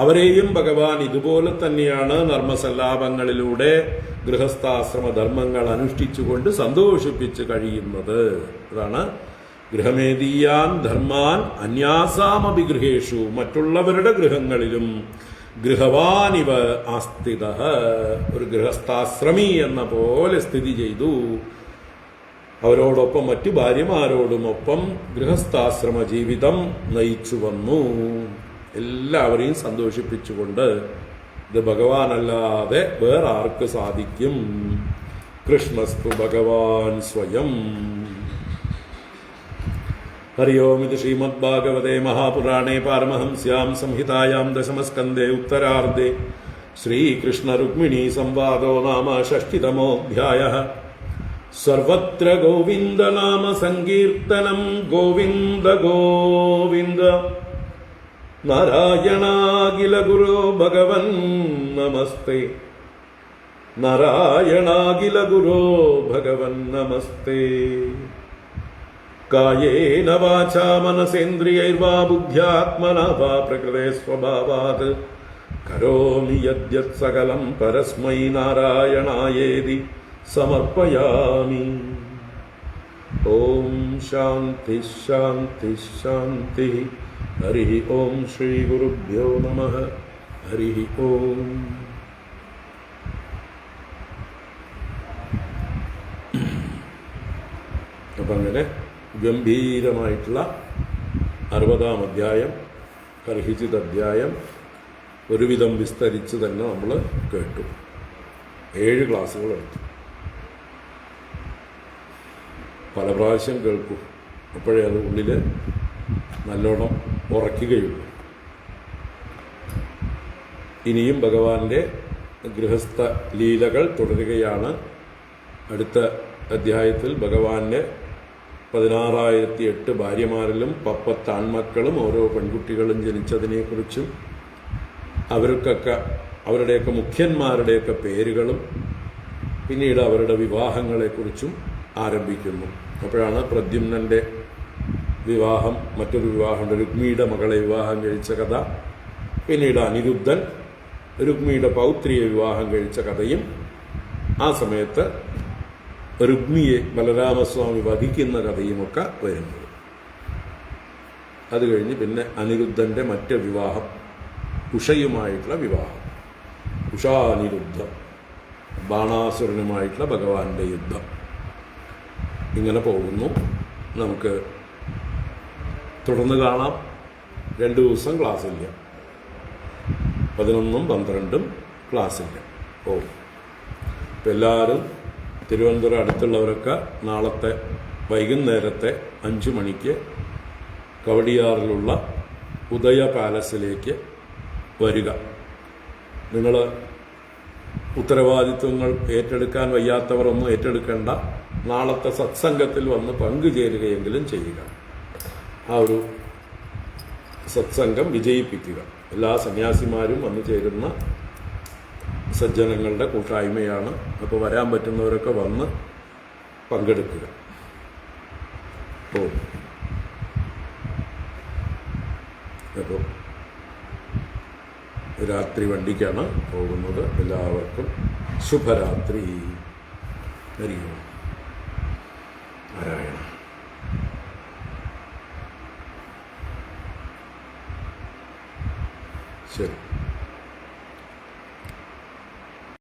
അവരെയും ഭഗവാൻ ഇതുപോലെ തന്നെയാണ് നർമ്മസല്ലാപങ്ങളിലൂടെ ഗൃഹസ്ഥാശ്രമ ധർമ്മങ്ങൾ അനുഷ്ഠിച്ചുകൊണ്ട് സന്തോഷിപ്പിച്ച് കഴിയുന്നത്. അതാണ് ഗൃഹമേദീയാൻ ധർമാൻ അന്യാസാമപി ഗൃഹേഷു, മറ്റുള്ളവരുടെ ഗൃഹങ്ങളിലും ഗൃഹവാനിവ ആസ്ഥിത, ഒരു ഗൃഹസ്ഥാശ്രമി എന്ന പോലെ സ്ഥിതി ചെയ്തു. അവരോടൊപ്പം മറ്റു ഭാര്യമാരോടുമൊപ്പം ഗൃഹസ്ഥാശ്രമ ജീവിതം നയിച്ചു വന്നു, എല്ലാവരെയും സന്തോഷിപ്പിച്ചുകൊണ്ട്. ഇത് ഭഗവാനല്ലാതെ വേറെ ആർക്ക് സാധിക്കും? കൃഷ്ണസ്തു ഭഗവാൻ സ്വയം. ഹരി ഓം. ഇത് ശ്രീമദ് ഭാഗവതേ മഹാപുരാണേ പാരമഹംസ്യാം സംഹിതായാം ദശമസ്കന്ധേ ഉത്തരാർദ്ധേ ശ്രീകൃഷ്ണ രുക്മിണീ സംവാദോ നാമ ഷഷ്ഠിതമോऽധ്യായഃ. സർവത്ര ഗോവിന്ദ നാമ സങ്കീർത്തനം. ഗോവിന്ദ ഗോവിന്ദ. നാരായണാഖില ഗുരോ ഭഗവൻ നമസ്തേ. നാരായണാഖില ഗുരോ ഭഗവൻ നമസ്തേ. കായേന വാചാ മനസേന്ദ്രിയൈർവാ ബുദ്ധ്യാത്മനാ വാ പ്രകൃതേ സ്വഭാവാത് കരോമി യദ്യത് സകലം പരസ്മൈ നാരായണായേതി സമർപ്പയാമി. ഓം ശാന്തി ശാന്തി ശാന്തി. ഹരി ഓം. ശ്രീ ഗുരുഭ്യോ നമഃ. ഹരി ഓം. അപ്പം അങ്ങനെ ഗംഭീരമായിട്ടുള്ള 60-ാം അധ്യായം, കർഹിച്ചിത് അധ്യായം ഒരുവിധം വിസ്തരിച്ച് തന്നെ നമ്മൾ കേട്ടു. 7 ക്ലാസ്സുകളെടുത്തു. പല പ്രാവശ്യം കേൾക്കും, അപ്പോഴേ അത് ഉള്ളിൽ നല്ലോണം ഉറയ്ക്കുകയുള്ളൂ. ഇനിയും ഭഗവാന്റെ ഗൃഹസ്ഥ ലീലകൾ തുടരുകയാണ്. അടുത്ത അധ്യായത്തിൽ ഭഗവാന്റെ 16,008 ഭാര്യമാരിലും 10 ആൺമക്കളും ഓരോ പെൺകുട്ടികളും ജനിച്ചതിനെക്കുറിച്ചും അവരുടെയൊക്കെ മുഖ്യന്മാരുടെയൊക്കെ പേരുകളും പിന്നീട് അവരുടെ വിവാഹങ്ങളെക്കുറിച്ചും ആരംഭിക്കുന്നു. അപ്പോഴാണ് പ്രദ്യുമ്നൻ്റെ വിവാഹം, മറ്റൊരു വിവാഹമുണ്ട്, രുക്മിയുടെ മകളെ വിവാഹം കഴിച്ച കഥ. പിന്നീട് അനിരുദ്ധൻ രുക്മിയുടെ പൗത്രിയെ വിവാഹം കഴിച്ച കഥയും, ആ സമയത്ത് രുക്മിയെ ബലരാമസ്വാമി വധിക്കുന്ന കഥയുമൊക്കെ വരുന്നത്. അത് കഴിഞ്ഞ് പിന്നെ അനിരുദ്ധൻ്റെ മറ്റ് വിവാഹം, ഉഷയുമായിട്ടുള്ള വിവാഹം, ഉഷാനിരുദ്ധം, ബാണാസുരനുമായിട്ടുള്ള ഭഗവാന്റെ യുദ്ധം, ഇങ്ങനെ പോകുന്നു. നമുക്ക് തുടർന്ന് കാണാം. 2 ദിവസം ക്ലാസ്സില്ല, 11ഉം 12ഉം ക്ലാസ്സില്ല. ഇപ്പം എല്ലാവരും തിരുവനന്തപുരം അടുത്തുള്ളവരൊക്കെ നാളത്തെ വൈകുന്നേരത്തെ 5 മണിക്ക് കവടിയാറിലുള്ള ഉദയ പാലസിലേക്ക് വരിക. നിങ്ങൾ ഉത്തരവാദിത്വങ്ങൾ ഏറ്റെടുക്കാൻ വയ്യാത്തവർ ഒന്നും ഏറ്റെടുക്കേണ്ട. നാളത്തെ സത്സംഗത്തിൽ വന്ന് പങ്കുചേരുകയെങ്കിലും ചെയ്യുക. ആ ഒരു സത്സംഗം വിജയിപ്പിക്കുക. എല്ലാ സന്യാസിമാരും വന്നു ചേരുന്ന സജ്ജനങ്ങളുടെ കൂട്ടായ്മയാണ്. അപ്പോൾ വരാൻ പറ്റുന്നവരൊക്കെ വന്ന് പങ്കെടുക്കുക. അപ്പോൾ രാത്രി വണ്ടിക്കാണ് പോകുന്നത്. എല്ലാവർക്കും ശുഭരാത്രി. ഹരി ഓം. നാരായണ. ശരി.